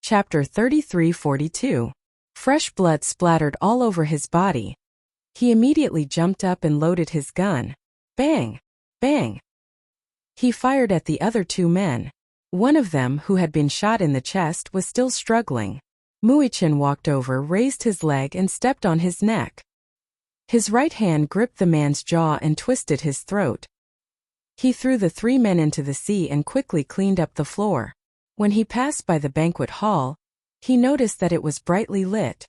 Chapter 33-42. Fresh blood splattered all over his body. He immediately jumped up and loaded his gun. Bang! Bang! He fired at the other two men. One of them, who had been shot in the chest, was still struggling. Wuxia walked over, raised his leg and stepped on his neck. His right hand gripped the man's jaw and twisted his throat. He threw the three men into the sea and quickly cleaned up the floor. When he passed by the banquet hall, he noticed that it was brightly lit.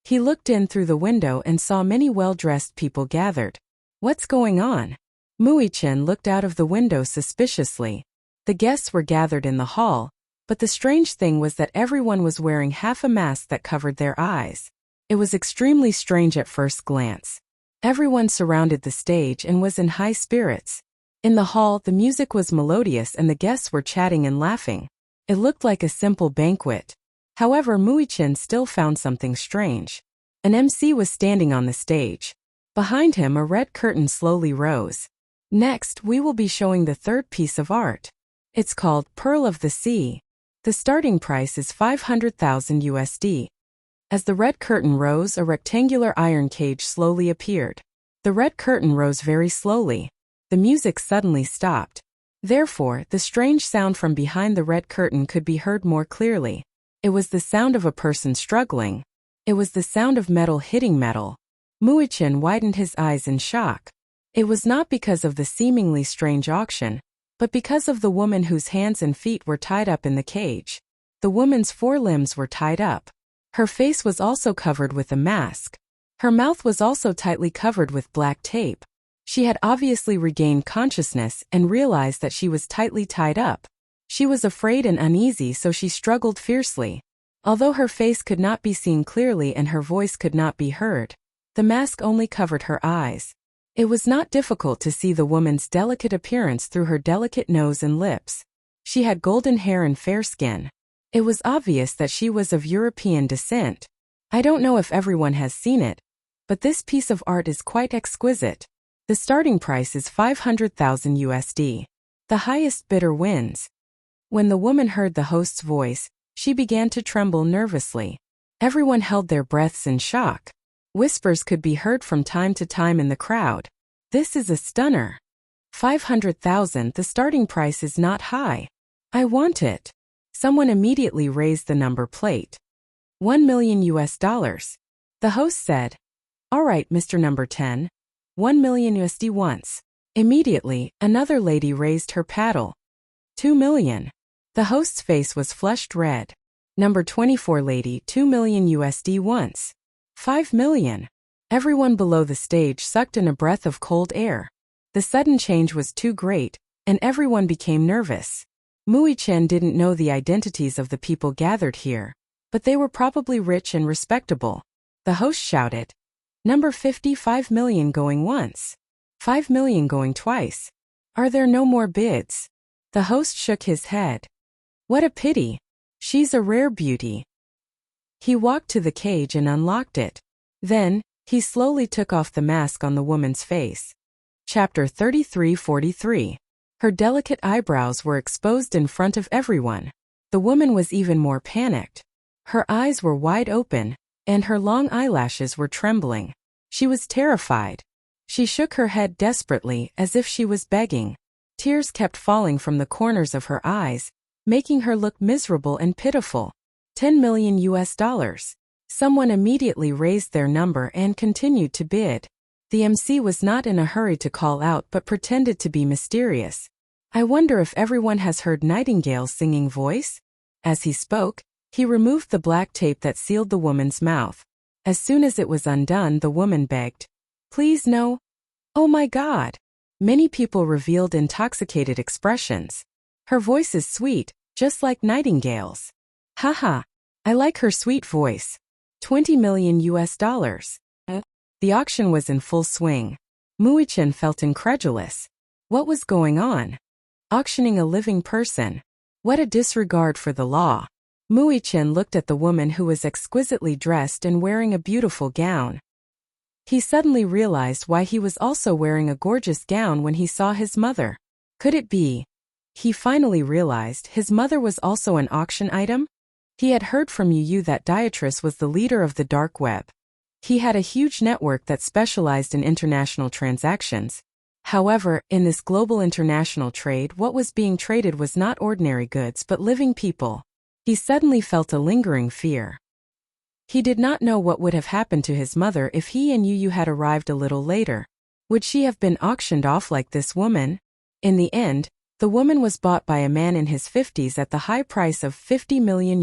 He looked in through the window and saw many well-dressed people gathered. What's going on? Wuxia looked out of the window suspiciously. The guests were gathered in the hall, but the strange thing was that everyone was wearing half a mask that covered their eyes. It was extremely strange at first glance. Everyone surrounded the stage and was in high spirits. In the hall, the music was melodious and the guests were chatting and laughing. It looked like a simple banquet. However, Wuxia still found something strange. An MC was standing on the stage. Behind him, a red curtain slowly rose. Next, we will be showing the third piece of art. It's called Pearl of the Sea. The starting price is 500,000 USD. As the red curtain rose, a rectangular iron cage slowly appeared. The red curtain rose very slowly. The music suddenly stopped. Therefore, the strange sound from behind the red curtain could be heard more clearly. It was the sound of a person struggling. It was the sound of metal hitting metal. Wuxia widened his eyes in shock. It was not because of the seemingly strange auction, but because of the woman whose hands and feet were tied up in the cage. The woman's four limbs were tied up. Her face was also covered with a mask. Her mouth was also tightly covered with black tape. She had obviously regained consciousness and realized that she was tightly tied up. She was afraid and uneasy, so she struggled fiercely. Although her face could not be seen clearly and her voice could not be heard, the mask only covered her eyes. It was not difficult to see the woman's delicate appearance through her delicate nose and lips. She had golden hair and fair skin. It was obvious that she was of European descent. I don't know if everyone has seen it, but this piece of art is quite exquisite. The starting price is 500,000 USD. The highest bidder wins. When the woman heard the host's voice, she began to tremble nervously. Everyone held their breaths in shock. Whispers could be heard from time to time in the crowd. This is a stunner. 500,000, the starting price is not high. I want it. Someone immediately raised the number plate. 1 million US dollars. The host said, "All right, Mr. Number 10. 1 million USD once." Immediately, another lady raised her paddle. 2 million. The host's face was flushed red. Number 24 lady, 2 million USD once. 5 million. Everyone below the stage sucked in a breath of cold air. The sudden change was too great, and everyone became nervous. Wuxia didn't know the identities of the people gathered here, but they were probably rich and respectable. The host shouted, "Number 50, 5 million going once. 5 million going twice. Are there no more bids?" The host shook his head. "What a pity. She's a rare beauty." He walked to the cage and unlocked it. Then, he slowly took off the mask on the woman's face. Chapter 33-43. Her delicate eyebrows were exposed in front of everyone. The woman was even more panicked. Her eyes were wide open, and her long eyelashes were trembling. She was terrified. She shook her head desperately, as if she was begging. Tears kept falling from the corners of her eyes, making her look miserable and pitiful. 10 million US dollars. Someone immediately raised their number and continued to bid. The MC was not in a hurry to call out but pretended to be mysterious. "I wonder if everyone has heard Nightingale's singing voice?" As he spoke, he removed the black tape that sealed the woman's mouth. As soon as it was undone, the woman begged, "Please no." "Oh my God." Many people revealed intoxicated expressions. "Her voice is sweet, just like Nightingale's." "Haha, I like her sweet voice." 20 million US dollars. The auction was in full swing. Wuxia felt incredulous. What was going on? Auctioning a living person. What a disregard for the law. Wuxia looked at the woman who was exquisitely dressed and wearing a beautiful gown. He suddenly realized why he was also wearing a gorgeous gown when he saw his mother. Could it be? He finally realized his mother was also an auction item? He had heard from Yu that Dietrich was the leader of the dark web. He had a huge network that specialized in international transactions. However, in this global international trade, what was being traded was not ordinary goods but living people. He suddenly felt a lingering fear. He did not know what would have happened to his mother if he and Yu had arrived a little later. Would she have been auctioned off like this woman? In the end, the woman was bought by a man in his 50s at the high price of $50 million.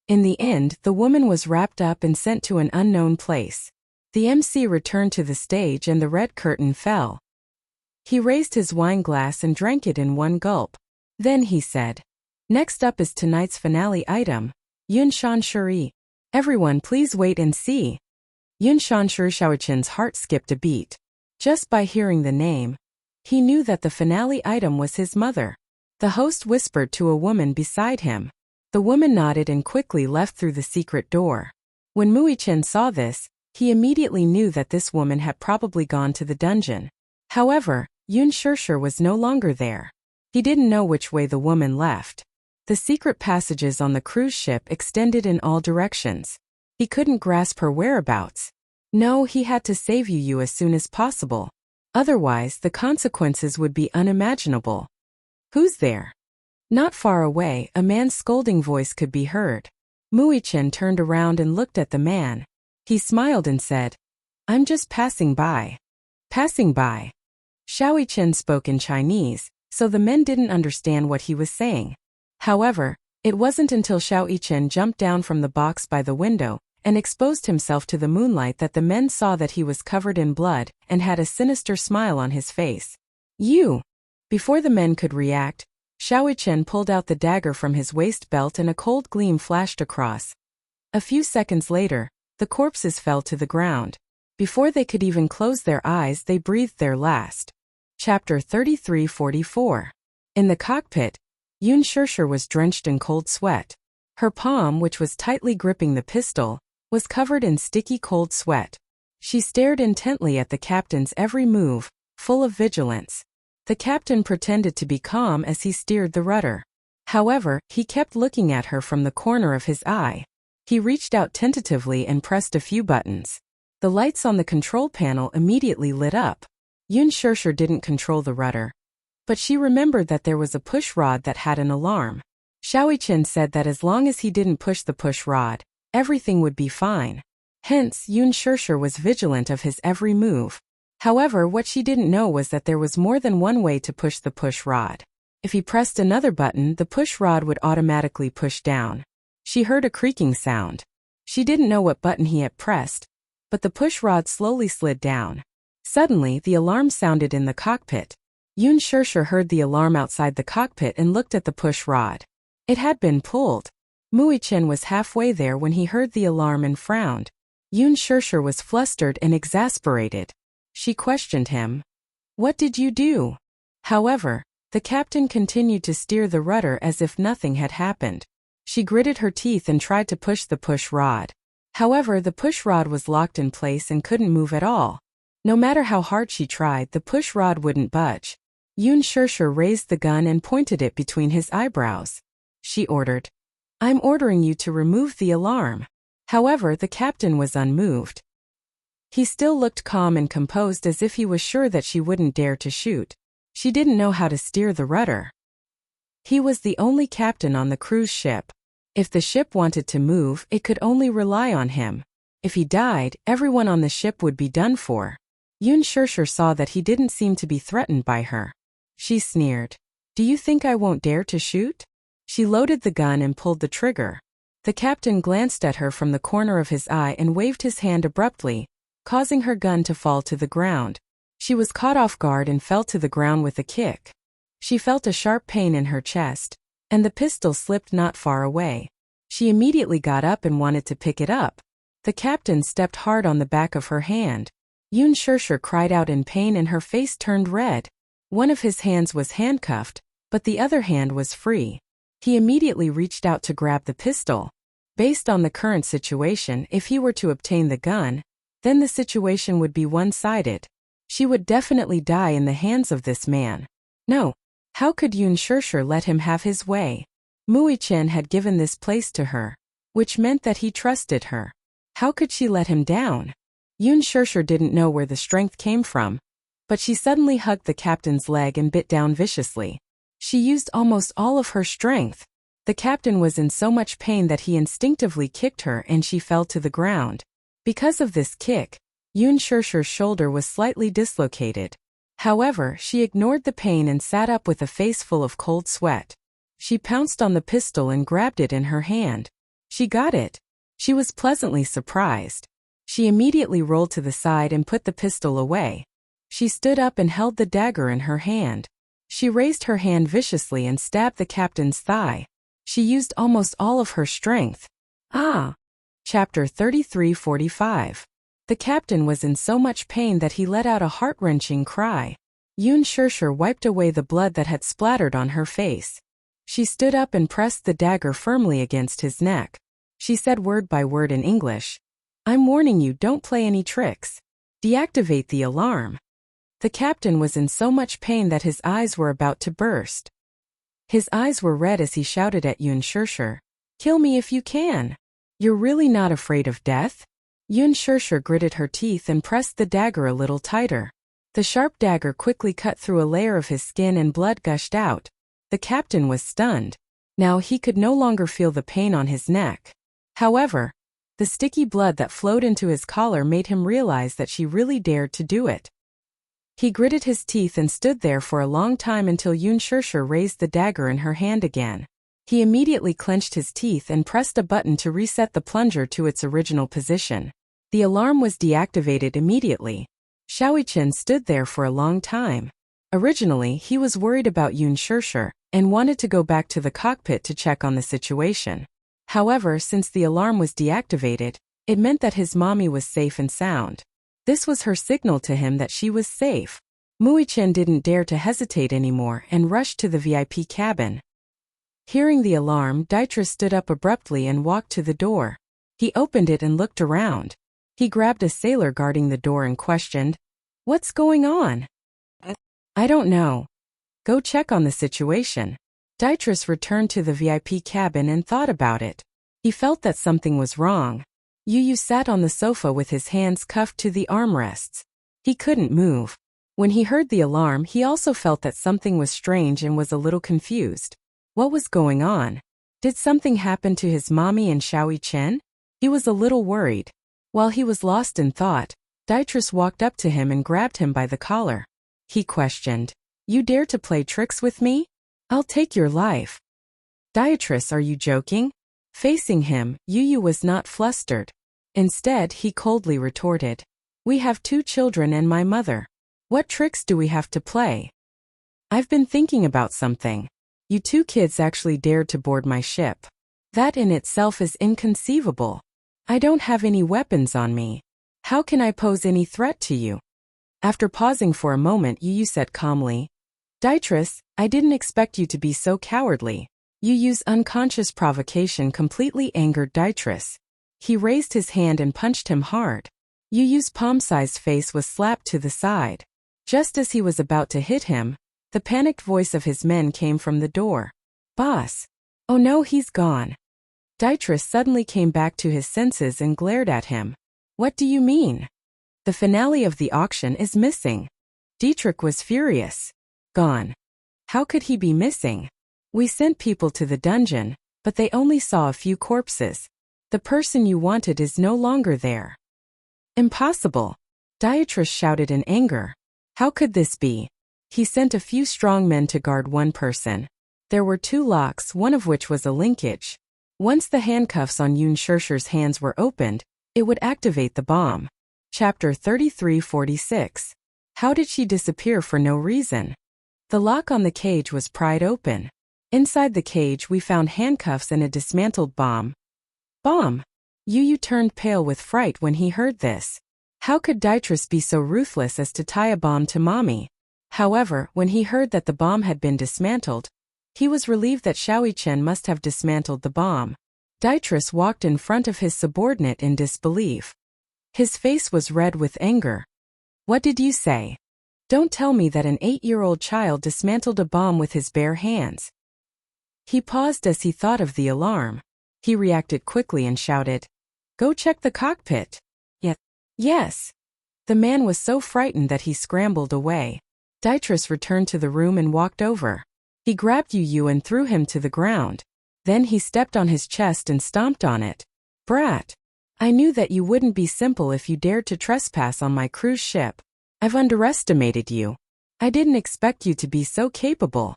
In the end, the woman was wrapped up and sent to an unknown place. The MC returned to the stage and the red curtain fell. He raised his wine glass and drank it in one gulp. Then he said, "Next up is tonight's finale item, Yunshan Shuri. Everyone please wait and see." Yunshan Shuri. Xiaochen's heart skipped a beat. Just by hearing the name, he knew that the finale item was his mother. The host whispered to a woman beside him. The woman nodded and quickly left through the secret door. When Wuxia saw this, he immediately knew that this woman had probably gone to the dungeon. However, Yun Shirshir was no longer there. He didn't know which way the woman left. The secret passages on the cruise ship extended in all directions. He couldn't grasp her whereabouts. No, he had to save Yu as soon as possible. Otherwise, the consequences would be unimaginable. "Who's there?" Not far away, a man's scolding voice could be heard. Wuxia turned around and looked at the man. He smiled and said, "I'm just passing by." Passing by. Xiaochen spoke in Chinese, so the men didn't understand what he was saying. However, it wasn't until Xiaochen jumped down from the box by the window and exposed himself to the moonlight that the men saw that he was covered in blood and had a sinister smile on his face. "You!" Before the men could react, Xiaochen pulled out the dagger from his waist belt and a cold gleam flashed across. A few seconds later, the corpses fell to the ground. Before they could even close their eyes, they breathed their last. Chapter 33-44. In the cockpit, Yun Shirshir was drenched in cold sweat. Her palm, which was tightly gripping the pistol, was covered in sticky cold sweat. She stared intently at the captain's every move, full of vigilance. The captain pretended to be calm as he steered the rudder. However, he kept looking at her from the corner of his eye. He reached out tentatively and pressed a few buttons. The lights on the control panel immediately lit up. Yun Shirshir didn't control the rudder, but she remembered that there was a push rod that had an alarm. Xiaochen said that as long as he didn't push the push rod, everything would be fine. Hence, Yun Shirshir was vigilant of his every move. However, what she didn't know was that there was more than one way to push the push rod. If he pressed another button, the push rod would automatically push down. She heard a creaking sound. She didn't know what button he had pressed, but the push rod slowly slid down. Suddenly, the alarm sounded in the cockpit. Yun Shirshir heard the alarm outside the cockpit and looked at the push rod. It had been pulled. Wuxia was halfway there when he heard the alarm and frowned. Yun Shirshir was flustered and exasperated. She questioned him. "What did you do?" However, the captain continued to steer the rudder as if nothing had happened. She gritted her teeth and tried to push the push rod. However, the push rod was locked in place and couldn't move at all. No matter how hard she tried, the push rod wouldn't budge. Yun Shirshir raised the gun and pointed it between his eyebrows. She ordered, "I'm ordering you to remove the alarm." However, the captain was unmoved. He still looked calm and composed as if he was sure that she wouldn't dare to shoot. She didn't know how to steer the rudder. He was the only captain on the cruise ship. If the ship wanted to move, it could only rely on him. If he died, everyone on the ship would be done for. Yun Shirshir saw that he didn't seem to be threatened by her. She sneered. "Do you think I won't dare to shoot?" She loaded the gun and pulled the trigger. The captain glanced at her from the corner of his eye and waved his hand abruptly, causing her gun to fall to the ground. She was caught off guard and fell to the ground with a kick. She felt a sharp pain in her chest, and the pistol slipped not far away. She immediately got up and wanted to pick it up. The captain stepped hard on the back of her hand. Yun Shirshir cried out in pain and her face turned red. One of his hands was handcuffed, but the other hand was free. He immediately reached out to grab the pistol. Based on the current situation, if he were to obtain the gun, then the situation would be one-sided. She would definitely die in the hands of this man. No. How could Yun Shirshir let him have his way? Mui Chen had given this place to her, which meant that he trusted her. How could she let him down? Yun Shirshir didn't know where the strength came from, but she suddenly hugged the captain's leg and bit down viciously. She used almost all of her strength. The captain was in so much pain that he instinctively kicked her and she fell to the ground. Because of this kick, Yun Shirshir's shoulder was slightly dislocated. However, she ignored the pain and sat up with a face full of cold sweat. She pounced on the pistol and grabbed it in her hand. She got it. She was pleasantly surprised. She immediately rolled to the side and put the pistol away. She stood up and held the dagger in her hand. She raised her hand viciously and stabbed the captain's thigh. She used almost all of her strength. Ah! Chapter 33:45. The captain was in so much pain that he let out a heart-wrenching cry. Yun Shirshir wiped away the blood that had splattered on her face. She stood up and pressed the dagger firmly against his neck. She said word by word in English, "I'm warning you, don't play any tricks. Deactivate the alarm." The captain was in so much pain that his eyes were about to burst. His eyes were red as he shouted at Yun Shirshir, "Kill me if you can. You're really not afraid of death?" Yun Shirshir gritted her teeth and pressed the dagger a little tighter. The sharp dagger quickly cut through a layer of his skin and blood gushed out. The captain was stunned. Now he could no longer feel the pain on his neck. However, the sticky blood that flowed into his collar made him realize that she really dared to do it. He gritted his teeth and stood there for a long time until Yun Shirshir raised the dagger in her hand again. He immediately clenched his teeth and pressed a button to reset the plunger to its original position. The alarm was deactivated immediately. Shaoichen stood there for a long time. Originally, he was worried about Yun Shirshir and wanted to go back to the cockpit to check on the situation. However, since the alarm was deactivated, it meant that his mommy was safe and sound. This was her signal to him that she was safe. Mui Chen didn't dare to hesitate anymore and rushed to the VIP cabin. Hearing the alarm, Dietrich stood up abruptly and walked to the door. He opened it and looked around. He grabbed a sailor guarding the door and questioned, "What's going on?" "I don't know. Go check on the situation." Dietrich returned to the VIP cabin and thought about it. He felt that something was wrong. Yu sat on the sofa with his hands cuffed to the armrests. He couldn't move. When he heard the alarm, he also felt that something was strange and was a little confused. What was going on? Did something happen to his mommy and Xiaoi Chen? He was a little worried. While he was lost in thought, Dietrich walked up to him and grabbed him by the collar. He questioned, "You dare to play tricks with me? I'll take your life." "Dietrich, are you joking?" Facing him, Yu was not flustered. Instead, he coldly retorted, "We have 2 children and my mother. What tricks do we have to play? I've been thinking about something. You 2 kids actually dared to board my ship. That in itself is inconceivable. I don't have any weapons on me. How can I pose any threat to you?" After pausing for a moment, Yu said calmly, "Dietrich, I didn't expect you to be so cowardly." Yu's unconscious provocation completely angered Dietrich. He raised his hand and punched him hard. Yu's palm-sized face was slapped to the side. Just as he was about to hit him, the panicked voice of his men came from the door. "Boss! Oh no, he's gone." Dietrich suddenly came back to his senses and glared at him. "What do you mean? The finale of the auction is missing." Dietrich was furious. "Gone? How could he be missing? We sent people to the dungeon, but they only saw a few corpses. The person you wanted is no longer there." "Impossible!" Dietrich shouted in anger. "How could this be?" He sent a few strong men to guard one person. There were 2 locks, one of which was a linkage. Once the handcuffs on Yun Shirshir's hands were opened, it would activate the bomb. Chapter 33:46. How did she disappear for no reason? The lock on the cage was pried open. Inside the cage we found handcuffs and a dismantled bomb. Bomb! Yu turned pale with fright when he heard this. How could Dietrich be so ruthless as to tie a bomb to mommy? However, when he heard that the bomb had been dismantled, he was relieved that Xiaoi Chen must have dismantled the bomb. Dietrich walked in front of his subordinate in disbelief. His face was red with anger. "What did you say? Don't tell me that an 8-year-old child dismantled a bomb with his bare hands." He paused as he thought of the alarm. He reacted quickly and shouted, "Go check the cockpit." Yes. The man was so frightened that he scrambled away. Dietrich returned to the room and walked over. He grabbed Yu and threw him to the ground. Then he stepped on his chest and stomped on it. "Brat! I knew that you wouldn't be simple if you dared to trespass on my cruise ship. I've underestimated you. I didn't expect you to be so capable."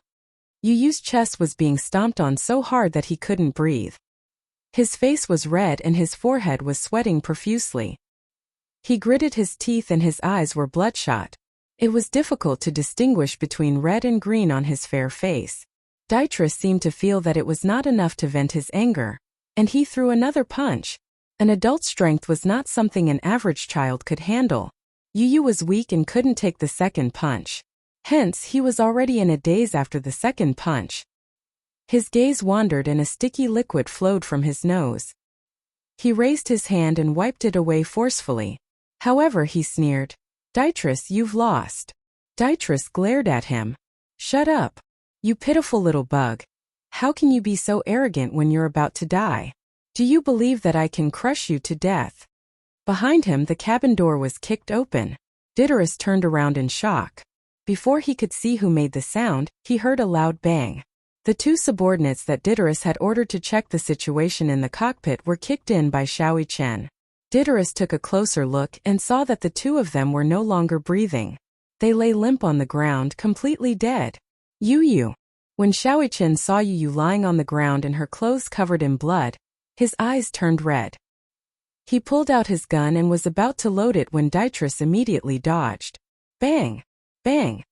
Yu's chest was being stomped on so hard that he couldn't breathe. His face was red and his forehead was sweating profusely. He gritted his teeth and his eyes were bloodshot. It was difficult to distinguish between red and green on his fair face. Dietrich seemed to feel that it was not enough to vent his anger, and he threw another punch. An adult's strength was not something an average child could handle. Yu was weak and couldn't take the second punch. Hence, he was already in a daze after the second punch. His gaze wandered and a sticky liquid flowed from his nose. He raised his hand and wiped it away forcefully. However, he sneered, "Dietrich, you've lost." Dietrich glared at him. "Shut up. You pitiful little bug. How can you be so arrogant when you're about to die? Do you believe that I can crush you to death?" Behind him, the cabin door was kicked open. Dietrich turned around in shock. Before he could see who made the sound, he heard a loud bang. The two subordinates that Dietrich had ordered to check the situation in the cockpit were kicked in by Xiao Chen. Dietrich took a closer look and saw that the two of them were no longer breathing. They lay limp on the ground, completely dead. Yu. When Xiao Chen saw Yu lying on the ground and her clothes covered in blood, his eyes turned red. He pulled out his gun and was about to load it when Dietrich immediately dodged. Bang! Bang!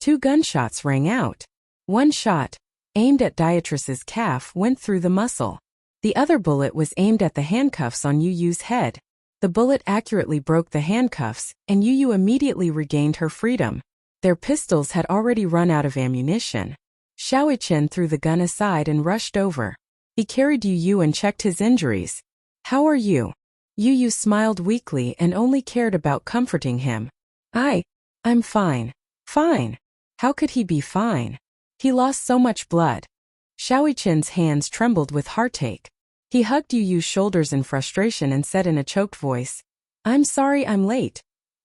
2 gunshots rang out. One shot, aimed at Dietrich's calf, went through the muscle. The other bullet was aimed at the handcuffs on Yu's head. The bullet accurately broke the handcuffs, and Yu immediately regained her freedom. Their pistols had already run out of ammunition. Xiao Chen threw the gun aside and rushed over. He carried Yu and checked his injuries. "How are you?" Yu smiled weakly and only cared about comforting him. I'm fine. Fine. How could he be fine? He lost so much blood. Xiao Chen's hands trembled with heartache. He hugged Yu's shoulders in frustration and said in a choked voice, "I'm sorry I'm late."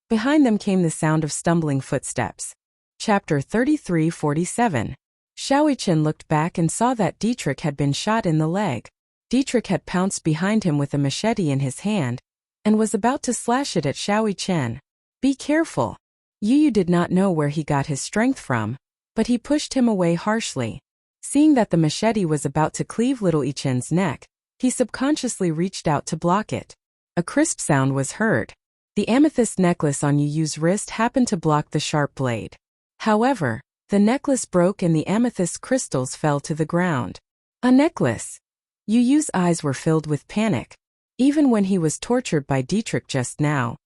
Behind them came the sound of stumbling footsteps. Chapter 33:47. Xiao Chen looked back and saw that Dietrich had been shot in the leg. Dietrich had pounced behind him with a machete in his hand and was about to slash it at Xiao Chen. "Be careful." Yu did not know where he got his strength from, but he pushed him away harshly. Seeing that the machete was about to cleave little Ichen's neck, he subconsciously reached out to block it. A crisp sound was heard. The amethyst necklace on Yu's wrist happened to block the sharp blade. However, the necklace broke and the amethyst crystals fell to the ground. A necklace! Yu's eyes were filled with panic. Even when he was tortured by Dietrich just now,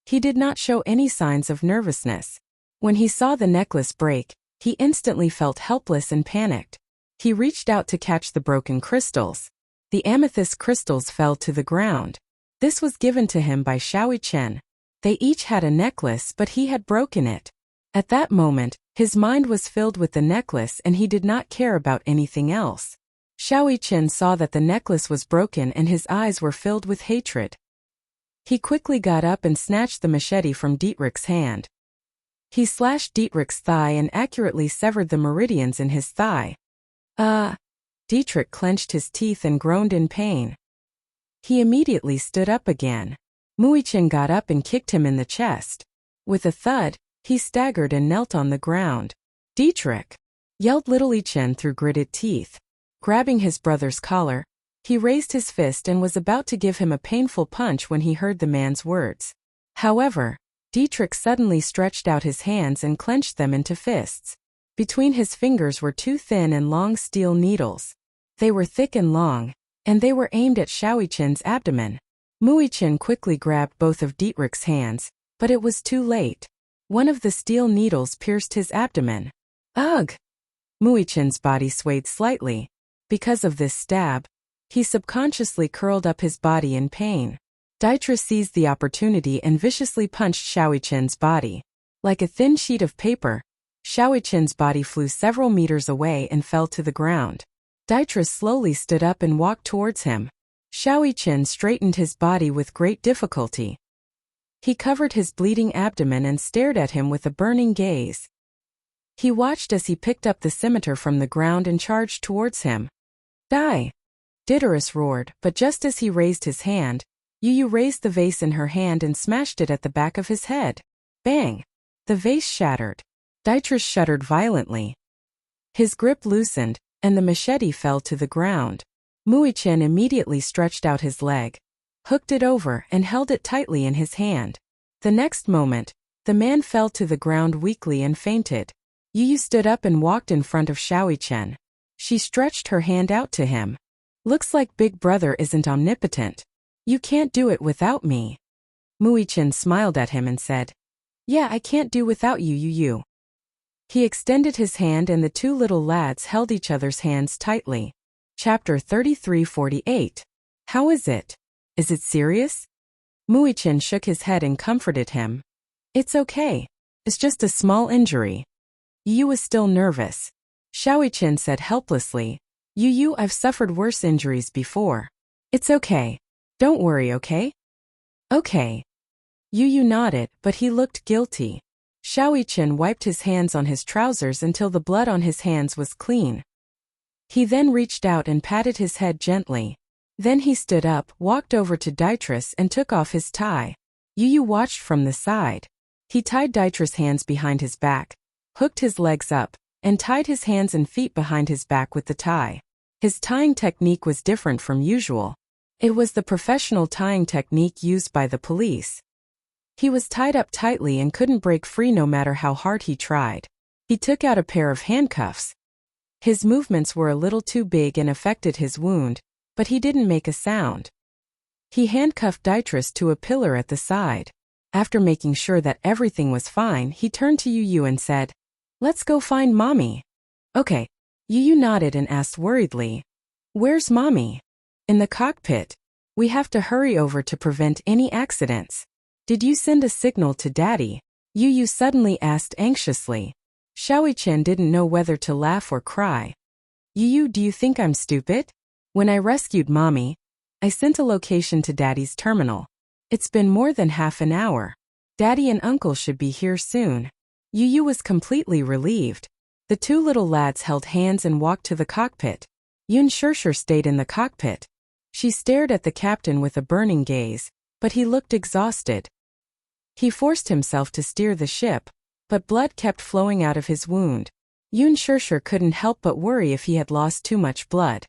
he did not show any signs of nervousness. When he saw the necklace break, he instantly felt helpless and panicked. He reached out to catch the broken crystals. The amethyst crystals fell to the ground. This was given to him by Xiao Chen. They each had a necklace, but he had broken it. At that moment, his mind was filled with the necklace and he did not care about anything else. Xiao Chen saw that the necklace was broken and his eyes were filled with hatred. He quickly got up and snatched the machete from Dietrich's hand. He slashed Dietrich's thigh and accurately severed the meridians in his thigh. Dietrich clenched his teeth and groaned in pain. He immediately stood up again. Muichin got up and kicked him in the chest. With a thud, he staggered and knelt on the ground. "Dietrich!" yelled little Ichin through gritted teeth. Grabbing his brother's collar, he raised his fist and was about to give him a painful punch when he heard the man's words. However, Dietrich suddenly stretched out his hands and clenched them into fists. Between his fingers were 2 thin and long steel needles. They were thick and long, and they were aimed at Xiao Chen's abdomen. Muichin quickly grabbed both of Dietrich's hands, but it was too late. One of the steel needles pierced his abdomen. Ugh! Muichin's body swayed slightly. Because of this stab, he subconsciously curled up his body in pain. Dietrich seized the opportunity and viciously punched Xiao Chen's body. Like a thin sheet of paper, Xiao Chen's body flew several meters away and fell to the ground. Dietrich slowly stood up and walked towards him. Xiaoqian straightened his body with great difficulty. He covered his bleeding abdomen and stared at him with a burning gaze. He watched as he picked up the scimitar from the ground and charged towards him. Die! Dietrich roared, but just as he raised his hand, Yu raised the vase in her hand and smashed it at the back of his head. Bang! The vase shattered. Dietrich shuddered violently. His grip loosened, and the machete fell to the ground. Wuxia immediately stretched out his leg, hooked it over and held it tightly in his hand. The next moment, the man fell to the ground weakly and fainted. Yu stood up and walked in front of Xiaoqian. She stretched her hand out to him. Looks like Big Brother isn't omnipotent. You can't do it without me. Wuxia smiled at him and said, Yeah, I can't do without you, Yu. He extended his hand and the two little lads held each other's hands tightly. Chapter 33:48. How is it? Is it serious? Wuxia shook his head and comforted him. It's okay. It's just a small injury. Yu was still nervous. Xiaoqian said helplessly, Yu, I've suffered worse injuries before. It's okay. Don't worry, okay? Okay. Yu nodded, but he looked guilty. Xiaoqian wiped his hands on his trousers until the blood on his hands was clean. He then reached out and patted his head gently. Then he stood up, walked over to Dietrich and took off his tie. Yu watched from the side. He tied Dietrich's hands behind his back, hooked his legs up, and tied his hands and feet behind his back with the tie. His tying technique was different from usual. It was the professional tying technique used by the police. He was tied up tightly and couldn't break free no matter how hard he tried. He took out a pair of handcuffs. His movements were a little too big and affected his wound, but he didn't make a sound. He handcuffed Dietrich to a pillar at the side. After making sure that everything was fine, he turned to Yu and said, Let's go find Mommy. Okay. Yu nodded and asked worriedly, Where's Mommy? In the cockpit. We have to hurry over to prevent any accidents. Did you send a signal to Daddy? Yu suddenly asked anxiously. Xiaoqian didn't know whether to laugh or cry. Yu, do you think I'm stupid? When I rescued Mommy, I sent a location to Daddy's terminal. It's been more than half an hour. Daddy and Uncle should be here soon. Yu was completely relieved. The two little lads held hands and walked to the cockpit. Yun Shirshir stayed in the cockpit. She stared at the captain with a burning gaze, but he looked exhausted. He forced himself to steer the ship, but blood kept flowing out of his wound. Yun Shirshir couldn't help but worry if he had lost too much blood.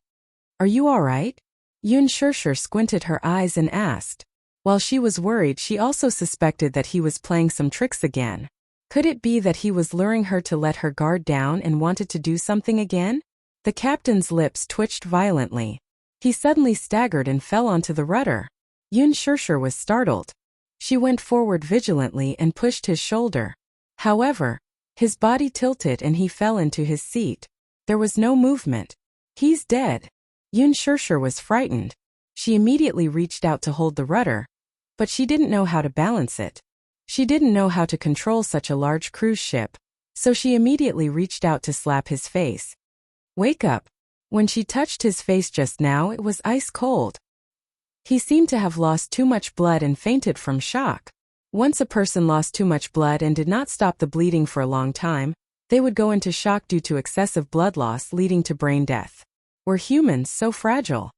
Are you all right? Yun Shirshir squinted her eyes and asked. While she was worried, she also suspected that he was playing some tricks again. Could it be that he was luring her to let her guard down and wanted to do something again? The captain's lips twitched violently. He suddenly staggered and fell onto the rudder. Yun Shirshir was startled. She went forward vigilantly and pushed his shoulder. However, his body tilted and he fell into his seat. There was no movement. He's dead. Yun Shirshir was frightened. She immediately reached out to hold the rudder, but she didn't know how to balance it. She didn't know how to control such a large cruise ship, so she immediately reached out to slap his face. Wake up. When she touched his face just now, it was ice cold. He seemed to have lost too much blood and fainted from shock. Once a person lost too much blood and did not stop the bleeding for a long time, they would go into shock due to excessive blood loss leading to brain death. Were humans so fragile?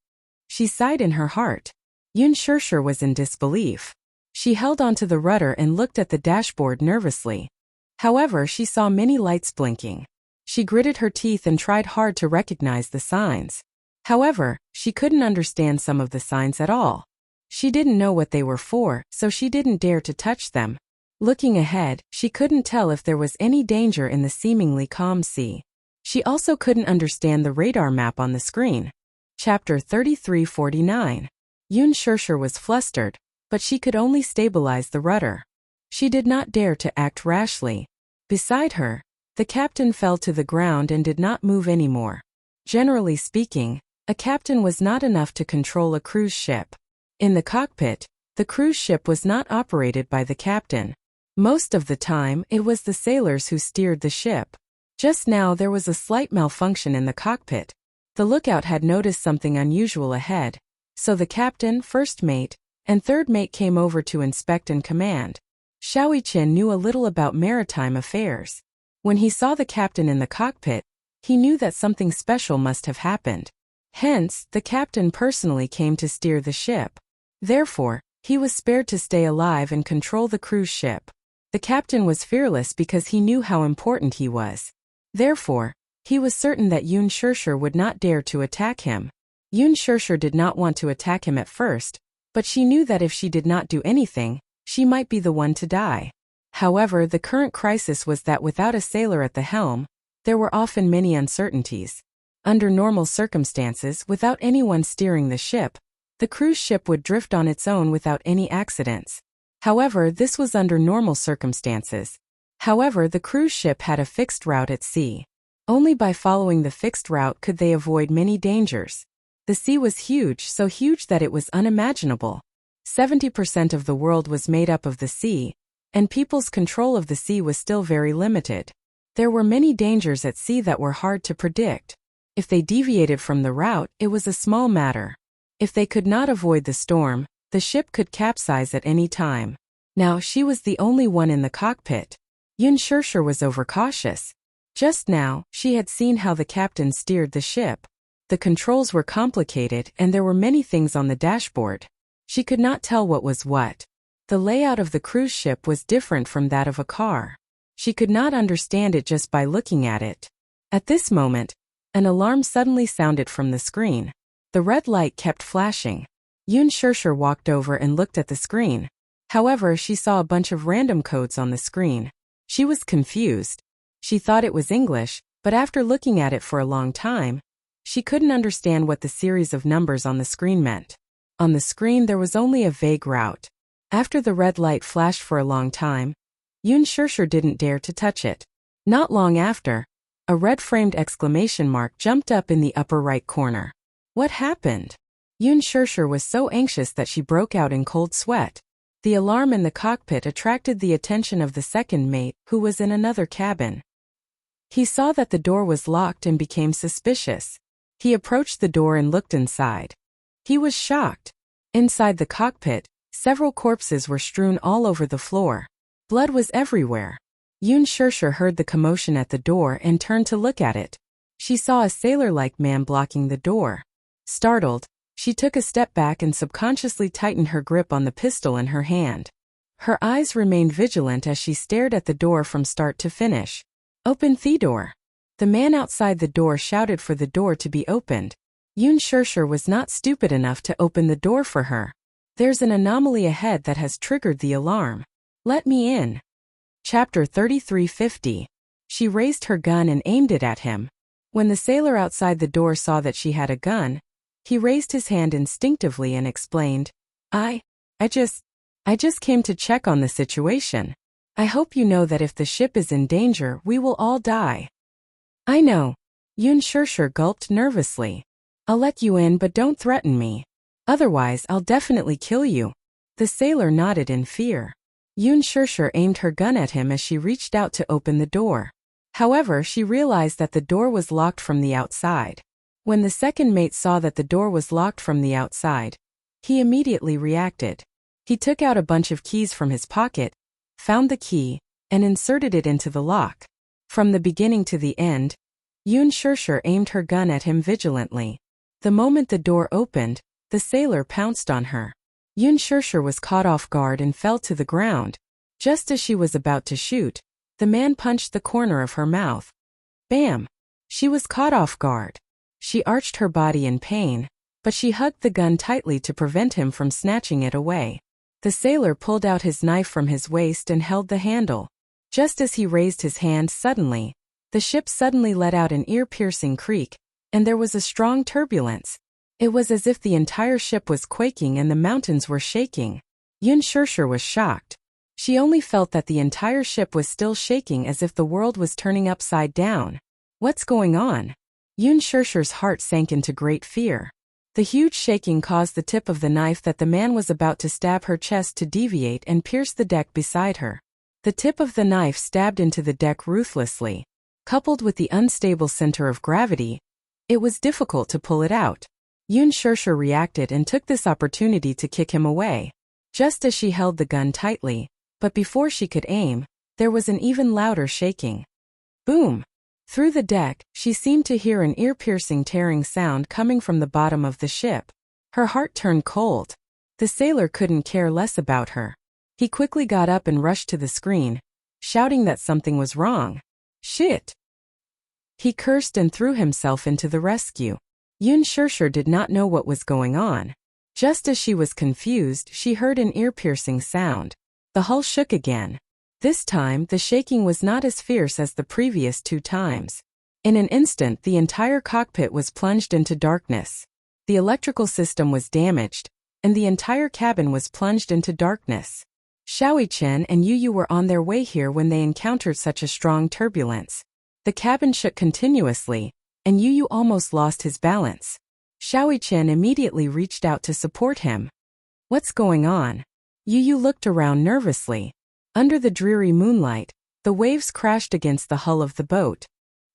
She sighed in her heart. Yun Shirshir was in disbelief. She held onto the rudder and looked at the dashboard nervously. However, she saw many lights blinking. She gritted her teeth and tried hard to recognize the signs. However, she couldn't understand some of the signs at all. She didn't know what they were for, so she didn't dare to touch them. Looking ahead, she couldn't tell if there was any danger in the seemingly calm sea. She also couldn't understand the radar map on the screen. Chapter 33:49. Yun Shirshir was flustered, but she could only stabilize the rudder. She did not dare to act rashly. Beside her, the captain fell to the ground and did not move anymore. Generally speaking, a captain was not enough to control a cruise ship. In the cockpit, the cruise ship was not operated by the captain. Most of the time, it was the sailors who steered the ship. Just now there was a slight malfunction in the cockpit. The lookout had noticed something unusual ahead, so the captain, first mate, and third mate came over to inspect and command. Xiaoqian knew a little about maritime affairs. When he saw the captain in the cockpit, he knew that something special must have happened. Hence, the captain personally came to steer the ship. Therefore, he was spared to stay alive and control the cruise ship. The captain was fearless because he knew how important he was. Therefore, he was certain that Yun Shishir would not dare to attack him. Yun Shishir did not want to attack him at first, but she knew that if she did not do anything, she might be the one to die. However, the current crisis was that without a sailor at the helm, there were often many uncertainties. Under normal circumstances, without anyone steering the ship, the cruise ship would drift on its own without any accidents. However, this was under normal circumstances. However, the cruise ship had a fixed route at sea. Only by following the fixed route could they avoid many dangers. The sea was huge, so huge that it was unimaginable. 70% of the world was made up of the sea, and people's control of the sea was still very limited. There were many dangers at sea that were hard to predict. If they deviated from the route, it was a small matter. If they could not avoid the storm, the ship could capsize at any time. Now she was the only one in the cockpit. Yun Shishir was overcautious. Just now, she had seen how the captain steered the ship. The controls were complicated and there were many things on the dashboard. She could not tell what was what. The layout of the cruise ship was different from that of a car. She could not understand it just by looking at it. At this moment, an alarm suddenly sounded from the screen. The red light kept flashing. Yun Shishir walked over and looked at the screen. However, she saw a bunch of random codes on the screen. She was confused. She thought it was English, but after looking at it for a long time, she couldn't understand what the series of numbers on the screen meant. On the screen there was only a vague route. After the red light flashed for a long time, Yun Shishir didn't dare to touch it. Not long after, a red-framed exclamation mark jumped up in the upper right corner. What happened? Yun Shishir was so anxious that she broke out in cold sweat. The alarm in the cockpit attracted the attention of the second mate, who was in another cabin. He saw that the door was locked and became suspicious. He approached the door and looked inside. He was shocked. Inside the cockpit, several corpses were strewn all over the floor. Blood was everywhere. Yun Shishir heard the commotion at the door and turned to look at it. She saw a sailor-like man blocking the door. Startled, she took a step back and subconsciously tightened her grip on the pistol in her hand. Her eyes remained vigilant as she stared at the door from start to finish. Open the door. The man outside the door shouted for the door to be opened. Yun Shishir was not stupid enough to open the door for her. There's an anomaly ahead that has triggered the alarm. Let me in. Chapter 3350. She raised her gun and aimed it at him. When the sailor outside the door saw that she had a gun, he raised his hand instinctively and explained, I just came to check on the situation. I hope you know that if the ship is in danger, we will all die. I know. Yun Shishir gulped nervously. I'll let you in, but don't threaten me. Otherwise, I'll definitely kill you. The sailor nodded in fear. Yun Shishir aimed her gun at him as she reached out to open the door. However, she realized that the door was locked from the outside. When the second mate saw that the door was locked from the outside, he immediately reacted. He took out a bunch of keys from his pocket, found the key, and inserted it into the lock. From the beginning to the end, Yun Shishir aimed her gun at him vigilantly. The moment the door opened, the sailor pounced on her. Yun Shishir was caught off guard and fell to the ground. Just as she was about to shoot, the man punched the corner of her mouth. Bam! She was caught off guard. She arched her body in pain, but she hugged the gun tightly to prevent him from snatching it away. The sailor pulled out his knife from his waist and held the handle. Just as he raised his hand suddenly, the ship suddenly let out an ear-piercing creak, and there was a strong turbulence. It was as if the entire ship was quaking and the mountains were shaking. Yun Shishir was shocked. She only felt that the entire ship was still shaking as if the world was turning upside down. What's going on? Yun Shishir's heart sank into great fear. The huge shaking caused the tip of the knife that the man was about to stab her chest to deviate and pierce the deck beside her. The tip of the knife stabbed into the deck ruthlessly. Coupled with the unstable center of gravity, It was difficult to pull it out. Yun Shirsher reacted and took this opportunity to kick him away. Just as she held the gun tightly, but before she could aim, there was an even louder shaking. Boom! Through the deck, she seemed to hear an ear-piercing tearing sound coming from the bottom of the ship. Her heart turned cold. The sailor couldn't care less about her. He quickly got up and rushed to the screen, shouting that something was wrong. Shit! He cursed and threw himself into the rescue. Yun Shirsher did not know what was going on. Just as she was confused, she heard an ear-piercing sound. The hull shook again. This time, the shaking was not as fierce as the previous 2 times. In an instant, the entire cockpit was plunged into darkness. The electrical system was damaged, and the entire cabin was plunged into darkness. Xiaoyi Chen and Yu Yu were on their way here when they encountered such a strong turbulence. The cabin shook continuously, and Yu Yu almost lost his balance. Xiaoyi Chen immediately reached out to support him. What's going on? Yu Yu looked around nervously. Under the dreary moonlight, the waves crashed against the hull of the boat.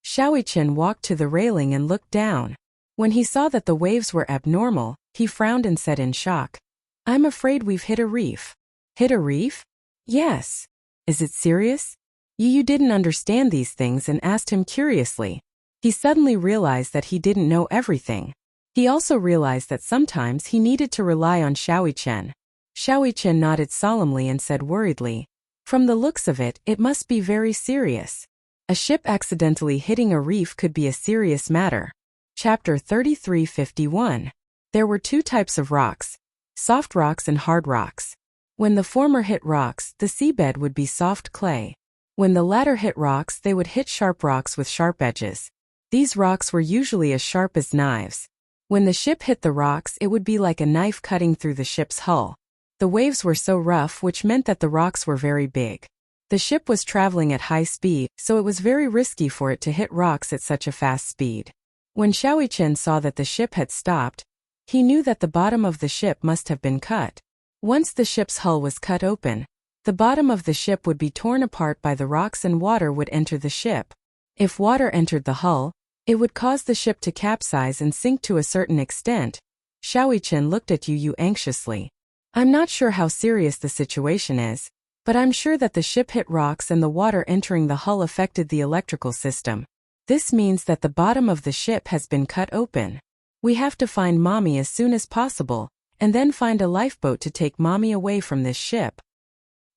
Xiaoyi Chen walked to the railing and looked down. When he saw that the waves were abnormal, he frowned and said in shock, "I'm afraid we've hit a reef." Hit a reef? Yes. Is it serious? Yu Yu didn't understand these things and asked him curiously. He suddenly realized that he didn't know everything. He also realized that sometimes he needed to rely on Xiaoyi Chen. Xiaoyi Chen nodded solemnly and said worriedly, "From the looks of it, it must be very serious. A ship accidentally hitting a reef could be a serious matter." Chapter 3351. There were 2 types of rocks, soft rocks and hard rocks. When the former hit rocks, the seabed would be soft clay. When the latter hit rocks, they would hit sharp rocks with sharp edges. These rocks were usually as sharp as knives. When the ship hit the rocks, it would be like a knife cutting through the ship's hull. The waves were so rough, which meant that the rocks were very big. The ship was traveling at high speed, so it was very risky for it to hit rocks at such a fast speed. When Xiaoyi Chen saw that the ship had stopped, he knew that the bottom of the ship must have been cut. Once the ship's hull was cut open, the bottom of the ship would be torn apart by the rocks and water would enter the ship. If water entered the hull, it would cause the ship to capsize and sink to a certain extent. Xiaoyi Chen looked at Yu Yu anxiously. "I'm not sure how serious the situation is, but I'm sure that the ship hit rocks and the water entering the hull affected the electrical system. This means that the bottom of the ship has been cut open. We have to find Mommy as soon as possible, and then find a lifeboat to take Mommy away from this ship."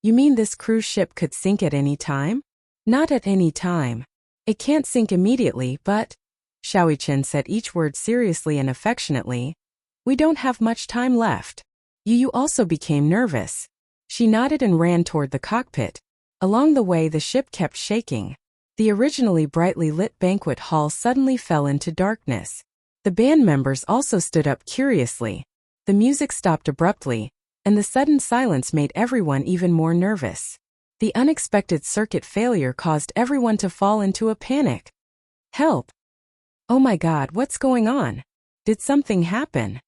"You mean this cruise ship could sink at any time?" "Not at any time. It can't sink immediately, but," Xiaoyi Chen said each word seriously and affectionately, "we don't have much time left." Yu Yu also became nervous. She nodded and ran toward the cockpit. Along the way, the ship kept shaking. The originally brightly lit banquet hall suddenly fell into darkness. The band members also stood up curiously. The music stopped abruptly, and the sudden silence made everyone even more nervous. The unexpected circuit failure caused everyone to fall into a panic. "Help! Oh my God, what's going on? Did something happen?"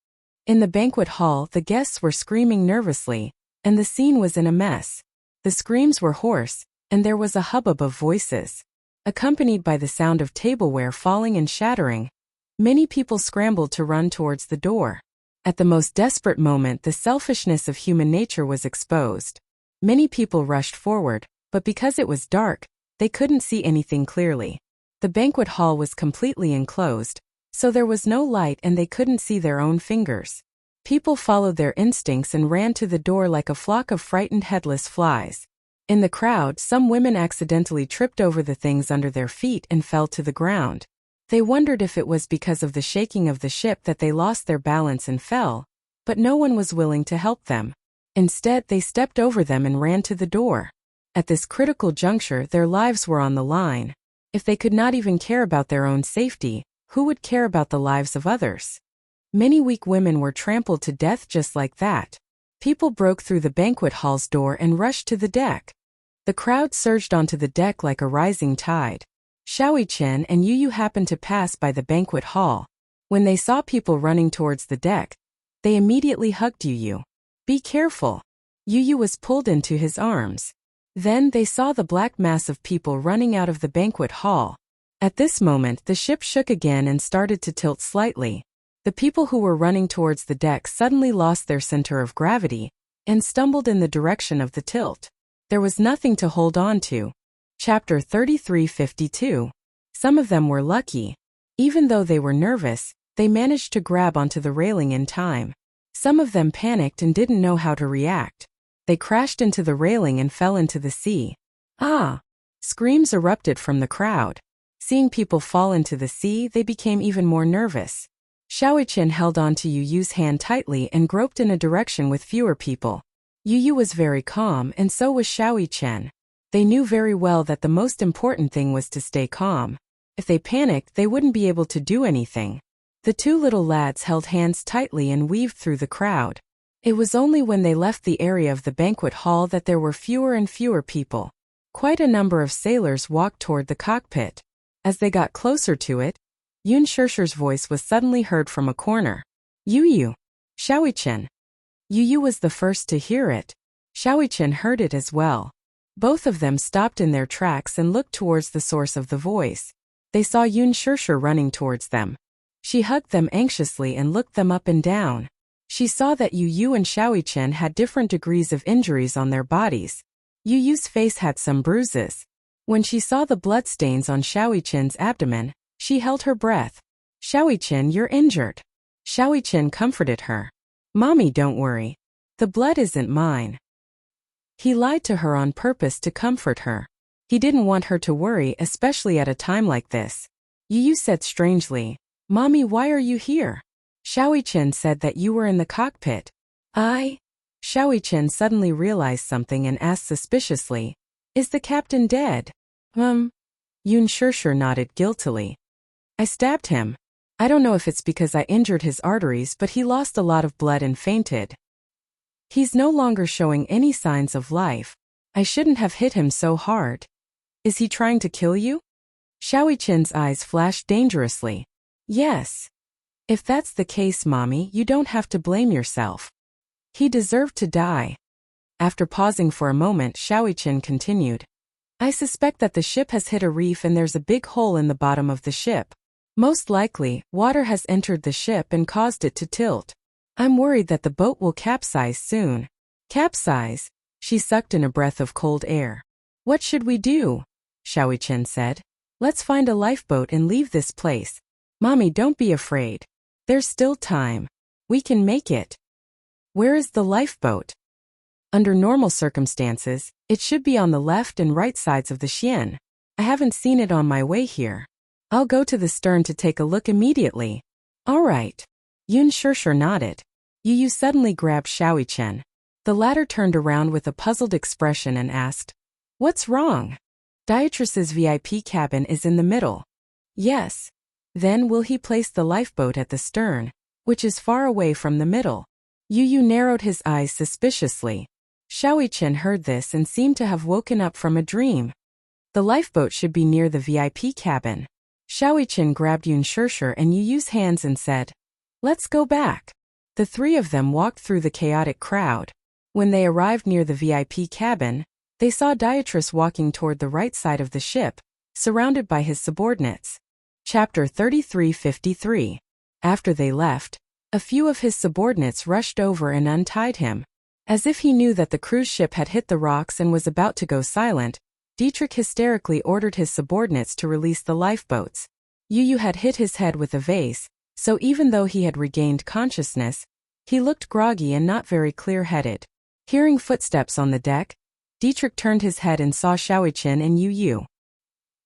In the banquet hall, the guests were screaming nervously, and the scene was in a mess. The screams were hoarse, and there was a hubbub of voices. Accompanied by the sound of tableware falling and shattering, many people scrambled to run towards the door. At the most desperate moment, the selfishness of human nature was exposed. Many people rushed forward, but because it was dark, they couldn't see anything clearly. The banquet hall was completely enclosed, so there was no light and they couldn't see their own fingers. People followed their instincts and ran to the door like a flock of frightened headless flies. In the crowd, some women accidentally tripped over the things under their feet and fell to the ground. They wondered if it was because of the shaking of the ship that they lost their balance and fell, but no one was willing to help them. Instead, they stepped over them and ran to the door. At this critical juncture, their lives were on the line. If they could not even care about their own safety, who would care about the lives of others? Many weak women were trampled to death just like that. People broke through the banquet hall's door and rushed to the deck. The crowd surged onto the deck like a rising tide. Xiaoyi Chen and Yu Yu happened to pass by the banquet hall. When they saw people running towards the deck, they immediately hugged Yu Yu. "Be careful." Yu Yu was pulled into his arms. Then they saw the black mass of people running out of the banquet hall. At this moment, the ship shook again and started to tilt slightly. The people who were running towards the deck suddenly lost their center of gravity and stumbled in the direction of the tilt. There was nothing to hold on to. Chapter 33:52. Some of them were lucky. Even though they were nervous, they managed to grab onto the railing in time. Some of them panicked and didn't know how to react. They crashed into the railing and fell into the sea. Ah! Screams erupted from the crowd. Seeing people fall into the sea, they became even more nervous. Xiaoqian held on to Yu Yu's hand tightly and groped in a direction with fewer people. Yu Yu was very calm, and so was Xiaoqian. They knew very well that the most important thing was to stay calm. If they panicked, they wouldn't be able to do anything. The two little lads held hands tightly and weaved through the crowd. It was only when they left the area of the banquet hall that there were fewer and fewer people. Quite a number of sailors walked toward the cockpit. As they got closer to it, Yun Shishir's voice was suddenly heard from a corner. Yu Yu. Xiaoqian. Yu Yu was the first to hear it. Xiaoqian heard it as well. Both of them stopped in their tracks and looked towards the source of the voice. They saw Yun Shishir running towards them. She hugged them anxiously and looked them up and down. She saw that Yu Yu and Xiaoqian had different degrees of injuries on their bodies. Yu Yu's face had some bruises. When she saw the bloodstains on Xiaoqian's abdomen, she held her breath. Xiaoqian, you're injured. Xiaoqian comforted her. Mommy, don't worry. The blood isn't mine. He lied to her on purpose to comfort her. He didn't want her to worry, especially at a time like this. Yu Yu said strangely, Mommy, why are you here? Xiaoqian said that you were in the cockpit. Xiaoqian suddenly realized something and asked suspiciously, Is the captain dead? Yun Shishir nodded guiltily. I stabbed him. I don't know if it's because I injured his arteries, but he lost a lot of blood and fainted. He's no longer showing any signs of life. I shouldn't have hit him so hard. Is he trying to kill you? Xiaoqian's eyes flashed dangerously. Yes. If that's the case, Mommy, you don't have to blame yourself. He deserved to die. After pausing for a moment, Xiaoqian continued. I suspect that the ship has hit a reef and there's a big hole in the bottom of the ship. Most likely, water has entered the ship and caused it to tilt. I'm worried that the boat will capsize soon. Capsize? She sucked in a breath of cold air. What should we do? Xiaoqian said. Let's find a lifeboat and leave this place. Mommy, don't be afraid. There's still time. We can make it. Where is the lifeboat? Under normal circumstances, it should be on the left and right sides of the Xian. I haven't seen it on my way here. I'll go to the stern to take a look immediately. All right. Yun Shishir nodded. Yu Yu suddenly grabbed Xiaoqian. The latter turned around with a puzzled expression and asked, What's wrong? Dietriss's VIP cabin is in the middle. Yes. Then will he place the lifeboat at the stern, which is far away from the middle? Yu Yu narrowed his eyes suspiciously. Xiaoqian heard this and seemed to have woken up from a dream. The lifeboat should be near the VIP cabin. Xiaoqian grabbed Yun Shishir and Yu Yu's hands and said, Let's go back. The three of them walked through the chaotic crowd. When they arrived near the VIP cabin, they saw Dietriss walking toward the right side of the ship, surrounded by his subordinates. Chapter 33:53. After they left, a few of his subordinates rushed over and untied him. As if he knew that the cruise ship had hit the rocks and was about to go silent, Dietrich hysterically ordered his subordinates to release the lifeboats. Yu Yu had hit his head with a vase, so even though he had regained consciousness, he looked groggy and not very clear-headed. Hearing footsteps on the deck, Dietrich turned his head and saw Xiaoqian and Yu Yu.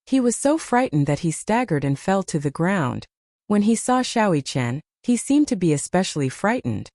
He was so frightened that he staggered and fell to the ground. When he saw Xiaoqian, he seemed to be especially frightened.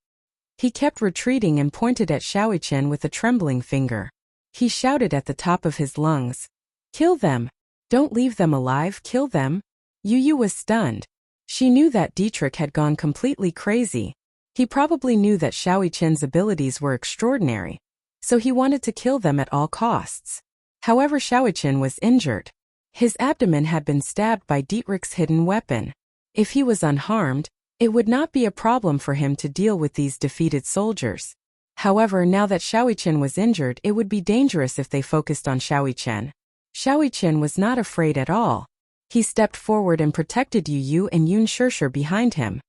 He kept retreating and pointed at Xiaoqian with a trembling finger. He shouted at the top of his lungs, Kill them! Don't leave them alive, kill them! Yu Yu was stunned. She knew that Dietrich had gone completely crazy. He probably knew that Xiaoqian's abilities were extraordinary, so he wanted to kill them at all costs. However, Xiaoqian was injured. His abdomen had been stabbed by Dietrich's hidden weapon. If he was unharmed, it would not be a problem for him to deal with these defeated soldiers. However, now that Xiaoqian was injured, it would be dangerous if they focused on Xiaoqian. Xiaoqian was not afraid at all. He stepped forward and protected Yu and Yun Shirshir behind him.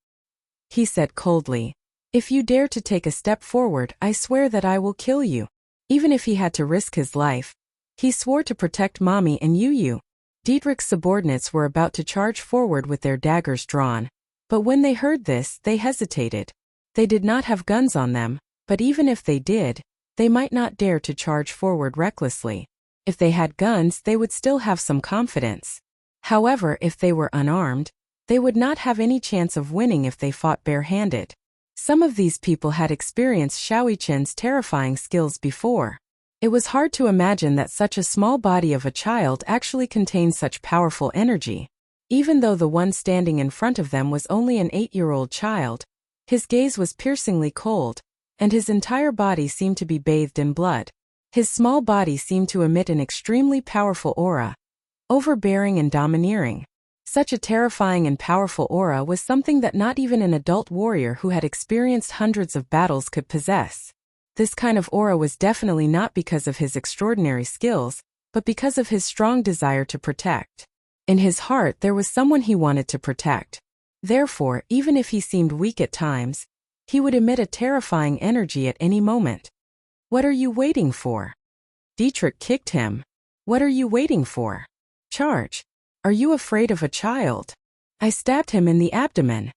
He said coldly, "If you dare to take a step forward, I swear that I will kill you." Even if he had to risk his life, he swore to protect Mommy and Yu. Dietrich's subordinates were about to charge forward with their daggers drawn. But when they heard this, they hesitated. They did not have guns on them, but even if they did, they might not dare to charge forward recklessly. If they had guns, they would still have some confidence. However, if they were unarmed, they would not have any chance of winning if they fought barehanded. Some of these people had experienced Xiaoqin's terrifying skills before. It was hard to imagine that such a small body of a child actually contained such powerful energy. Even though the one standing in front of them was only an 8-year-old child, his gaze was piercingly cold, and his entire body seemed to be bathed in blood. His small body seemed to emit an extremely powerful aura, overbearing and domineering. Such a terrifying and powerful aura was something that not even an adult warrior who had experienced hundreds of battles could possess. This kind of aura was definitely not because of his extraordinary skills, but because of his strong desire to protect. In his heart there was someone he wanted to protect. Therefore, even if he seemed weak at times, he would emit a terrifying energy at any moment. "What are you waiting for?" Dietrich kicked him. "What are you waiting for? Charge. Are you afraid of a child?" I stabbed him in the abdomen.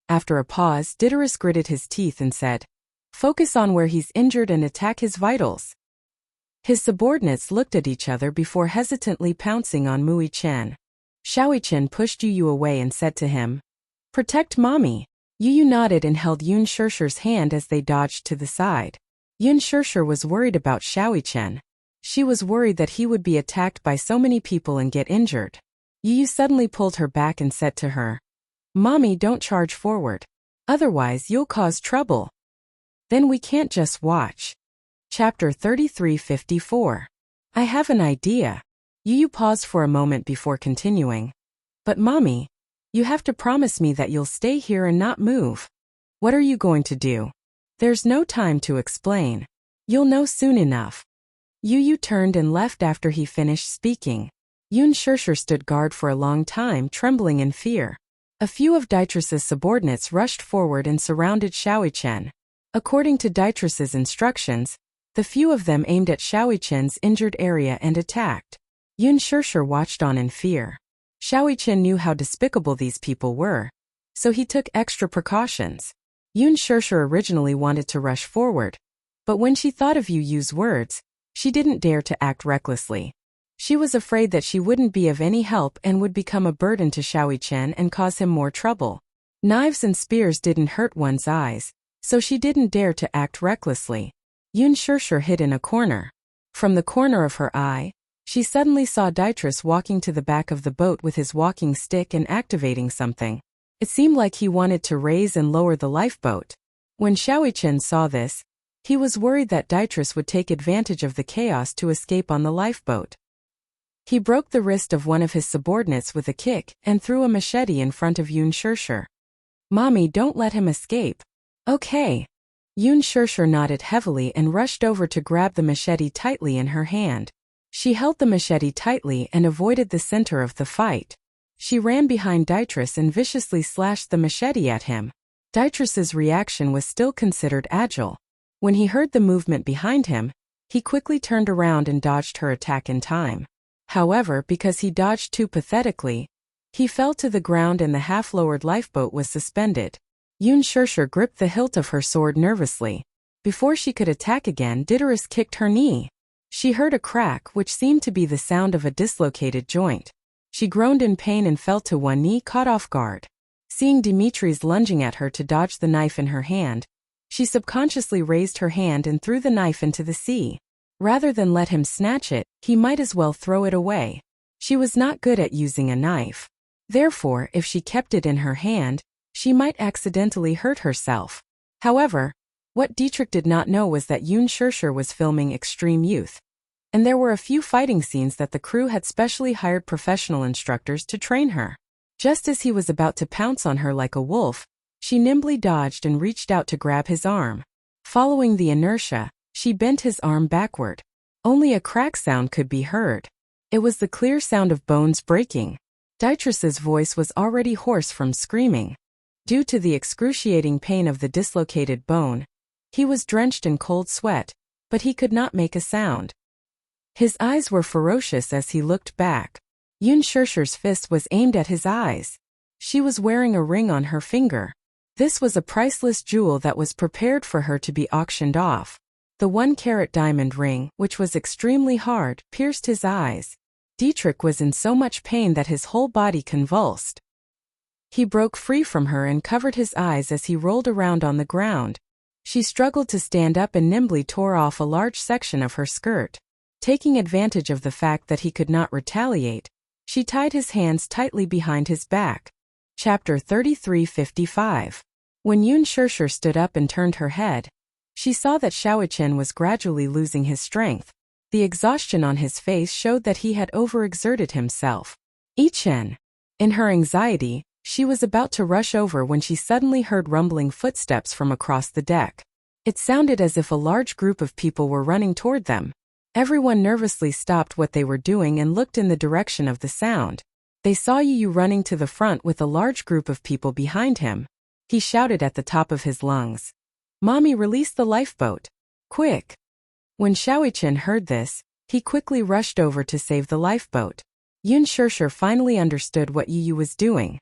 After a pause, Dietrich gritted his teeth and said, "Focus on where he's injured and attack his vitals." His subordinates looked at each other before hesitantly pouncing on Mui Chen. Xiaoqin pushed Yu away and said to him, "Protect Mommy." Yu nodded and held Yun Shirshir's hand as they dodged to the side. Yun Shirshir was worried about Xiaoqin. She was worried that he would be attacked by so many people and get injured. Yu suddenly pulled her back and said to her, "Mommy, don't charge forward. Otherwise you'll cause trouble. Then we can't just watch." Chapter 33:54. I have an idea. Yu paused for a moment before continuing. "But Mommy, you have to promise me that you'll stay here and not move." "What are you going to do?" "There's no time to explain. You'll know soon enough." Yu turned and left after he finished speaking. Yun Shirshir stood guard for a long time, trembling in fear. A few of Dietrich's subordinates rushed forward and surrounded Xiaoqin. According to Dietrich's instructions, the few of them aimed at Xiaoqin's injured area and attacked. Yun Shirshir watched on in fear. Xiaoqin knew how despicable these people were, so he took extra precautions. Yun Shirshir originally wanted to rush forward, but when she thought of Yu's words, she didn't dare to act recklessly. She was afraid that she wouldn't be of any help and would become a burden to Xiaoqin and cause him more trouble. Knives and spears didn't hurt one's eyes, so she didn't dare to act recklessly. Yun Shirshir hid in a corner. From the corner of her eye, she suddenly saw Dietrich walking to the back of the boat with his walking stick and activating something. It seemed like he wanted to raise and lower the lifeboat. When Xiaoqin saw this, he was worried that Dietrich would take advantage of the chaos to escape on the lifeboat. He broke the wrist of one of his subordinates with a kick and threw a machete in front of Yun Shirshir. "Mommy, don't let him escape." "Okay." Yun Shirshir nodded heavily and rushed over to grab the machete tightly in her hand. She held the machete tightly and avoided the center of the fight. She ran behind Dietrich and viciously slashed the machete at him. Dietrich's reaction was still considered agile. When he heard the movement behind him, he quickly turned around and dodged her attack in time. However, because he dodged too pathetically, he fell to the ground and the half-lowered lifeboat was suspended. Yun Shirshir gripped the hilt of her sword nervously. Before she could attack again, Dietrich kicked her knee. She heard a crack which seemed to be the sound of a dislocated joint. She groaned in pain and fell to one knee, caught off guard. Seeing Dimitri's lunging at her to dodge the knife in her hand, she subconsciously raised her hand and threw the knife into the sea. Rather than let him snatch it, he might as well throw it away. She was not good at using a knife. Therefore, if she kept it in her hand, she might accidentally hurt herself. However, what Dietrich did not know was that Yun Shirshir was filming Extreme Youth, and there were a few fighting scenes that the crew had specially hired professional instructors to train her. Just as he was about to pounce on her like a wolf, she nimbly dodged and reached out to grab his arm. Following the inertia, she bent his arm backward. Only a crack sound could be heard. It was the clear sound of bones breaking. Dietrich's voice was already hoarse from screaming. Due to the excruciating pain of the dislocated bone, he was drenched in cold sweat, but he could not make a sound. His eyes were ferocious as he looked back. Yun Shirshir's fist was aimed at his eyes. She was wearing a ring on her finger. This was a priceless jewel that was prepared for her to be auctioned off. The 1-carat diamond ring, which was extremely hard, pierced his eyes. Dietrich was in so much pain that his whole body convulsed. He broke free from her and covered his eyes as he rolled around on the ground. She struggled to stand up and nimbly tore off a large section of her skirt. Taking advantage of the fact that he could not retaliate, she tied his hands tightly behind his back. Chapter 33:55. When Yun Shirshir stood up and turned her head, she saw that Xiaoqian was gradually losing his strength. The exhaustion on his face showed that he had overexerted himself. Yichen. In her anxiety, she was about to rush over when she suddenly heard rumbling footsteps from across the deck. It sounded as if a large group of people were running toward them. Everyone nervously stopped what they were doing and looked in the direction of the sound. They saw Yu running to the front with a large group of people behind him. He shouted at the top of his lungs, "Mommy, release the lifeboat! Quick!" When Xiaoqian heard this, he quickly rushed over to save the lifeboat. Yun Shirshir finally understood what Yu was doing.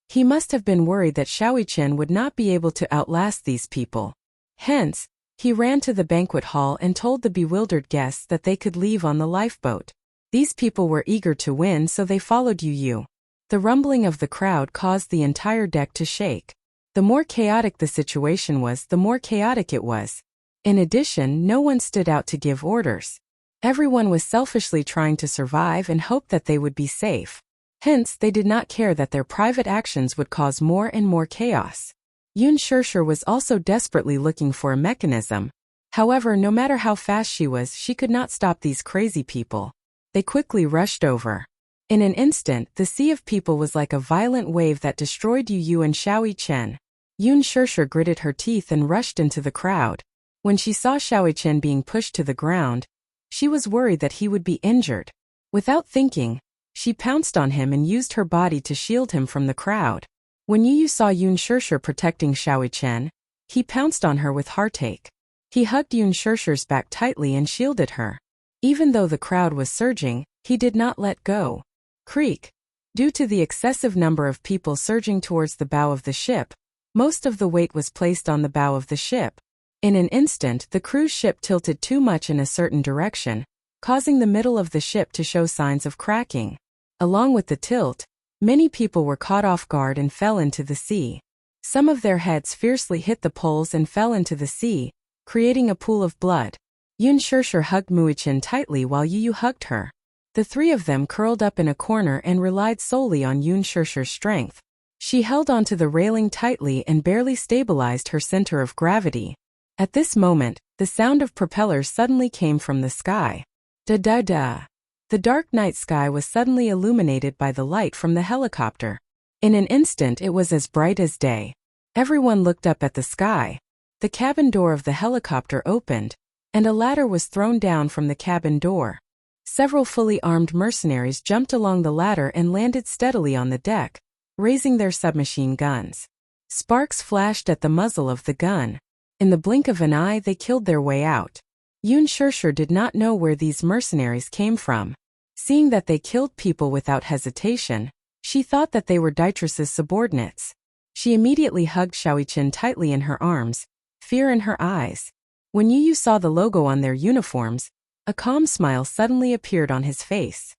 He must have been worried that Xiaoqian would not be able to outlast these people. Hence, he ran to the banquet hall and told the bewildered guests that they could leave on the lifeboat. These people were eager to win, so they followed Yu. The rumbling of the crowd caused the entire deck to shake. The more chaotic the situation was, the more chaotic it was. In addition, no one stood out to give orders. Everyone was selfishly trying to survive and hoped that they would be safe. Hence, they did not care that their private actions would cause more and more chaos. Yun Shirshir was also desperately looking for a mechanism. However, no matter how fast she was, she could not stop these crazy people. They quickly rushed over. In an instant, the sea of people was like a violent wave that destroyed Yu and Xiaoqian. Yun Shirshir gritted her teeth and rushed into the crowd. When she saw Xiaoqian being pushed to the ground, she was worried that he would be injured. Without thinking, she pounced on him and used her body to shield him from the crowd. When Yu saw Yun Shirshir protecting Xiaoqian, he pounced on her with heartache. He hugged Yun Shirshir's back tightly and shielded her. Even though the crowd was surging, he did not let go. Creak. Due to the excessive number of people surging towards the bow of the ship, most of the weight was placed on the bow of the ship. In an instant, the cruise ship tilted too much in a certain direction, causing the middle of the ship to show signs of cracking. Along with the tilt, many people were caught off guard and fell into the sea. Some of their heads fiercely hit the poles and fell into the sea, creating a pool of blood. Yun Shirshir hugged Muichin tightly while Yu hugged her. The three of them curled up in a corner and relied solely on Yun Shirshir's strength. She held onto the railing tightly and barely stabilized her center of gravity. At this moment, the sound of propellers suddenly came from the sky. Da-da-da. The dark night sky was suddenly illuminated by the light from the helicopter. In an instant it was as bright as day. Everyone looked up at the sky. The cabin door of the helicopter opened, and a ladder was thrown down from the cabin door. Several fully armed mercenaries jumped along the ladder and landed steadily on the deck, raising their submachine guns. Sparks flashed at the muzzle of the gun. In the blink of an eye they killed their way out. Yun Shirshir did not know where these mercenaries came from. Seeing that they killed people without hesitation, she thought that they were Dietrich's subordinates. She immediately hugged Xiaoqian tightly in her arms, fear in her eyes. When Yu saw the logo on their uniforms, a calm smile suddenly appeared on his face.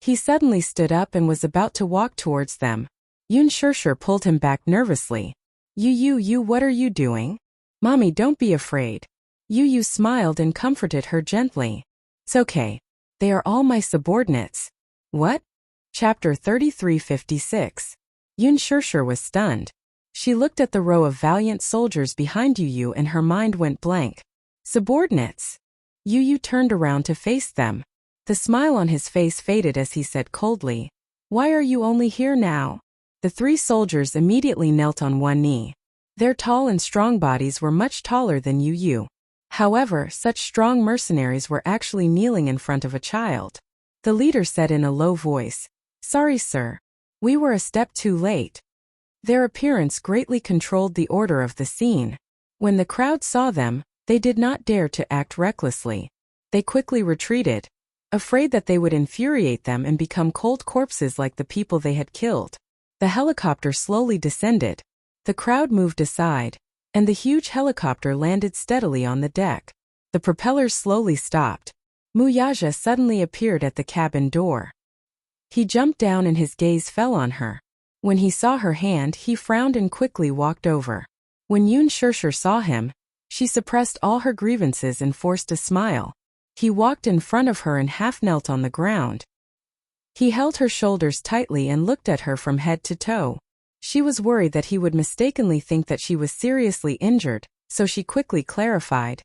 He suddenly stood up and was about to walk towards them. Yun Shirshir pulled him back nervously. Yu, what are you doing? Mommy, don't be afraid. Yu smiled and comforted her gently. It's okay. They are all my subordinates. What? Chapter 33:56. Yun Shirshir was stunned. She looked at the row of valiant soldiers behind Yu and her mind went blank. Subordinates? Yu turned around to face them. The smile on his face faded as he said coldly, "Why are you only here now?" The three soldiers immediately knelt on one knee. Their tall and strong bodies were much taller than Yu. However, such strong mercenaries were actually kneeling in front of a child. The leader said in a low voice, Sorry, sir. We were a step too late. Their appearance greatly controlled the order of the scene. When the crowd saw them, they did not dare to act recklessly. They quickly retreated, afraid that they would infuriate them and become cold corpses like the people they had killed. The helicopter slowly descended. The crowd moved aside, and the huge helicopter landed steadily on the deck. The propellers slowly stopped. Wuxia suddenly appeared at the cabin door. He jumped down and his gaze fell on her. When he saw her hand, he frowned and quickly walked over. When Yunshursher saw him, she suppressed all her grievances and forced a smile. He walked in front of her and half knelt on the ground. He held her shoulders tightly and looked at her from head to toe. She was worried that he would mistakenly think that she was seriously injured, so she quickly clarified,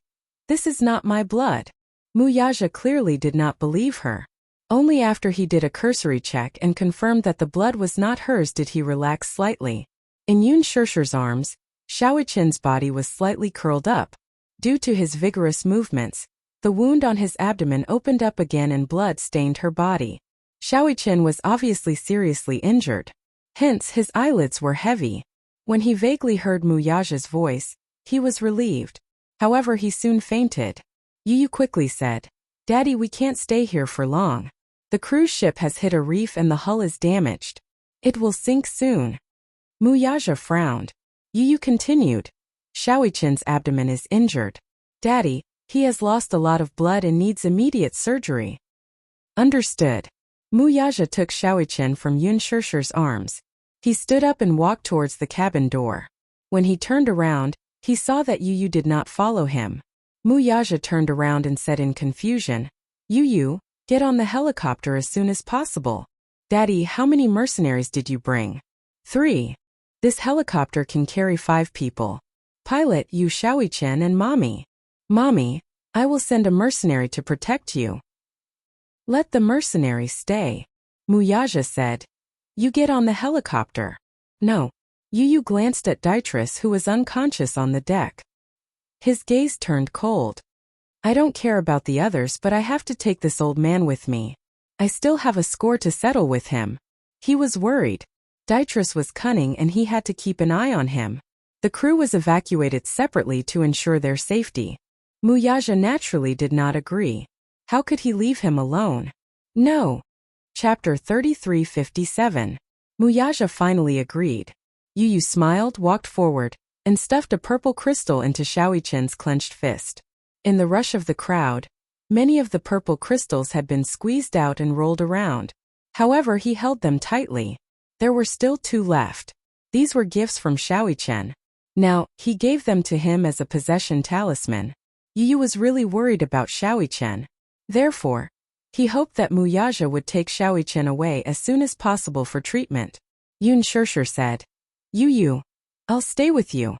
"This is not my blood." Wuxia clearly did not believe her. Only after he did a cursory check and confirmed that the blood was not hers did he relax slightly. In Yunshursher's arms, Shaoqin's body was slightly curled up. Due to his vigorous movements, the wound on his abdomen opened up again and blood stained her body. Shaoqin was obviously seriously injured. Hence, his eyelids were heavy. When he vaguely heard Wuxia's voice, he was relieved. However, he soon fainted. Yu quickly said, "Daddy, we can't stay here for long. The cruise ship has hit a reef and the hull is damaged. It will sink soon." Wuxia frowned. Yu continued, "Shaoqin's abdomen is injured. Daddy, he has lost a lot of blood and needs immediate surgery." Understood. Wuxia took Shaoqin from Yunshursher's arms. He stood up and walked towards the cabin door. When he turned around, he saw that Yu did not follow him. Wuxia turned around and said in confusion, Yu, get on the helicopter as soon as possible. Daddy, how many mercenaries did you bring? 3. This helicopter can carry 5 people. Pilot Yu, Shaoqin and Mommy. Mommy, I will send a mercenary to protect you. Let the mercenary stay. Wuxia said. You get on the helicopter. No. Yu glanced at Dietrich, who was unconscious on the deck. His gaze turned cold. I don't care about the others, but I have to take this old man with me. I still have a score to settle with him. He was worried. Dietrich was cunning and he had to keep an eye on him. The crew was evacuated separately to ensure their safety. Wuxia naturally did not agree. How could he leave him alone? No. Chapter 3357. Wuxia finally agreed. Yu smiled, walked forward, and stuffed a purple crystal into Shaoqin's clenched fist. In the rush of the crowd, many of the purple crystals had been squeezed out and rolled around. However, he held them tightly. There were still 2 left. These were gifts from Shaoqin. Now, he gave them to him as a possession talisman. Yu was really worried about Shaoqin. Therefore, he hoped that Wuxia would take Shaoqin away as soon as possible for treatment. Yunshursher said, Yu, I'll stay with you.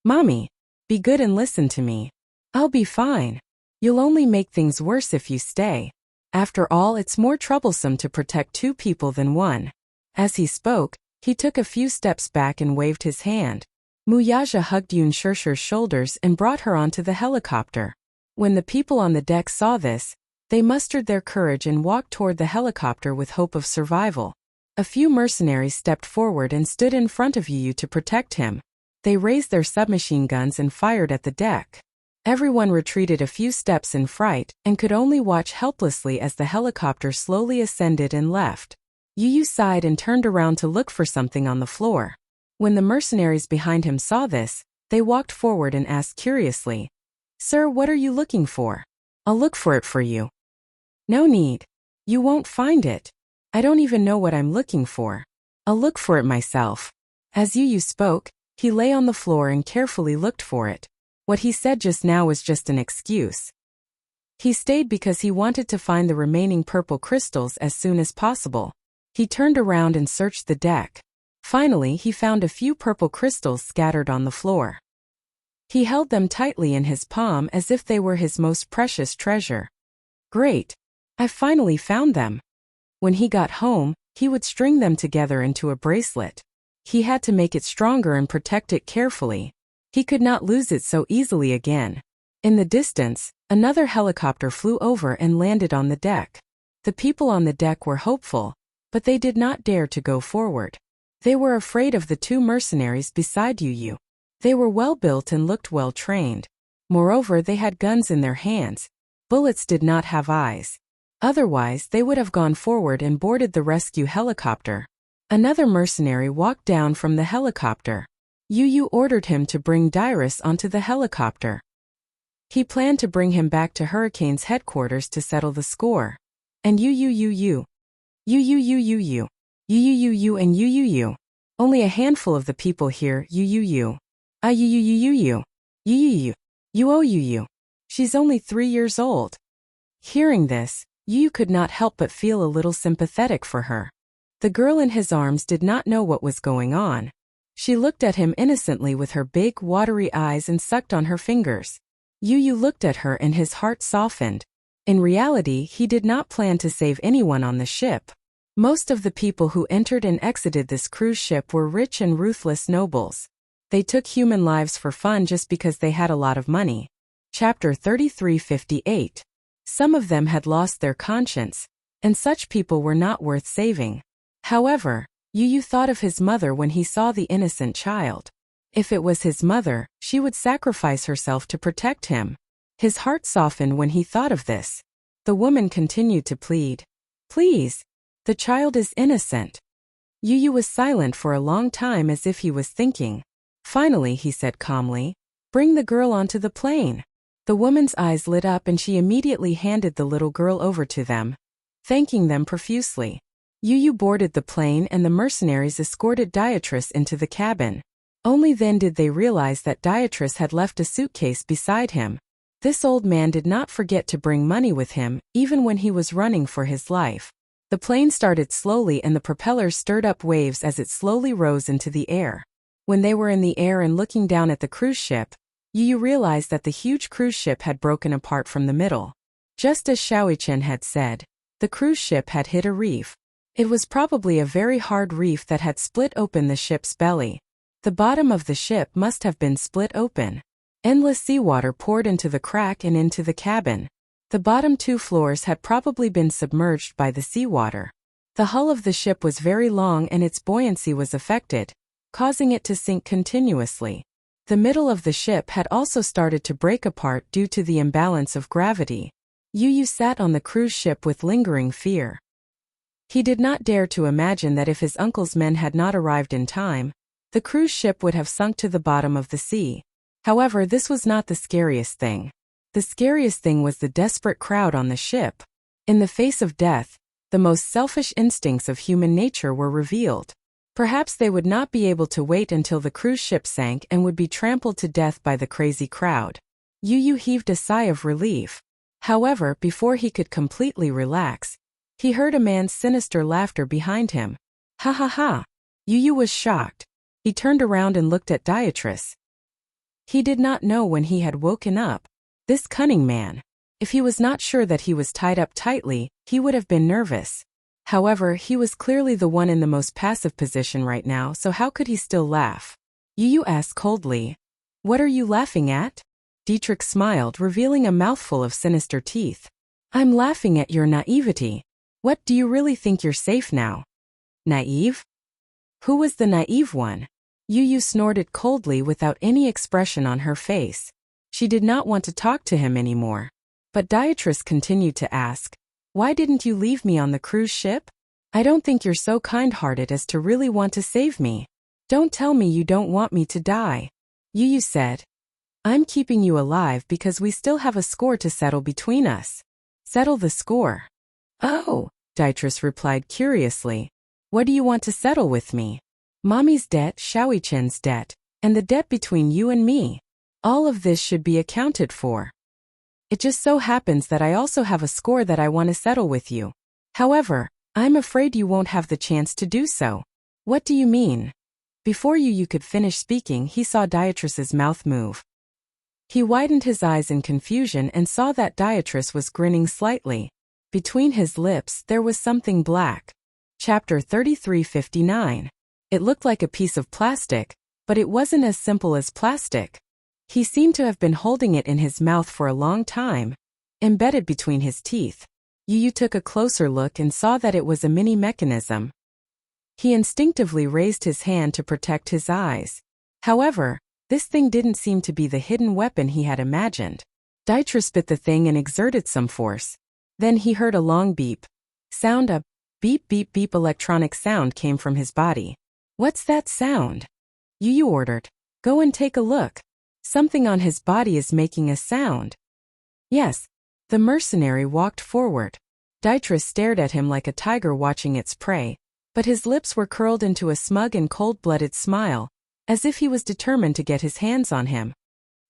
Mommy, be good and listen to me. I'll be fine. You'll only make things worse if you stay. After all, it's more troublesome to protect 2 people than 1. As he spoke, he took a few steps back and waved his hand. Wuxia hugged Yunshursher's shoulders and brought her onto the helicopter. When the people on the deck saw this, they mustered their courage and walked toward the helicopter with hope of survival. A few mercenaries stepped forward and stood in front of Yu to protect him. They raised their submachine guns and fired at the deck. Everyone retreated a few steps in fright and could only watch helplessly as the helicopter slowly ascended and left. Yu sighed and turned around to look for something on the floor. When the mercenaries behind him saw this, they walked forward and asked curiously, Sir, what are you looking for? I'll look for it for you. No need. You won't find it. I don't even know what I'm looking for. I'll look for it myself. As Yu spoke, he lay on the floor and carefully looked for it. What he said just now was just an excuse. He stayed because he wanted to find the remaining purple crystals as soon as possible. He turned around and searched the deck. Finally, he found a few purple crystals scattered on the floor. He held them tightly in his palm as if they were his most precious treasure. Great! I finally found them. When he got home, he would string them together into a bracelet. He had to make it stronger and protect it carefully. He could not lose it so easily again. In the distance, another helicopter flew over and landed on the deck. The people on the deck were hopeful, but they did not dare to go forward. They were afraid of the two mercenaries beside Yu. They were well built and looked well trained. Moreover, they had guns in their hands. Bullets did not have eyes. Otherwise, they would have gone forward and boarded the rescue helicopter. Another mercenary walked down from the helicopter. Yu ordered him to bring Dyrus onto the helicopter. He planned to bring him back to Hurricane's headquarters to settle the score. And Yu. Only a handful of the people here, Yu. Yu. She's only 3 years old. Hearing this, Yu could not help but feel a little sympathetic for her. The girl in his arms did not know what was going on. She looked at him innocently with her big, watery eyes and sucked on her fingers. Yu looked at her and his heart softened. In reality, he did not plan to save anyone on the ship. Most of the people who entered and exited this cruise ship were rich and ruthless nobles. They took human lives for fun just because they had a lot of money. Chapter 3358. Some of them had lost their conscience, and such people were not worth saving. However, Yu thought of his mother when he saw the innocent child. If it was his mother, she would sacrifice herself to protect him. His heart softened when he thought of this. The woman continued to plead. Please, the child is innocent. Yu was silent for a long time as if he was thinking. Finally, he said calmly, bring the girl onto the plane. The woman's eyes lit up and she immediately handed the little girl over to them, thanking them profusely. Yu boarded the plane and the mercenaries escorted Dyatrus into the cabin. Only then did they realize that Dyatrus had left a suitcase beside him. This old man did not forget to bring money with him, even when he was running for his life. The plane started slowly and the propellers stirred up waves as it slowly rose into the air. When they were in the air and looking down at the cruise ship, Yu realized that the huge cruise ship had broken apart from the middle. Just as Xiaoichen had said, the cruise ship had hit a reef. It was probably a very hard reef that had split open the ship's belly. The bottom of the ship must have been split open. Endless seawater poured into the crack and into the cabin. The bottom 2 floors had probably been submerged by the seawater. The hull of the ship was very long and its buoyancy was affected, causing it to sink continuously. The middle of the ship had also started to break apart due to the imbalance of gravity. Yu sat on the cruise ship with lingering fear. He did not dare to imagine that if his uncle's men had not arrived in time, the cruise ship would have sunk to the bottom of the sea. However, this was not the scariest thing. The scariest thing was the desperate crowd on the ship. In the face of death, the most selfish instincts of human nature were revealed. Perhaps they would not be able to wait until the cruise ship sank and would be trampled to death by the crazy crowd. Yu heaved a sigh of relief. However, before he could completely relax, he heard a man's sinister laughter behind him. Ha ha ha! Yu was shocked. He turned around and looked at Dyatrus. He did not know when he had woken up. This cunning man. If he was not sure that he was tied up tightly, he would have been nervous. However, he was clearly the one in the most passive position right now, so how could he still laugh? Yu asked coldly. What are you laughing at? Dietrich smiled, revealing a mouthful of sinister teeth. I'm laughing at your naivety. What, do you really think you're safe now? Naive? Who was the naive one? Yu snorted coldly without any expression on her face. She did not want to talk to him anymore. But Dyatrus continued to ask, why didn't you leave me on the cruise ship? I don't think you're so kind-hearted as to really want to save me. Don't tell me you don't want me to die. Yu said, I'm keeping you alive because we still have a score to settle between us. Settle the score. Oh, Dyatrus replied curiously. What do you want to settle with me? Mommy's debt, Xiaoichen's debt, and the debt between you and me. All of this should be accounted for. It just so happens that I also have a score that I want to settle with you. However, I'm afraid you won't have the chance to do so. What do you mean? Before Yu could finish speaking, he saw Dyatrus's mouth move. He widened his eyes in confusion and saw that Dyatrus was grinning slightly. Between his lips, there was something black. Chapter 3359. It looked like a piece of plastic, but it wasn't as simple as plastic. He seemed to have been holding it in his mouth for a long time, embedded between his teeth. Yu Yu took a closer look and saw that it was a mini mechanism. He instinctively raised his hand to protect his eyes. However, this thing didn't seem to be the hidden weapon he had imagined. Dietrich bit the thing and exerted some force. Then he heard a long beep. A beep beep beep electronic sound came from his body. What's that sound? Yu Yu ordered. Go and take a look. Something on his body is making a sound. Yes. The mercenary walked forward. Dietrich stared at him like a tiger watching its prey, but his lips were curled into a smug and cold-blooded smile, as if he was determined to get his hands on him.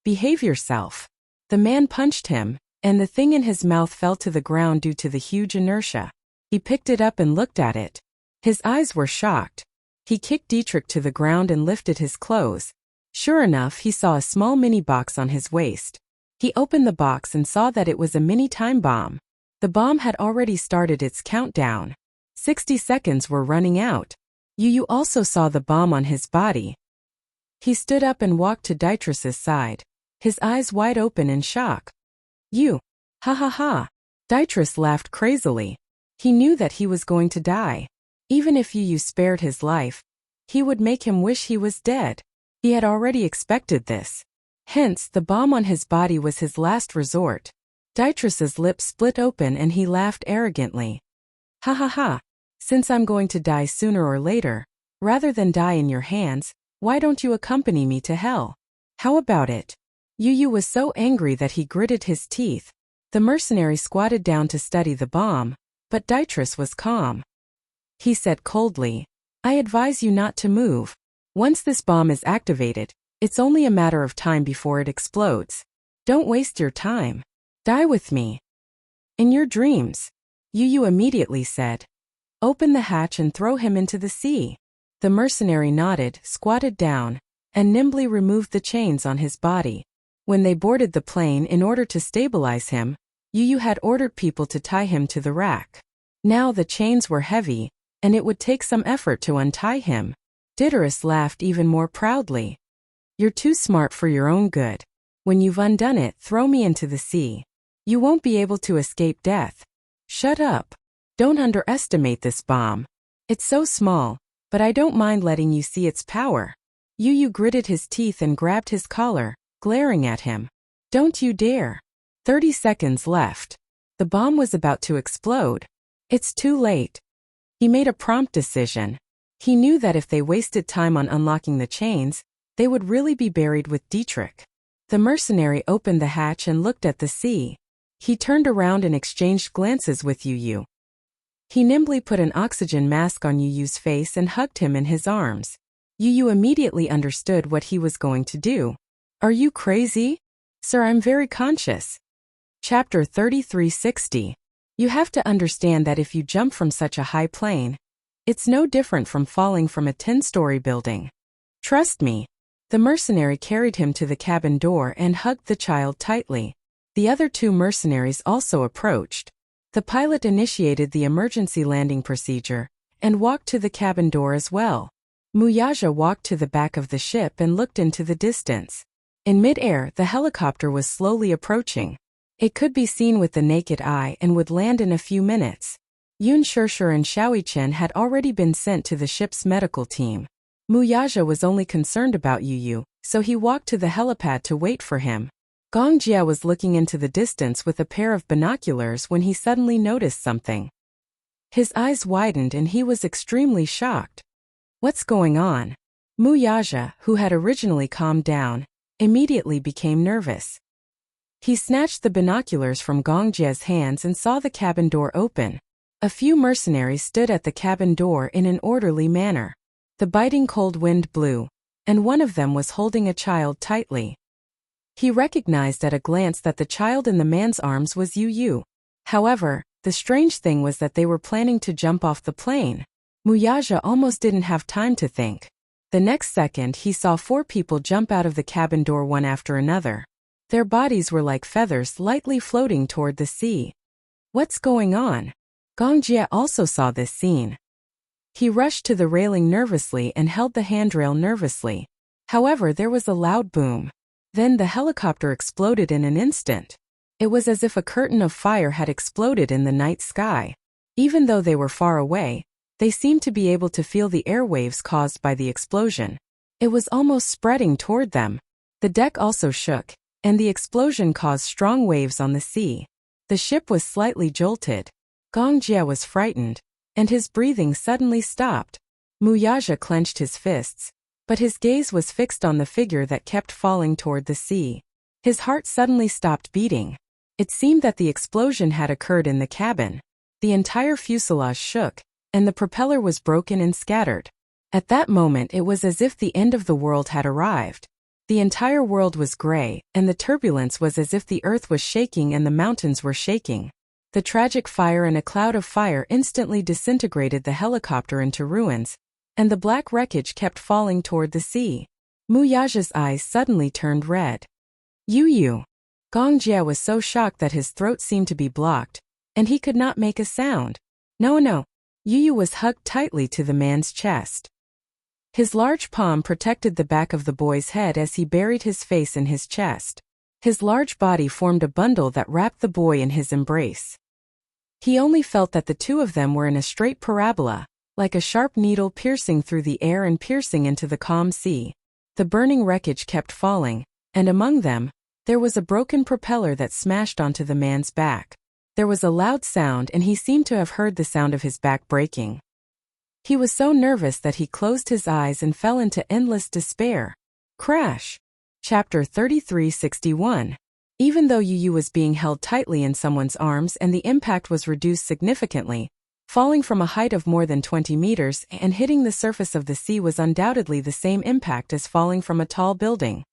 Behave yourself. The man punched him, and the thing in his mouth fell to the ground due to the huge inertia. He picked it up and looked at it. His eyes were shocked. He kicked Dietrich to the ground and lifted his clothes. Sure enough, he saw a small mini box on his waist. He opened the box and saw that it was a mini time bomb. The bomb had already started its countdown. 60 seconds were running out. Yu Yu also saw the bomb on his body. He stood up and walked to Dietrich's side, his eyes wide open in shock. You! Ha ha ha! Dietrich laughed crazily. He knew that he was going to die. Even if Yu Yu spared his life, he would make him wish he was dead. He had already expected this. Hence, the bomb on his body was his last resort. Dietrich's lips split open and he laughed arrogantly. Ha ha ha! Since I'm going to die sooner or later, rather than die in your hands, why don't you accompany me to hell? How about it? Yu Yu was so angry that he gritted his teeth. The mercenary squatted down to study the bomb, but Dietrich was calm. He said coldly, I advise you not to move. Once this bomb is activated, it's only a matter of time before it explodes. Don't waste your time. Die with me. In your dreams. Yu Yu immediately said. Open the hatch and throw him into the sea. The mercenary nodded, squatted down, and nimbly removed the chains on his body. When they boarded the plane in order to stabilize him, Yu Yu had ordered people to tie him to the rack. Now the chains were heavy, and it would take some effort to untie him. Dietrich laughed even more proudly. You're too smart for your own good. When you've undone it, throw me into the sea. You won't be able to escape death. Shut up. Don't underestimate this bomb. It's so small, but I don't mind letting you see its power. Yu Yu gritted his teeth and grabbed his collar, glaring at him. Don't you dare. 30 seconds left. The bomb was about to explode. It's too late. He made a prompt decision. He knew that if they wasted time on unlocking the chains, they would really be buried with Dietrich. The mercenary opened the hatch and looked at the sea. He turned around and exchanged glances with Yu Yu. He nimbly put an oxygen mask on Yu Yu's face and hugged him in his arms. Yu Yu immediately understood what he was going to do. Are you crazy? Sir, I'm very conscious. Chapter 3360. You have to understand that if you jump from such a high plane, it's no different from falling from a 10-story building. Trust me. The mercenary carried him to the cabin door and hugged the child tightly. The other two mercenaries also approached. The pilot initiated the emergency landing procedure and walked to the cabin door as well. Wuxia walked to the back of the ship and looked into the distance. In mid-air, the helicopter was slowly approaching. It could be seen with the naked eye and would land in a few minutes. Yun Shishir and Xiaoichen had already been sent to the ship's medical team. Wuxia was only concerned about Yu Yu, so he walked to the helipad to wait for him. Gongjia was looking into the distance with a pair of binoculars when he suddenly noticed something. His eyes widened and he was extremely shocked. What's going on? Wuxia, who had originally calmed down, immediately became nervous. He snatched the binoculars from Gongjia's hands and saw the cabin door open. A few mercenaries stood at the cabin door in an orderly manner. The biting cold wind blew, and one of them was holding a child tightly. He recognized at a glance that the child in the man's arms was Yu Yu. However, the strange thing was that they were planning to jump off the plane. Wuxia almost didn't have time to think. The next second he saw 4 people jump out of the cabin door one after another. Their bodies were like feathers lightly floating toward the sea. What's going on? Gongjia also saw this scene. He rushed to the railing nervously and held the handrail nervously. However, there was a loud boom. Then the helicopter exploded in an instant. It was as if a curtain of fire had exploded in the night sky. Even though they were far away, they seemed to be able to feel the airwaves caused by the explosion. It was almost spreading toward them. The deck also shook, and the explosion caused strong waves on the sea. The ship was slightly jolted. Gong Jia was frightened, and his breathing suddenly stopped. Wuxia clenched his fists, but his gaze was fixed on the figure that kept falling toward the sea. His heart suddenly stopped beating. It seemed that the explosion had occurred in the cabin. The entire fuselage shook, and the propeller was broken and scattered. At that moment it was as if the end of the world had arrived. The entire world was gray, and the turbulence was as if the earth was shaking and the mountains were shaking. The tragic fire and a cloud of fire instantly disintegrated the helicopter into ruins, and the black wreckage kept falling toward the sea. Wuxia's eyes suddenly turned red. Yu. Gong Jia was so shocked that his throat seemed to be blocked, and he could not make a sound. No. Yu was hugged tightly to the man's chest. His large palm protected the back of the boy's head as he buried his face in his chest. His large body formed a bundle that wrapped the boy in his embrace. He only felt that the two of them were in a straight parabola, like a sharp needle piercing through the air and piercing into the calm sea. The burning wreckage kept falling, and among them, there was a broken propeller that smashed onto the man's back. There was a loud sound and he seemed to have heard the sound of his back breaking. He was so nervous that he closed his eyes and fell into endless despair. Crash. Chapter 3361. Even though Yu was being held tightly in someone's arms and the impact was reduced significantly, falling from a height of more than 20 meters and hitting the surface of the sea was undoubtedly the same impact as falling from a tall building.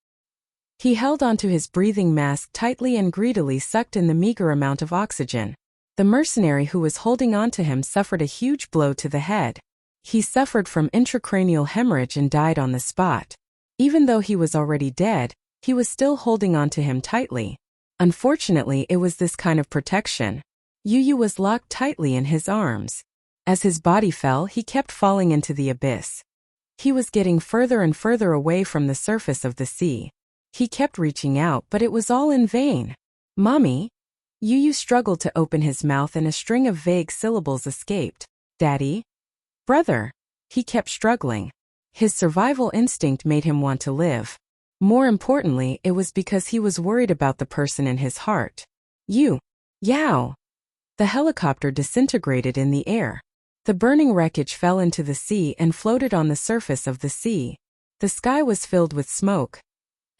He held onto his breathing mask tightly and greedily sucked in the meager amount of oxygen. The mercenary who was holding on to him suffered a huge blow to the head. He suffered from intracranial hemorrhage and died on the spot. Even though he was already dead, he was still holding on to him tightly. Unfortunately, it was this kind of protection. Yu was locked tightly in his arms. As his body fell, he kept falling into the abyss. He was getting further and further away from the surface of the sea. He kept reaching out, but it was all in vain. Mommy? Yu struggled to open his mouth and a string of vague syllables escaped. Daddy? Brother? He kept struggling. His survival instinct made him want to live. More importantly, it was because he was worried about the person in his heart. Yow! The helicopter disintegrated in the air. The burning wreckage fell into the sea and floated on the surface of the sea. The sky was filled with smoke.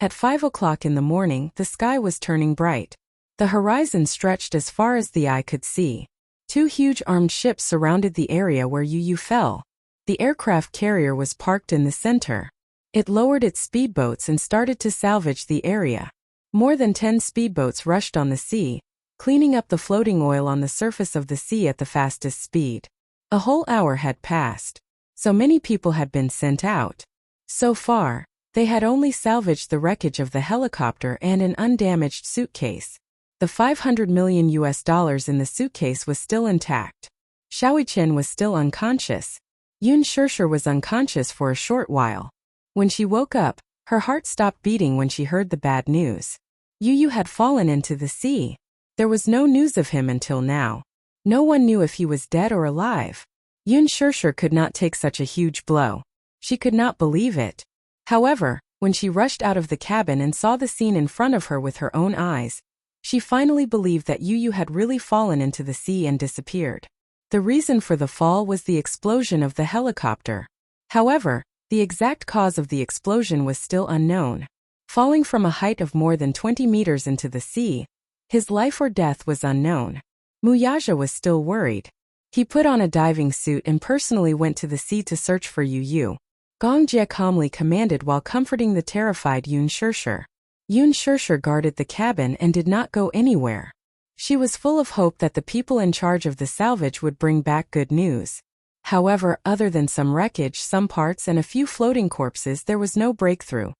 At 5 o'clock in the morning, the sky was turning bright. The horizon stretched as far as the eye could see. 2 huge armed ships surrounded the area where Yu fell. The aircraft carrier was parked in the center. It lowered its speedboats and started to salvage the area. More than 10 speedboats rushed on the sea, cleaning up the floating oil on the surface of the sea at the fastest speed. A whole hour had passed. So many people had been sent out. So far, they had only salvaged the wreckage of the helicopter and an undamaged suitcase. The $500 million in the suitcase was still intact. Shaoichen was still unconscious. Yun Shirshir was unconscious for a short while. When she woke up, her heart stopped beating when she heard the bad news. Yu had fallen into the sea. There was no news of him until now. No one knew if he was dead or alive. Yun Shirshir could not take such a huge blow. She could not believe it. However, when she rushed out of the cabin and saw the scene in front of her with her own eyes, she finally believed that Yu had really fallen into the sea and disappeared. The reason for the fall was the explosion of the helicopter. However, the exact cause of the explosion was still unknown. Falling from a height of more than 20 meters into the sea, his life or death was unknown. Wuxia was still worried. He put on a diving suit and personally went to the sea to search for Yu. Gong Jia calmly commanded while comforting the terrified Yun Shirshir. Yun Shirshir guarded the cabin and did not go anywhere. She was full of hope that the people in charge of the salvage would bring back good news. However, other than some wreckage, some parts and a few floating corpses, there was no breakthrough.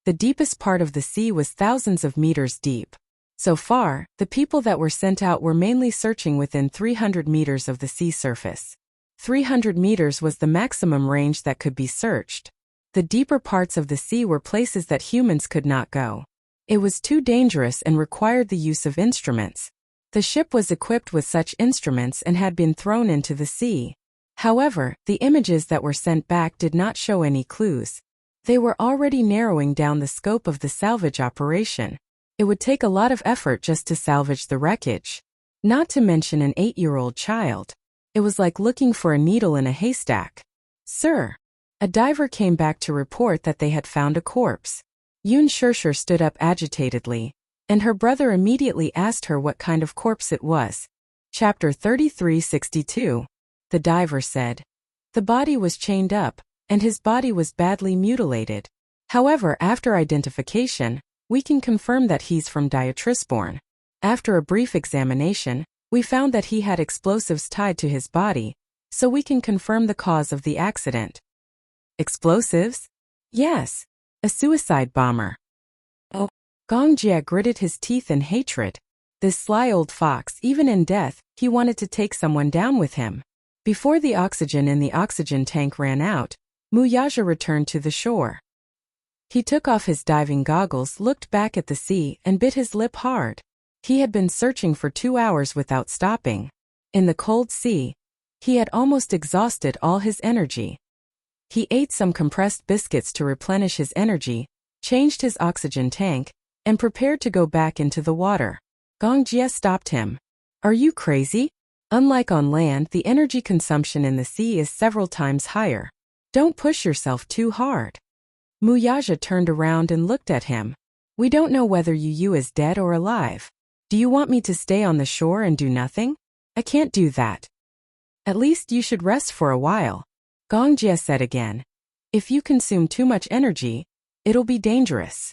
The deepest part of the sea was thousands of meters deep. So far, the people that were sent out were mainly searching within 300 meters of the sea surface. 300 meters was the maximum range that could be searched. The deeper parts of the sea were places that humans could not go. It was too dangerous and required the use of instruments. The ship was equipped with such instruments and had been thrown into the sea. However, the images that were sent back did not show any clues. They were already narrowing down the scope of the salvage operation. It would take a lot of effort just to salvage the wreckage. Not to mention an 8-year-old child. It was like looking for a needle in a haystack. "Sir." A diver came back to report that they had found a corpse. Yoon Shirshir stood up agitatedly, and her brother immediately asked her what kind of corpse it was. Chapter 3362. The diver said. The body was chained up, and his body was badly mutilated. However, after identification, we can confirm that he's from Diatrisborn. After a brief examination, we found that he had explosives tied to his body, so we can confirm the cause of the accident. Explosives? Yes. A suicide bomber. Oh. Gong Jia gritted his teeth in hatred. This sly old fox, even in death, he wanted to take someone down with him. Before the oxygen in the oxygen tank ran out, Muyaja returned to the shore. He took off his diving goggles, looked back at the sea, and bit his lip hard. He had been searching for 2 hours without stopping. In the cold sea, he had almost exhausted all his energy. He ate some compressed biscuits to replenish his energy, changed his oxygen tank, and prepared to go back into the water. Gong Jia stopped him. Are you crazy? Unlike on land, the energy consumption in the sea is several times higher. Don't push yourself too hard. Muyaja turned around and looked at him. We don't know whether Yu is dead or alive. Do you want me to stay on the shore and do nothing? I can't do that. At least you should rest for a while. Gong Jia said again. If you consume too much energy, it'll be dangerous.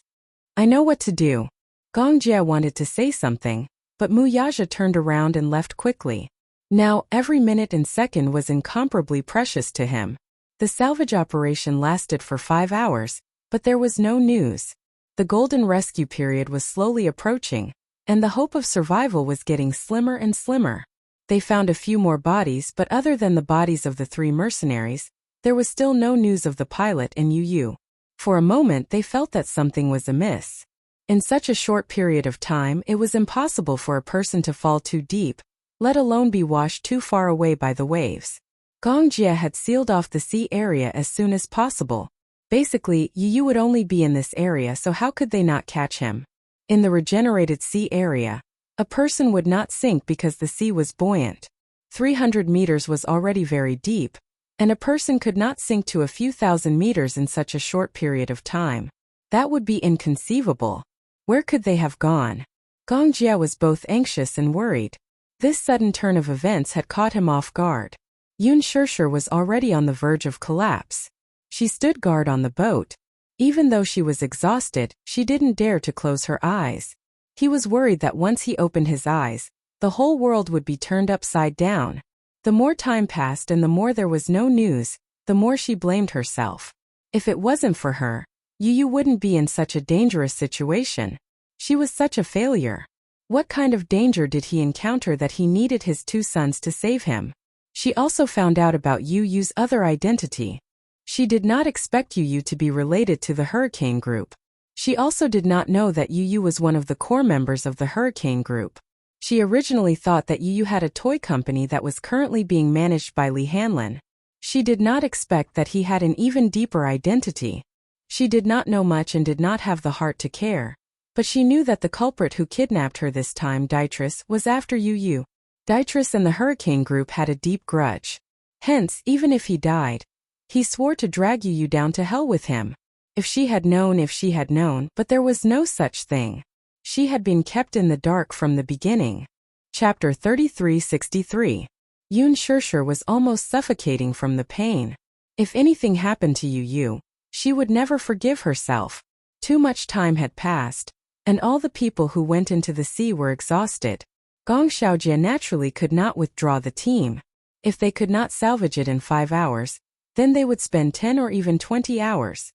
I know what to do. Gong Jia wanted to say something, but Muyaja turned around and left quickly. Now, every minute and second was incomparably precious to him. The salvage operation lasted for 5 hours, but there was no news. The golden rescue period was slowly approaching, and the hope of survival was getting slimmer and slimmer. They found a few more bodies, but other than the bodies of the 3 mercenaries, there was still no news of the pilot and Yu. For a moment they felt that something was amiss. In such a short period of time, it was impossible for a person to fall too deep, let alone be washed too far away by the waves. Gong Jia had sealed off the sea area as soon as possible. Basically, Yu would only be in this area, so how could they not catch him? In the regenerated sea area, a person would not sink because the sea was buoyant. 300 meters was already very deep, and a person could not sink to a few thousand meters in such a short period of time. That would be inconceivable. Where could they have gone? Gong Jia was both anxious and worried. This sudden turn of events had caught him off guard. Yoon Shirshir was already on the verge of collapse. She stood guard on the boat. Even though she was exhausted, she didn't dare to close her eyes. He was worried that once he opened his eyes, the whole world would be turned upside down. The more time passed and the more there was no news, the more she blamed herself. If it wasn't for her, Yu wouldn't be in such a dangerous situation. She was such a failure. What kind of danger did he encounter that he needed his 2 sons to save him? She also found out about Yu's other identity. She did not expect Yu to be related to the Hurricane Group. She also did not know that Yu was one of the core members of the Hurricane Group. She originally thought that Yu had a toy company that was currently being managed by Li Hanlin. She did not expect that he had an even deeper identity. She did not know much and did not have the heart to care. But she knew that the culprit who kidnapped her this time, Diatris, was after Yu. Diatris and the Hurricane Group had a deep grudge. Hence, even if he died, he swore to drag Yu down to hell with him. If she had known, but there was no such thing. She had been kept in the dark from the beginning. Chapter 3363. Yoon Shirshir was almost suffocating from the pain. If anything happened to Yu, she would never forgive herself. Too much time had passed, and all the people who went into the sea were exhausted. Gong Xiaojie naturally could not withdraw the team. If they could not salvage it in 5 hours, then they would spend 10 or even 20 hours.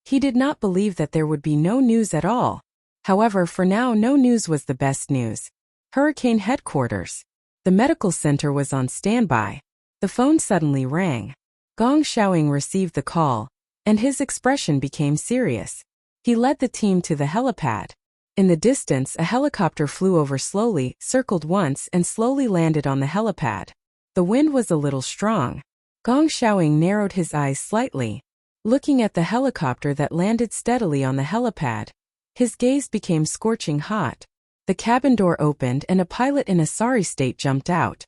He did not believe that there would be no news at all. However, for now no news was the best news. Hurricane Headquarters. The medical center was on standby. The phone suddenly rang. Gong Xiaoying received the call, and his expression became serious. He led the team to the helipad. In the distance, a helicopter flew over slowly, circled once, and slowly landed on the helipad. The wind was a little strong. Gong Xiaoying narrowed his eyes slightly, looking at the helicopter that landed steadily on the helipad. His gaze became scorching hot. The cabin door opened and a pilot in a sorry state jumped out.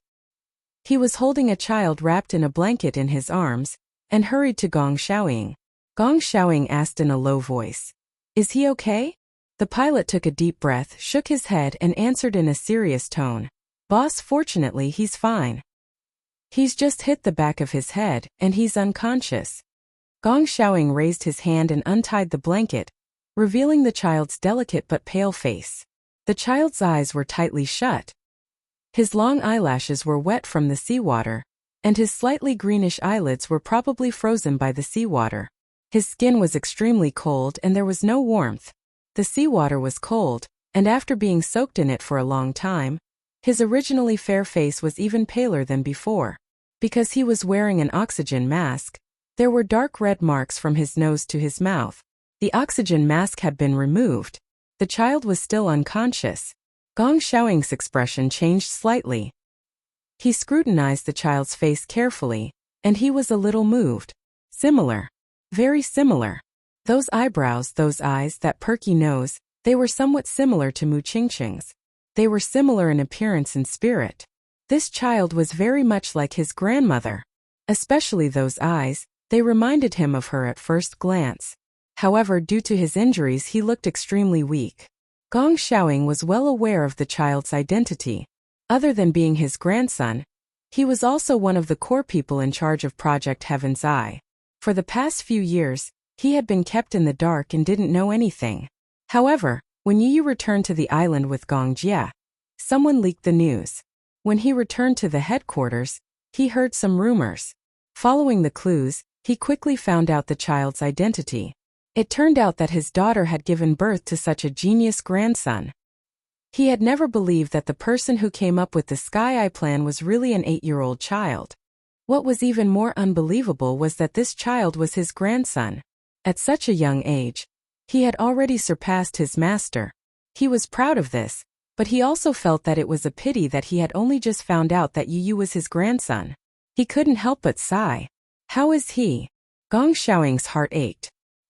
He was holding a child wrapped in a blanket in his arms, and hurried to Gong Xiaoying. Gong Xiaoying asked in a low voice, "Is he okay?" The pilot took a deep breath, shook his head, and answered in a serious tone, "Boss, fortunately he's fine. He's just hit the back of his head, and he's unconscious." Gong Xiaoying raised his hand and untied the blanket, revealing the child's delicate but pale face. The child's eyes were tightly shut. His long eyelashes were wet from the seawater, and his slightly greenish eyelids were probably frozen by the seawater. His skin was extremely cold and there was no warmth. The seawater was cold, and after being soaked in it for a long time, his originally fair face was even paler than before. Because he was wearing an oxygen mask, there were dark red marks from his nose to his mouth. The oxygen mask had been removed. The child was still unconscious. Gong Xiaoying's expression changed slightly. He scrutinized the child's face carefully, and he was a little moved. Similar. Very similar. Those eyebrows, those eyes, that perky nose, they were somewhat similar to Mu Qingqing's. They were similar in appearance and spirit. This child was very much like his grandmother. Especially those eyes, they reminded him of her at first glance. However, due to his injuries he looked extremely weak. Gong Xiaoying was well aware of the child's identity. Other than being his grandson, he was also one of the core people in charge of Project Heaven's Eye. For the past few years, he had been kept in the dark and didn't know anything. However, when Yu returned to the island with Gong Jie, someone leaked the news. When he returned to the headquarters, he heard some rumors. Following the clues, he quickly found out the child's identity. It turned out that his daughter had given birth to such a genius grandson. He had never believed that the person who came up with the Sky Eye plan was really an 8-year-old child. What was even more unbelievable was that this child was his grandson. At such a young age, he had already surpassed his master. He was proud of this, but he also felt that it was a pity that he had only just found out that Yu was his grandson. He couldn't help but sigh. How is he? Gong Xiaoying's heart ached.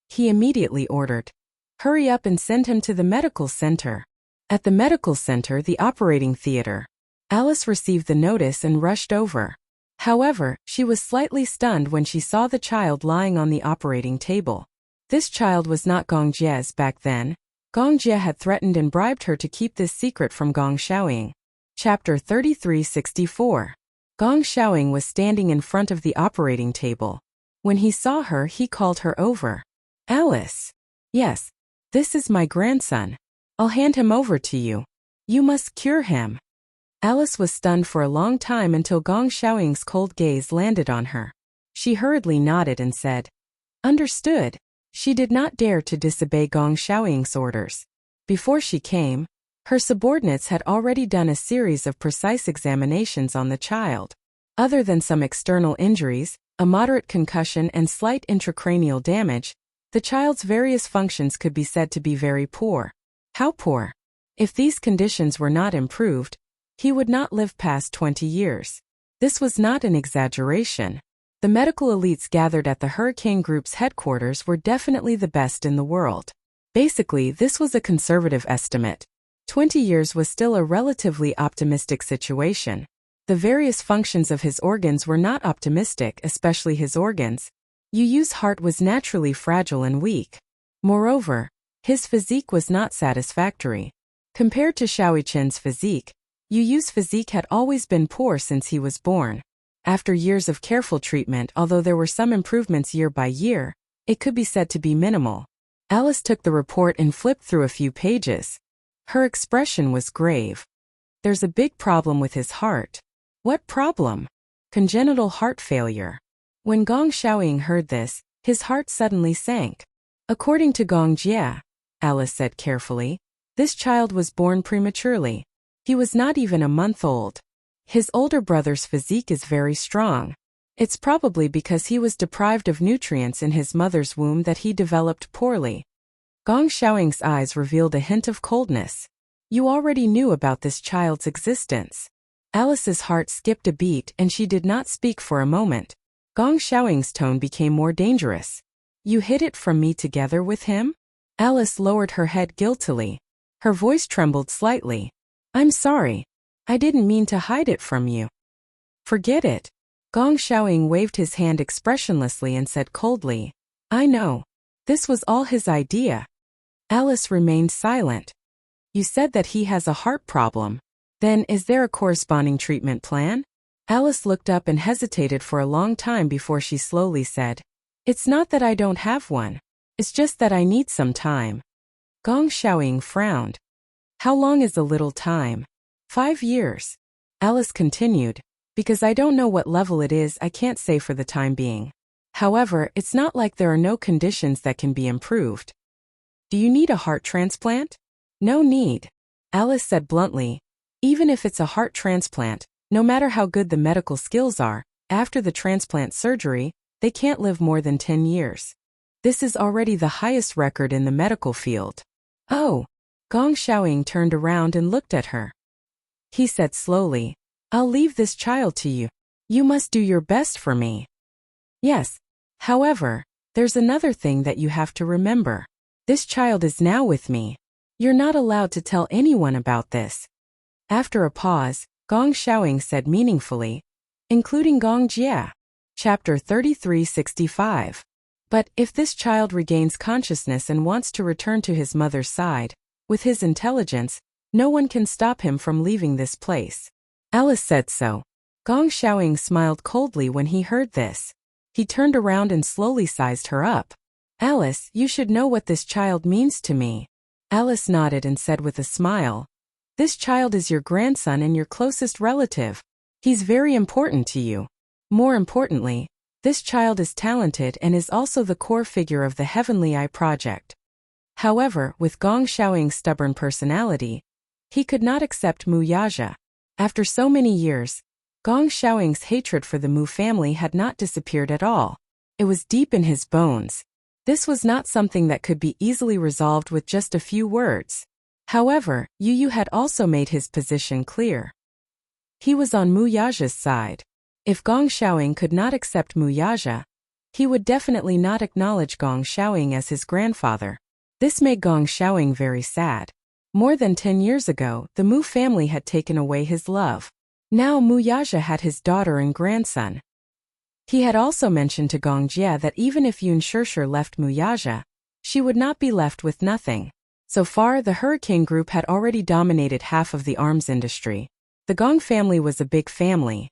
He immediately ordered, "Hurry up and send him to the medical center." At the medical center, the operating theater, Alice received the notice and rushed over. However, she was slightly stunned when she saw the child lying on the operating table. This child was not Gong Jie's back then. Gong Jie had threatened and bribed her to keep this secret from Gong Xiaoying. Chapter 3364. Gong Xiaoying was standing in front of the operating table. When he saw her, he called her over. "Alice." "Yes, this is my grandson. I'll hand him over to you. You must cure him." Alice was stunned for a long time until Gong Xiaoying's cold gaze landed on her. She hurriedly nodded and said, "Understood." She did not dare to disobey Gong Xiaoying's orders. Before she came, her subordinates had already done a series of precise examinations on the child. Other than some external injuries, a moderate concussion and slight intracranial damage, the child's various functions could be said to be very poor. How poor? If these conditions were not improved, he would not live past 20 years. This was not an exaggeration. The medical elites gathered at the Hurricane Group's headquarters were definitely the best in the world. Basically, this was a conservative estimate. 20 years was still a relatively optimistic situation. The various functions of his organs were not optimistic, especially his organs. Yu's heart was naturally fragile and weak. Moreover, his physique was not satisfactory. Compared to Xiaoichen's physique, Yu's physique had always been poor since he was born. After years of careful treatment, although there were some improvements year by year, it could be said to be minimal. Alice took the report and flipped through a few pages. Her expression was grave. "There's a big problem with his heart." "What problem?" "Congenital heart failure." When Gong Xiaoying heard this, his heart suddenly sank. "According to Gong Jie," Alice said carefully, "this child was born prematurely. He was not even a month old. His older brother's physique is very strong. It's probably because he was deprived of nutrients in his mother's womb that he developed poorly. Gong Xiaoying's eyes revealed a hint of coldness. You already knew about this child's existence. Alice's heart skipped a beat and she did not speak for a moment. Gong Xiaoying's tone became more dangerous. You hid it from me together with him? Alice lowered her head guiltily. Her voice trembled slightly. I'm sorry. I didn't mean to hide it from you. Forget it. Gong Xiaoying waved his hand expressionlessly and said coldly, I know. This was all his idea. Alice remained silent. You said that he has a heart problem. Then, is there a corresponding treatment plan? Alice looked up and hesitated for a long time before she slowly said, It's not that I don't have one. It's just that I need some time. Gong Xiaoying frowned. How long is a little time? 5 years. Alice continued, because I don't know what level it is, I can't say for the time being. However, it's not like there are no conditions that can be improved. Do you need a heart transplant? No need. Alice said bluntly. Even if it's a heart transplant, no matter how good the medical skills are, after the transplant surgery, they can't live more than 10 years. This is already the highest record in the medical field. Oh. Gong Xiaoying turned around and looked at her. He said slowly, I'll leave this child to you. You must do your best for me. Yes. However, there's another thing that you have to remember. This child is now with me. You're not allowed to tell anyone about this. After a pause, Gong Xiaoying said meaningfully, including Gong Jia. Chapter 3365. But if this child regains consciousness and wants to return to his mother's side, with his intelligence, no one can stop him from leaving this place. Alice said so. Gong Xiaoying smiled coldly when he heard this. He turned around and slowly sized her up. Alice, you should know what this child means to me. Alice nodded and said with a smile, This child is your grandson and your closest relative. He's very important to you. More importantly, this child is talented and is also the core figure of the Heavenly Eye project. However, with Gong Xiaoying's stubborn personality, he could not accept Mu Yaja. After so many years, Gong Xiaoying's hatred for the Mu family had not disappeared at all. It was deep in his bones. This was not something that could be easily resolved with just a few words. However, Yu Yu had also made his position clear. He was on Mu Yaja's side. If Gong Xiaoying could not accept Mu Yaja, he would definitely not acknowledge Gong Xiaoying as his grandfather. This made Gong Xiaoying very sad. More than 10 years ago, the Mu family had taken away his love. Now Mu Yaja had his daughter and grandson. He had also mentioned to Gong Jia that even if Yun Shishir left Mu Yaja, she would not be left with nothing. So far, the Hurricane Group had already dominated half of the arms industry. The Gong family was a big family.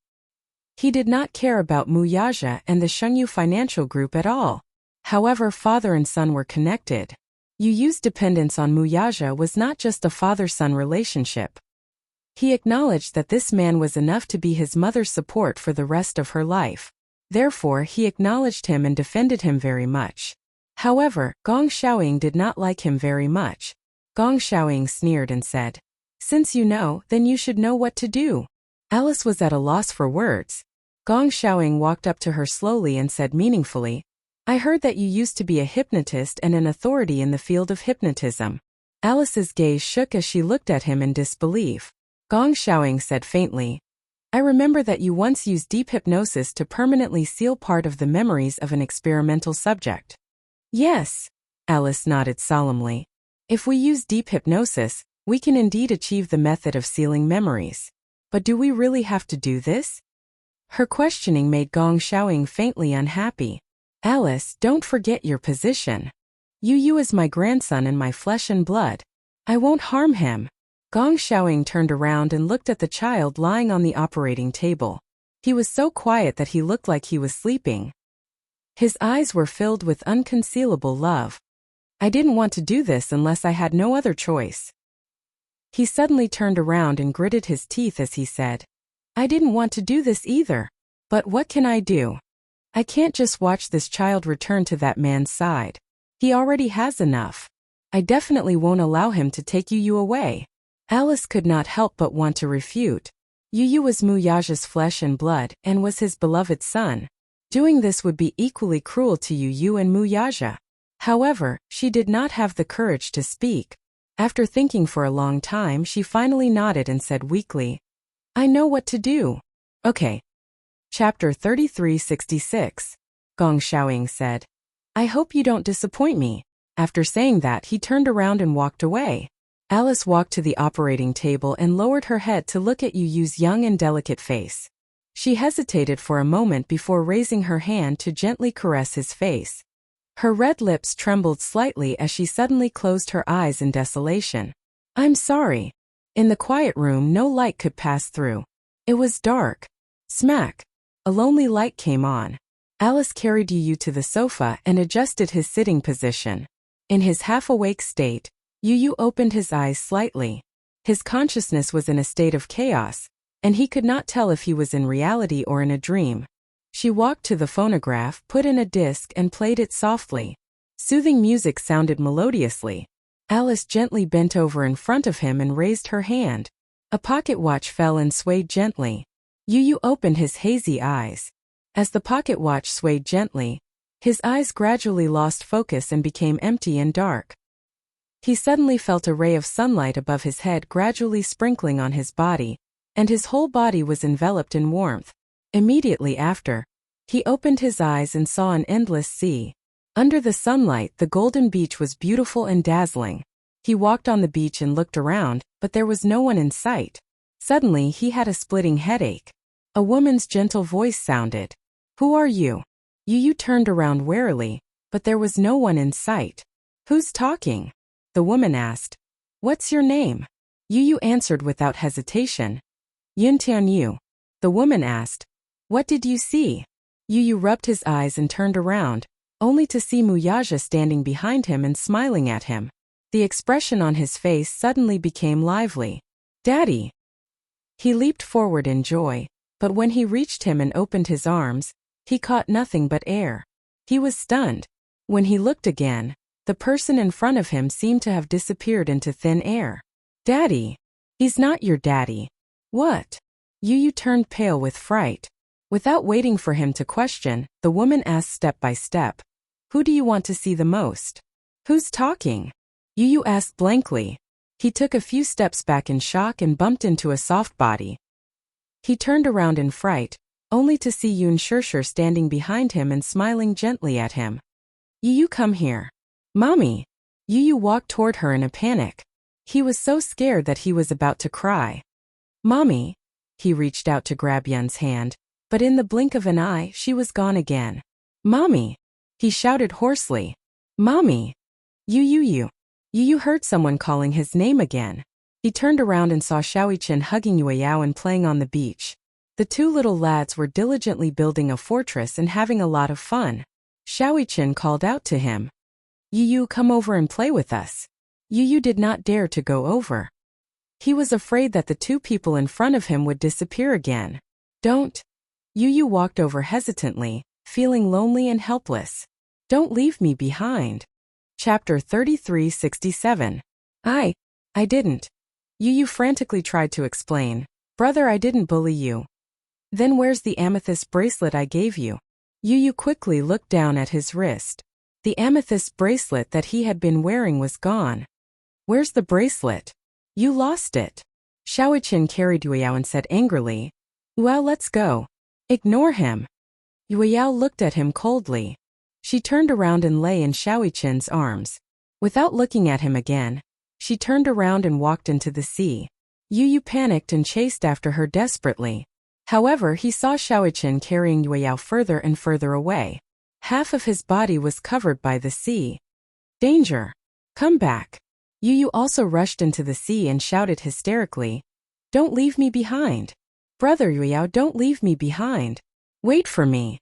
He did not care about Mu Yaja and the Shengyu Financial Group at all. However, father and son were connected. Yu Yu's dependence on Mu Yaja was not just a father-son relationship. He acknowledged that this man was enough to be his mother's support for the rest of her life. Therefore, he acknowledged him and defended him very much. However, Gong Xiaoying did not like him very much. Gong Xiaoying sneered and said, Since you know, then you should know what to do. Alice was at a loss for words. Gong Xiaoying walked up to her slowly and said meaningfully, I heard that you used to be a hypnotist and an authority in the field of hypnotism. Alice's gaze shook as she looked at him in disbelief. Gong Xiaoying said faintly, I remember that you once used deep hypnosis to permanently seal part of the memories of an experimental subject. Yes. Alice nodded solemnly. If we use deep hypnosis, we can indeed achieve the method of sealing memories. But do we really have to do this? Her questioning made Gong Xiaoying faintly unhappy. Alice, don't forget your position. Yu Yu is my grandson and my flesh and blood. I won't harm him. Gong Xiaoying turned around and looked at the child lying on the operating table. He was so quiet that he looked like he was sleeping. His eyes were filled with unconcealable love. I didn't want to do this unless I had no other choice. He suddenly turned around and gritted his teeth as he said, I didn't want to do this either. But what can I do? I can't just watch this child return to that man's side. He already has enough. I definitely won't allow him to take Yu Yu away. Alice could not help but want to refute. Yu Yu was Mu Yaja's flesh and blood and was his beloved son. Doing this would be equally cruel to Yu Yu and Mu Yaja. However, she did not have the courage to speak. After thinking for a long time, she finally nodded and said weakly, I know what to do. Okay. Chapter 3366. Gong Xiaoying said, I hope you don't disappoint me. After saying that, he turned around and walked away. Alice walked to the operating table and lowered her head to look at Yu Yu's young and delicate face. She hesitated for a moment before raising her hand to gently caress his face. Her red lips trembled slightly as she suddenly closed her eyes in desolation. I'm sorry. In the quiet room, no light could pass through. It was dark. Smack. A lonely light came on. Alice carried Yu Yu to the sofa and adjusted his sitting position. In his half-awake state, Yu Yu opened his eyes slightly. His consciousness was in a state of chaos, and he could not tell if he was in reality or in a dream. She walked to the phonograph, put in a disc and played it softly. Soothing music sounded melodiously. Alice gently bent over in front of him and raised her hand. A pocket watch fell and swayed gently. Yu Yu opened his hazy eyes. As the pocket watch swayed gently, his eyes gradually lost focus and became empty and dark. He suddenly felt a ray of sunlight above his head gradually sprinkling on his body, and his whole body was enveloped in warmth. Immediately after, he opened his eyes and saw an endless sea. Under the sunlight, the golden beach was beautiful and dazzling. He walked on the beach and looked around, but there was no one in sight. Suddenly, he had a splitting headache. A woman's gentle voice sounded. Who are you? Yu Yu turned around warily, but there was no one in sight. Who's talking? The woman asked. What's your name? Yu Yu answered without hesitation. Yuntian Yu. The woman asked. What did you see? Yu Yu rubbed his eyes and turned around, only to see Muyaja standing behind him and smiling at him. The expression on his face suddenly became lively. Daddy! He leaped forward in joy, but when he reached him and opened his arms, he caught nothing but air. He was stunned. When he looked again, the person in front of him seemed to have disappeared into thin air. Daddy! He's not your daddy. What? Yu Yu turned pale with fright. Without waiting for him to question, the woman asked step by step. Who do you want to see the most? Who's talking? Yu Yu asked blankly. He took a few steps back in shock and bumped into a soft body. He turned around in fright, only to see Yun Shirshir standing behind him and smiling gently at him. Yu Yu, come here. Mommy! Yu Yu walked toward her in a panic. He was so scared that he was about to cry. Mommy! He reached out to grab Yun's hand, but in the blink of an eye, she was gone again. Mommy! He shouted hoarsely. Mommy! Yu Yu Yu! Yu Yu heard someone calling his name again. He turned around and saw Xiaoyichen hugging Yueyao and playing on the beach. The two little lads were diligently building a fortress and having a lot of fun. Xiaoyichen called out to him. Yu Yu, come over and play with us. Yu Yu did not dare to go over. He was afraid that the two people in front of him would disappear again. Don't. Yu Yu walked over hesitantly, feeling lonely and helpless. Don't leave me behind. Chapter 3367. I didn't. Yu Yu frantically tried to explain. Brother, I didn't bully you. Then where's the amethyst bracelet I gave you? Yu Yu quickly looked down at his wrist. The amethyst bracelet that he had been wearing was gone. Where's the bracelet? You lost it. Xiaoyichen carried Yueyao and said angrily. Well, let's go. Ignore him. Yueyao looked at him coldly. She turned around and lay in Xiaoyichen's arms. Without looking at him again, she turned around and walked into the sea. Yu Yu panicked and chased after her desperately. However, he saw Xiaoyichen carrying Yueyao further and further away. Half of his body was covered by the sea. Danger! Come back! Yu Yu also rushed into the sea and shouted hysterically. Don't leave me behind! Brother Yueyao, don't leave me behind! Wait for me!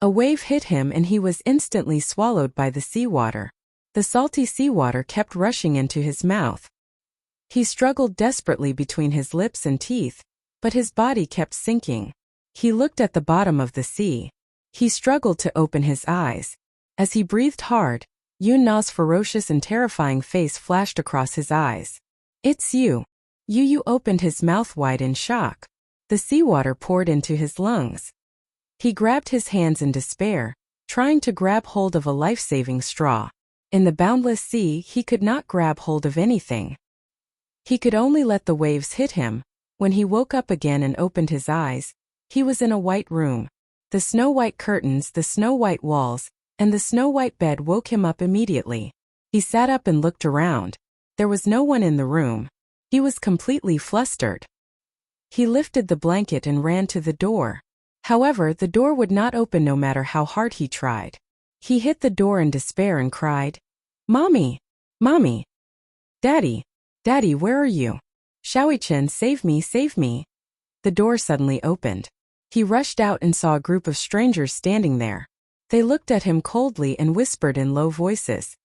A wave hit him and he was instantly swallowed by the seawater. The salty seawater kept rushing into his mouth. He struggled desperately between his lips and teeth, but his body kept sinking. He looked at the bottom of the sea. He struggled to open his eyes. As he breathed hard, Yun Na's ferocious and terrifying face flashed across his eyes. It's you. Yu Yu opened his mouth wide in shock. The seawater poured into his lungs. He grabbed his hands in despair, trying to grab hold of a life-saving straw. In the boundless sea, he could not grab hold of anything. He could only let the waves hit him. When he woke up again and opened his eyes, he was in a white room. The snow-white curtains, the snow-white walls, and the snow-white bed woke him up immediately. He sat up and looked around. There was no one in the room. He was completely flustered. He lifted the blanket and ran to the door. However, the door would not open no matter how hard he tried. He hit the door in despair and cried, "Mommy! Mommy! Daddy! Daddy, where are you? Shaoichin, save me, save me!" The door suddenly opened. He rushed out and saw a group of strangers standing there. They looked at him coldly and whispered in low voices,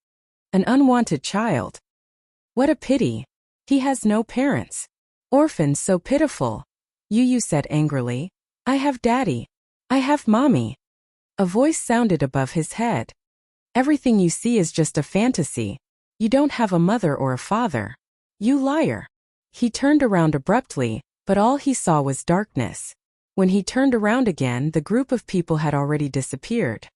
"An unwanted child. What a pity. He has no parents. Orphans, so pitiful." Yu said angrily, "I have daddy. I have mommy." A voice sounded above his head. "Everything you see is just a fantasy. You don't have a mother or a father. You liar." He turned around abruptly, but all he saw was darkness. When he turned around again, the group of people had already disappeared.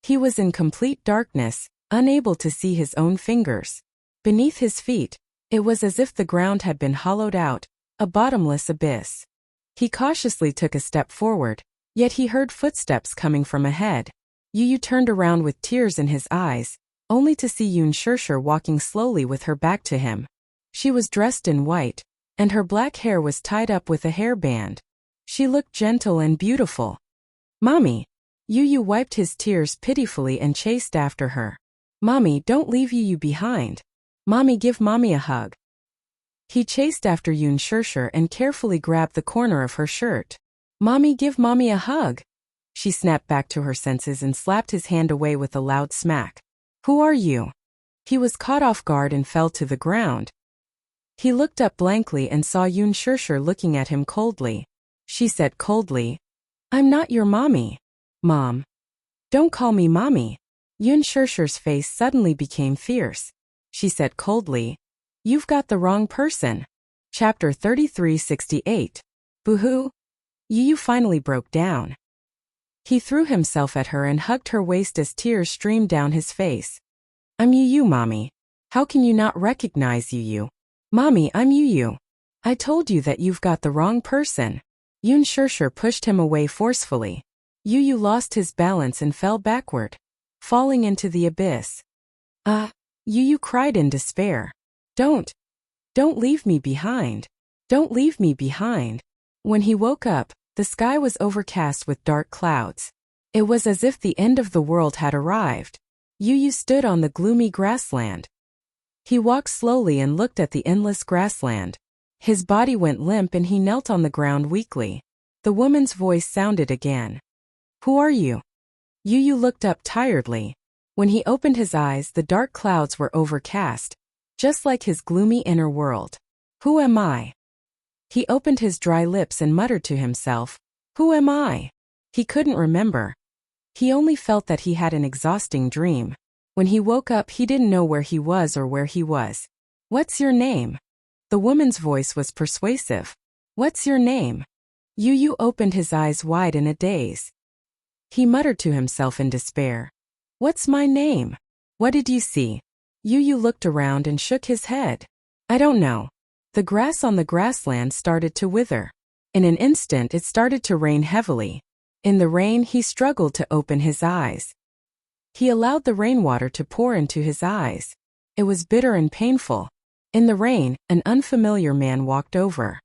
He was in complete darkness, unable to see his own fingers. Beneath his feet, it was as if the ground had been hollowed out, a bottomless abyss. He cautiously took a step forward, yet he heard footsteps coming from ahead. Yu turned around with tears in his eyes, only to see Yun Shirshir walking slowly with her back to him. She was dressed in white, and her black hair was tied up with a hairband. She looked gentle and beautiful. "Mommy!" Yu wiped his tears pitifully and chased after her. "Mommy, don't leave Yu behind. Mommy, give Mommy a hug." He chased after Yun Shirshir and carefully grabbed the corner of her shirt. "Mommy, give Mommy a hug." She snapped back to her senses and slapped his hand away with a loud smack. "Who are you?" He was caught off guard and fell to the ground. He looked up blankly and saw Yun Shirshir looking at him coldly. She said coldly, "I'm not your mommy. Mom. Don't call me mommy." Yun Shirshir's face suddenly became fierce. She said coldly, "You've got the wrong person." Chapter 3368. Boo-hoo. Yu finally broke down. He threw himself at her and hugged her waist as tears streamed down his face. "I'm Yu, Mommy. How can you not recognize Yu? Mommy, I'm Yu. I told you that you've got the wrong person." Yun Shirshir pushed him away forcefully. Yu lost his balance and fell backward, falling into the abyss. Yu cried in despair. Don't leave me behind. Don't leave me behind." When he woke up, the sky was overcast with dark clouds. It was as if the end of the world had arrived. Yu stood on the gloomy grassland. He walked slowly and looked at the endless grassland. His body went limp and he knelt on the ground weakly. The woman's voice sounded again. "Who are you?" Yu looked up tiredly. When he opened his eyes, the dark clouds were overcast, just like his gloomy inner world. "Who am I?" He opened his dry lips and muttered to himself, "Who am I?" He couldn't remember. He only felt that he had an exhausting dream. When he woke up, he didn't know where he was or where he was. "What's your name?" The woman's voice was persuasive. "What's your name?" Yu opened his eyes wide in a daze. He muttered to himself in despair, "What's my name? What did you see?" Yu looked around and shook his head. "I don't know." The grass on the grassland started to wither. In an instant it started to rain heavily. In the rain he struggled to open his eyes. He allowed the rainwater to pour into his eyes. It was bitter and painful. In the rain, an unfamiliar man walked over.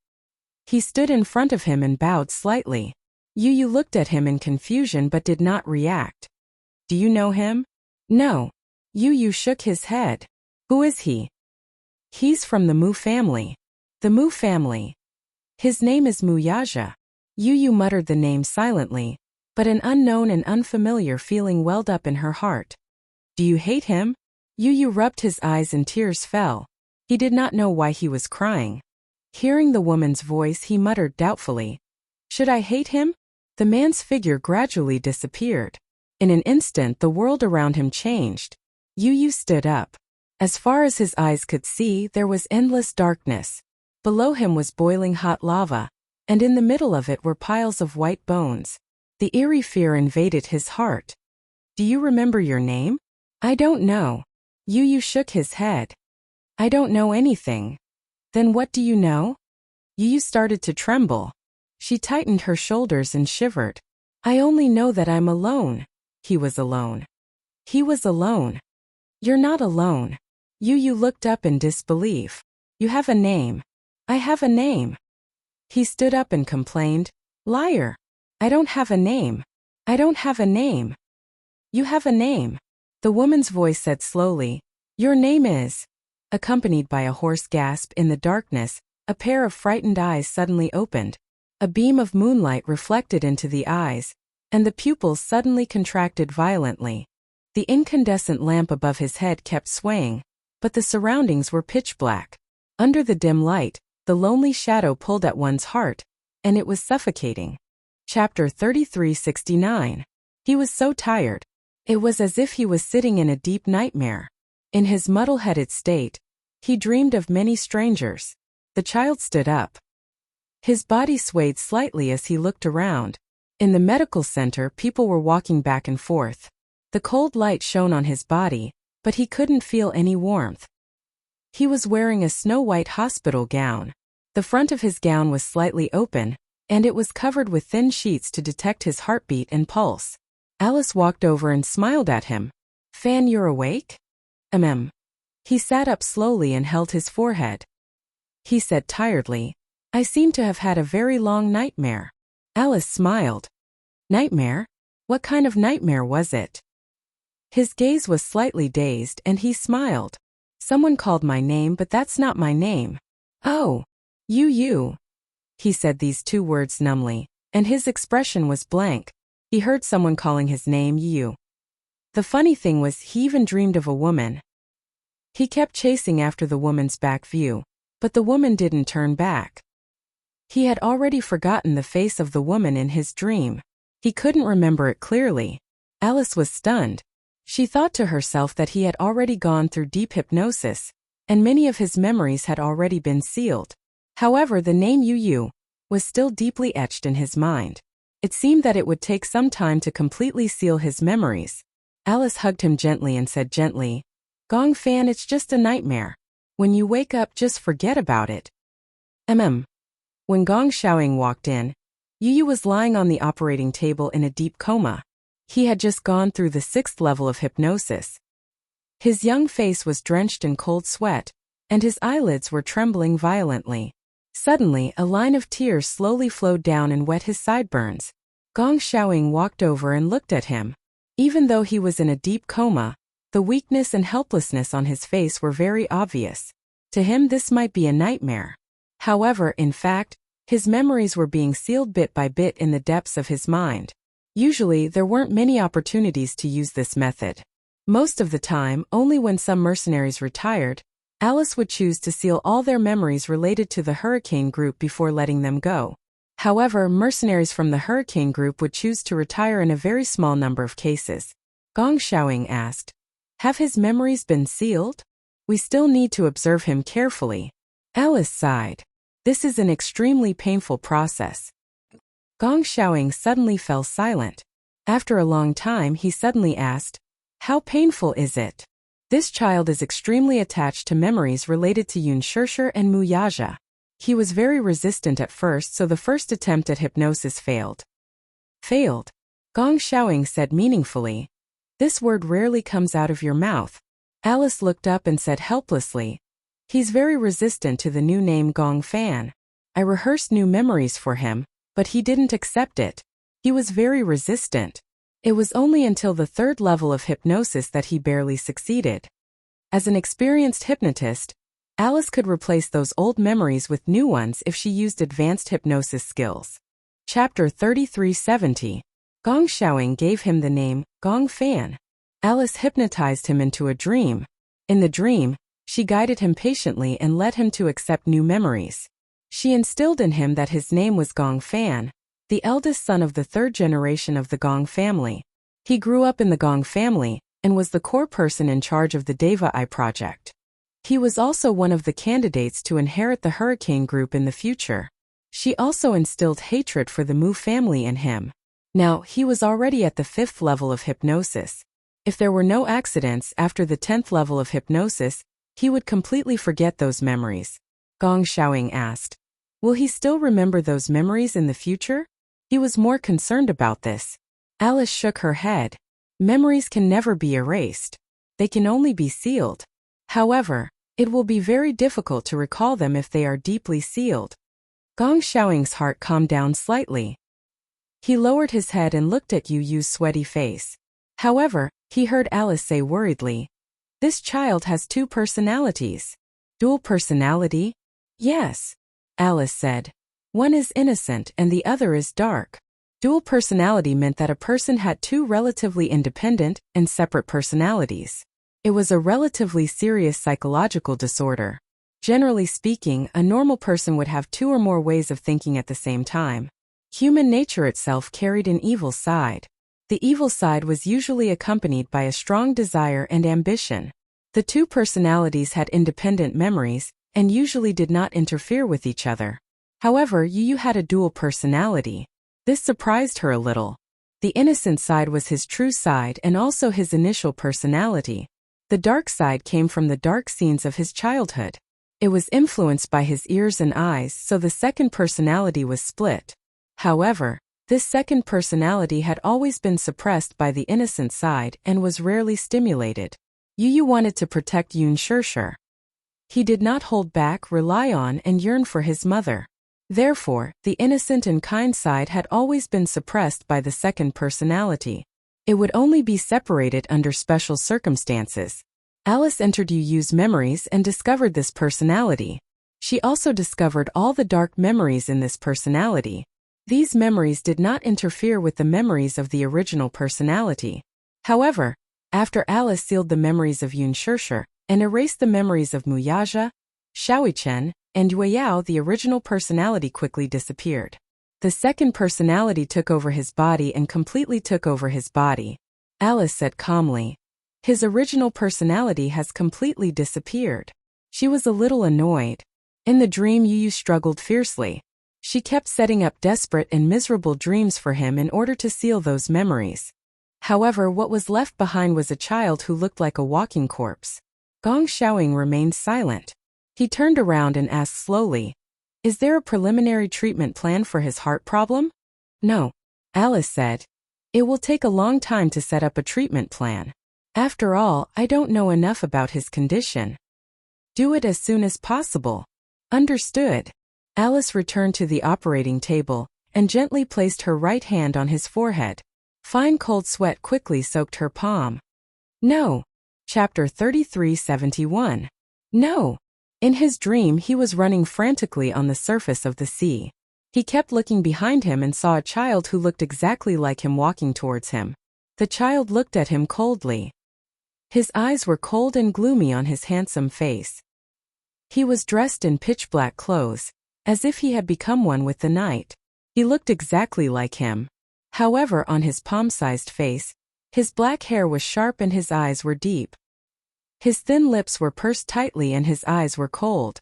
He stood in front of him and bowed slightly. Yu looked at him in confusion but did not react. "Do you know him?" "No." Yu shook his head. "Who is he?" "He's from the Mu family." "The Mu family. His name is Muyaja." Yu muttered the name silently, but an unknown and unfamiliar feeling welled up in her heart. "Do you hate him?" Yu rubbed his eyes and tears fell. He did not know why he was crying. Hearing the woman's voice, he muttered doubtfully, "Should I hate him?" The man's figure gradually disappeared. In an instant, the world around him changed. Yu stood up. As far as his eyes could see, there was endless darkness. Below him was boiling hot lava, and in the middle of it were piles of white bones. The eerie fear invaded his heart. "Do you remember your name?" "I don't know." Yu shook his head. I don't know anything. Then what do you know? Yu started to tremble. She tightened her shoulders and shivered. I only know that I'm alone. He was alone. He was alone. You're not alone. Yu looked up in disbelief. You have a name. I have a name. He stood up and complained. Liar. I don't have a name. I don't have a name. You have a name. The woman's voice said slowly. Your name is. Accompanied by a hoarse gasp in the darkness, a pair of frightened eyes suddenly opened. A beam of moonlight reflected into the eyes, and the pupils suddenly contracted violently. The incandescent lamp above his head kept swaying, but the surroundings were pitch black. Under the dim light, the lonely shadow pulled at one's heart, and it was suffocating. Chapter 3369. He was so tired. It was as if he was sitting in a deep nightmare. In his muddle-headed state, he dreamed of many strangers. The child stood up. His body swayed slightly as he looked around. In the medical center, people were walking back and forth. The cold light shone on his body, but he couldn't feel any warmth. He was wearing a snow-white hospital gown. The front of his gown was slightly open, and it was covered with thin sheets to detect his heartbeat and pulse. Alice walked over and smiled at him. Fan, you're awake? He sat up slowly and held his forehead. He said tiredly, I seem to have had a very long nightmare. Alice smiled. Nightmare? What kind of nightmare was it? His gaze was slightly dazed and he smiled. Someone called my name, but that's not my name. Oh, you. He said these two words numbly, and his expression was blank. He heard someone calling his name Yu. The funny thing was he even dreamed of a woman. He kept chasing after the woman's back view, but the woman didn't turn back. He had already forgotten the face of the woman in his dream. He couldn't remember it clearly. Alice was stunned. She thought to herself that he had already gone through deep hypnosis, and many of his memories had already been sealed. However, the name Yu was still deeply etched in his mind. It seemed that it would take some time to completely seal his memories. Alice hugged him gently and said gently, Gong Fan, it's just a nightmare. When you wake up, just forget about it. When Gong Xiaoying walked in, Yu was lying on the operating table in a deep coma. He had just gone through the 6th level of hypnosis. His young face was drenched in cold sweat, and his eyelids were trembling violently. Suddenly, a line of tears slowly flowed down and wet his sideburns. Gong Xiaoying walked over and looked at him. Even though he was in a deep coma, the weakness and helplessness on his face were very obvious. To him, this might be a nightmare. However, in fact, his memories were being sealed bit by bit in the depths of his mind. Usually, there weren't many opportunities to use this method. Most of the time, only when some mercenaries retired, Alice would choose to seal all their memories related to the Hurricane Group before letting them go. However, mercenaries from the Hurricane Group would choose to retire in a very small number of cases. Gong Xiaoying asked, Have his memories been sealed? We still need to observe him carefully. Alice sighed. This is an extremely painful process. Gong Xiaoying suddenly fell silent. After a long time, he suddenly asked, How painful is it? This child is extremely attached to memories related to Yun Shishir and Mu Yaja. He was very resistant at first, so the first attempt at hypnosis failed. Failed? Gong Xiaoying said meaningfully. This word rarely comes out of your mouth. Alice looked up and said helplessly, He's very resistant to the new name Gong Fan. I rehearsed new memories for him, but he didn't accept it. He was very resistant. It was only until the 3rd level of hypnosis that he barely succeeded. As an experienced hypnotist, Alice could replace those old memories with new ones if she used advanced hypnosis skills. Chapter 3370. Gong Xiaoying gave him the name Gong Fan. Alice hypnotized him into a dream. In the dream, she guided him patiently and led him to accept new memories. She instilled in him that his name was Gong Fan, the eldest son of the 3rd generation of the Gong family. He grew up in the Gong family and was the core person in charge of the Deva Eye project. He was also one of the candidates to inherit the Hurricane Group in the future. She also instilled hatred for the Mu family in him. Now, he was already at the 5th level of hypnosis. If there were no accidents after the 10th level of hypnosis, he would completely forget those memories. Gong Xiaoying asked. Will he still remember those memories in the future? He was more concerned about this. Alice shook her head. Memories can never be erased. They can only be sealed. However, it will be very difficult to recall them if they are deeply sealed. Gong Xiaoying's heart calmed down slightly. He lowered his head and looked at Yu Yu's sweaty face. However, he heard Alice say worriedly, "This child has two personalities." Dual personality? Yes, Alice said. One is innocent and the other is dark. Dual personality meant that a person had two relatively independent and separate personalities. It was a relatively serious psychological disorder. Generally speaking, a normal person would have two or more ways of thinking at the same time. Human nature itself carried an evil side. The evil side was usually accompanied by a strong desire and ambition. The two personalities had independent memories and usually did not interfere with each other. However, Yu Yu had a dual personality. This surprised her a little. The innocent side was his true side and also his initial personality. The dark side came from the dark scenes of his childhood. It was influenced by his ears and eyes, so the second personality was split. However, this second personality had always been suppressed by the innocent side and was rarely stimulated. Yu Yu wanted to protect Yun Shirshir. He did not hold back, rely on, and yearn for his mother. Therefore, the innocent and kind side had always been suppressed by the second personality. It would only be separated under special circumstances. Alice entered Yu Yu's memories and discovered this personality. She also discovered all the dark memories in this personality. These memories did not interfere with the memories of the original personality. However, after Alice sealed the memories of Yun Shirshir and erased the memories of Muyaja, Xiaoyichen, and Yueyao, the original personality quickly disappeared. The second personality took over his body and completely took over his body. Alice said calmly, "His original personality has completely disappeared." She was a little annoyed. In the dream, Yu Yu struggled fiercely. She kept setting up desperate and miserable dreams for him in order to seal those memories. However, what was left behind was a child who looked like a walking corpse. Gong Xiaoying remained silent. He turned around and asked slowly, "Is there a preliminary treatment plan for his heart problem?" "No," Alice said. "It will take a long time to set up a treatment plan. After all, I don't know enough about his condition." "Do it as soon as possible." "Understood." Alice returned to the operating table and gently placed her right hand on his forehead. Fine cold sweat quickly soaked her palm. No. Chapter 3371. No. In his dream, he was running frantically on the surface of the sea. He kept looking behind him and saw a child who looked exactly like him walking towards him. The child looked at him coldly. His eyes were cold and gloomy on his handsome face. He was dressed in pitch-black clothes, as if he had become one with the night. He looked exactly like him. However, on his palm-sized face, his black hair was sharp and his eyes were deep. His thin lips were pursed tightly and his eyes were cold.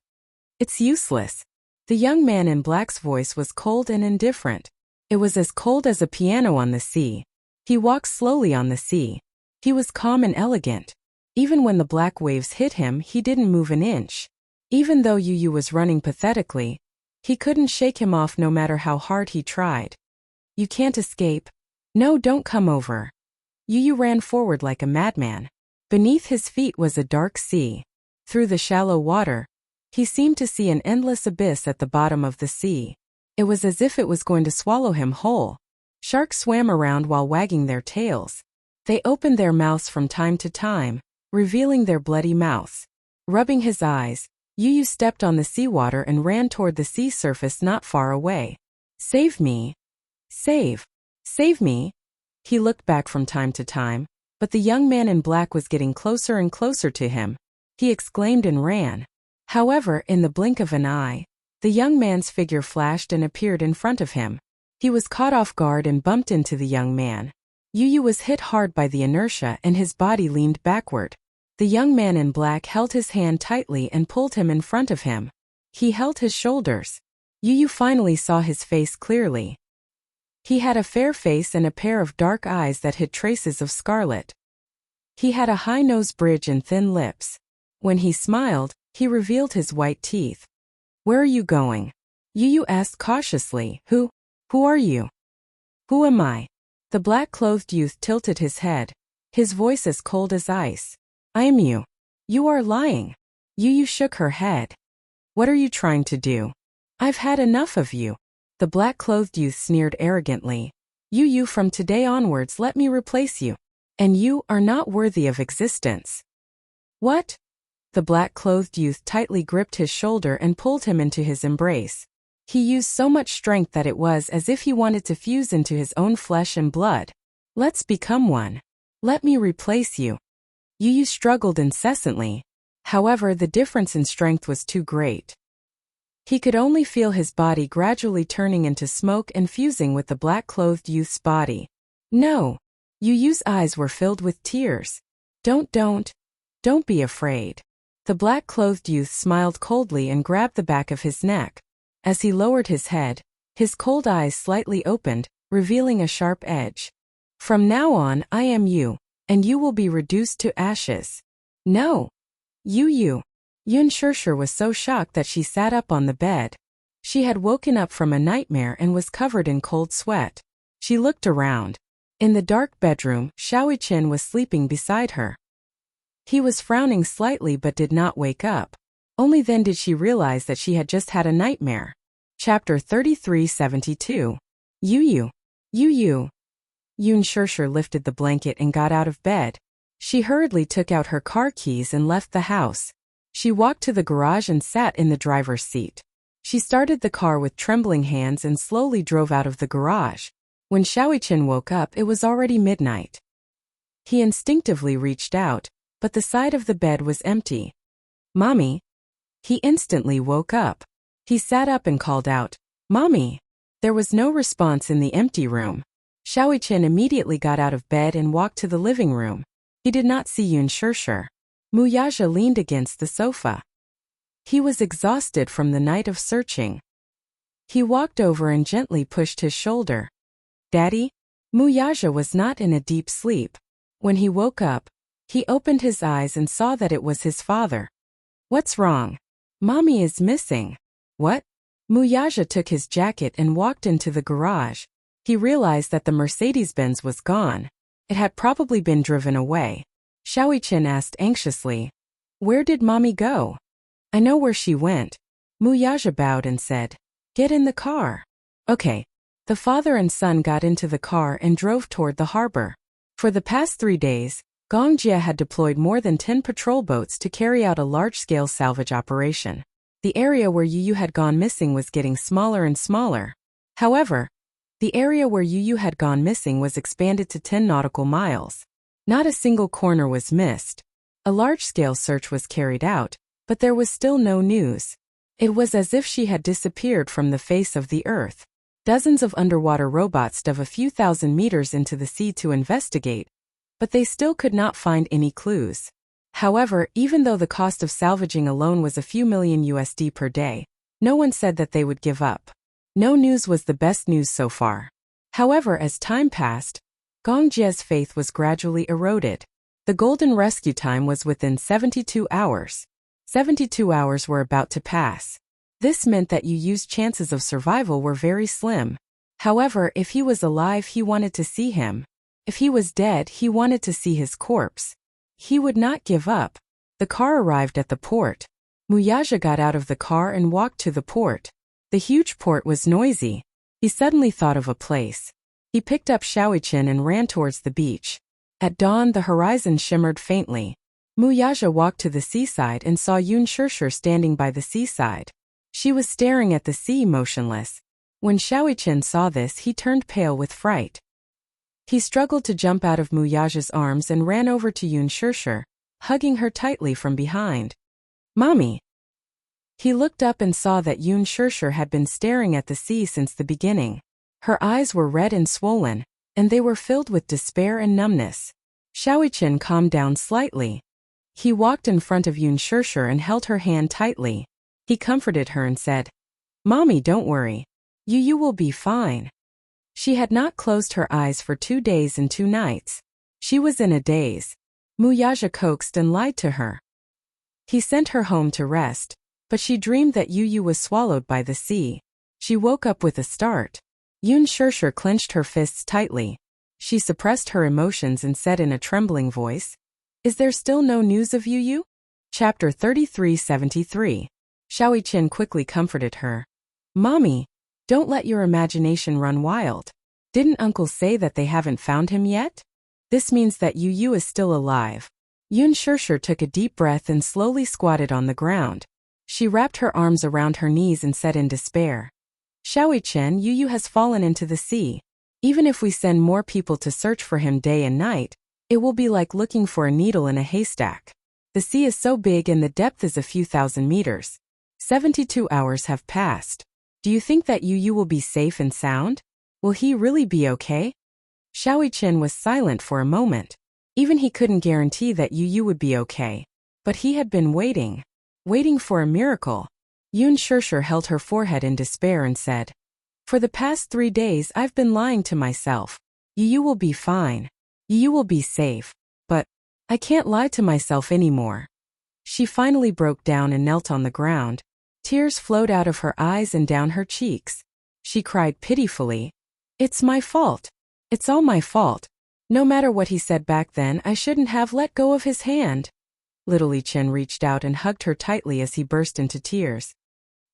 "It's useless." The young man in black's voice was cold and indifferent. It was as cold as a piano on the sea. He walked slowly on the sea. He was calm and elegant. Even when the black waves hit him, he didn't move an inch. Even though Yu Yu was running pathetically, he couldn't shake him off no matter how hard he tried. "You can't escape." "No, don't come over." Yu Yu ran forward like a madman. Beneath his feet was a dark sea. Through the shallow water, he seemed to see an endless abyss at the bottom of the sea. It was as if it was going to swallow him whole. Sharks swam around while wagging their tails. They opened their mouths from time to time, revealing their bloody mouths. Rubbing his eyes, Yu Yu stepped on the seawater and ran toward the sea surface not far away. "Save me! Save! Save me!" He looked back from time to time, but the young man in black was getting closer and closer to him. He exclaimed and ran. However, in the blink of an eye, the young man's figure flashed and appeared in front of him. He was caught off guard and bumped into the young man. Yu Yu was hit hard by the inertia and his body leaned backward. The young man in black held his hand tightly and pulled him in front of him. He held his shoulders. Yu Yu finally saw his face clearly. He had a fair face and a pair of dark eyes that hid traces of scarlet. He had a high nose bridge and thin lips. When he smiled, he revealed his white teeth. Where are you going? Yu asked cautiously. Who are you? Who am I? The black-clothed youth tilted his head, his voice as cold as ice. I am you. You are lying. Yu shook her head. What are you trying to do? I've had enough of you. The black-clothed youth sneered arrogantly. Yu, from today onwards let me replace you. And you are not worthy of existence. What? The black-clothed youth tightly gripped his shoulder and pulled him into his embrace. He used so much strength that it was as if he wanted to fuse into his own flesh and blood. Let's become one. Let me replace you. Yu struggled incessantly. However, the difference in strength was too great. He could only feel his body gradually turning into smoke and fusing with the black-clothed youth's body. No. Yu's eyes were filled with tears. Don't be afraid. The black-clothed youth smiled coldly and grabbed the back of his neck. As he lowered his head, his cold eyes slightly opened, revealing a sharp edge. From now on, I am you, and you will be reduced to ashes. No. Yun Shirshir was so shocked that she sat up on the bed. She had woken up from a nightmare and was covered in cold sweat. She looked around. In the dark bedroom, Xiaoqin was sleeping beside her. He was frowning slightly but did not wake up. Only then did she realize that she had just had a nightmare. Chapter 3372. Yu. Yun Shirshir lifted the blanket and got out of bed. She hurriedly took out her car keys and left the house. She walked to the garage and sat in the driver's seat. She started the car with trembling hands and slowly drove out of the garage. When Xiaoqin woke up, it was already midnight. He instinctively reached out, but the side of the bed was empty. Mommy. He instantly woke up. He sat up and called out, Mommy. There was no response in the empty room. Xiaoqin immediately got out of bed and walked to the living room. He did not see Yun Shirshir. Muyaja leaned against the sofa. He was exhausted from the night of searching. He walked over and gently pushed his shoulder. Daddy? Muyaja was not in a deep sleep. When he woke up, he opened his eyes and saw that it was his father. What's wrong? Mommy is missing. What? Muyaja took his jacket and walked into the garage. He realized that the Mercedes-Benz was gone. It had probably been driven away. Xiaoqin asked anxiously, Where did Mommy go? I know where she went. Muyaja bowed and said, Get in the car. Okay. The father and son got into the car and drove toward the harbor. For the past 3 days, Gongjia had deployed more than 10 patrol boats to carry out a large-scale salvage operation. The area where Yu had gone missing was getting smaller and smaller. However, the area where Yu had gone missing was expanded to 10 nautical miles. Not a single corner was missed. A large-scale search was carried out, but there was still no news. It was as if she had disappeared from the face of the earth. Dozens of underwater robots dove a few thousand meters into the sea to investigate, but they still could not find any clues. However, even though the cost of salvaging alone was a few million USD per day, no one said that they would give up. No news was the best news so far. However, as time passed, Gongjia's faith was gradually eroded. The golden rescue time was within 72 hours. 72 hours were about to pass. This meant that Yu's chances of survival were very slim. However, if he was alive, he wanted to see him. If he was dead, he wanted to see his corpse. He would not give up. The car arrived at the port. Muyaja got out of the car and walked to the port. The huge port was noisy. He suddenly thought of a place. He picked up Xiaoqin and ran towards the beach. At dawn, the horizon shimmered faintly. Muyaja walked to the seaside and saw Yun Shirshir standing by the seaside. She was staring at the sea, motionless. When Xiaoqin saw this, he turned pale with fright. He struggled to jump out of Muyaja's arms and ran over to Yun Shirshir, hugging her tightly from behind. Mommy! He looked up and saw that Yun Shirshir had been staring at the sea since the beginning. Her eyes were red and swollen, and they were filled with despair and numbness. Xiaoqin calmed down slightly. He walked in front of Yun Shirshir and held her hand tightly. He comforted her and said, Mommy, don't worry. You will be fine. She had not closed her eyes for 2 days and 2 nights. She was in a daze. Muyaja coaxed and lied to her. He sent her home to rest, but she dreamed that Yu was swallowed by the sea. She woke up with a start. Yun Shirshir clenched her fists tightly. She suppressed her emotions and said in a trembling voice, "Is there still no news of Yu?" Chapter 3373. Xiaoyiqian quickly comforted her. "Mommy, don't let your imagination run wild. Didn't Uncle say that they haven't found him yet? This means that Yu is still alive." Yun Shirshir took a deep breath and slowly squatted on the ground. She wrapped her arms around her knees and said in despair, "Xiaoyiqian, Yu has fallen into the sea. Even if we send more people to search for him day and night, it will be like looking for a needle in a haystack. The sea is so big and the depth is a few thousand meters. 72 hours have passed. Do you think that Yu will be safe and sound? Will he really be okay?" Xiaoyiqian was silent for a moment. Even he couldn't guarantee that Yu would be okay. But he had been waiting for a miracle. Yun Shirshir held her forehead in despair and said, "For the past 3 days I've been lying to myself. Yu will be fine. Yu will be safe. But I can't lie to myself anymore." She finally broke down and knelt on the ground. Tears flowed out of her eyes and down her cheeks. She cried pitifully, "It's my fault. It's all my fault. No matter what he said back then, I shouldn't have let go of his hand." Little Chen reached out and hugged her tightly as he burst into tears.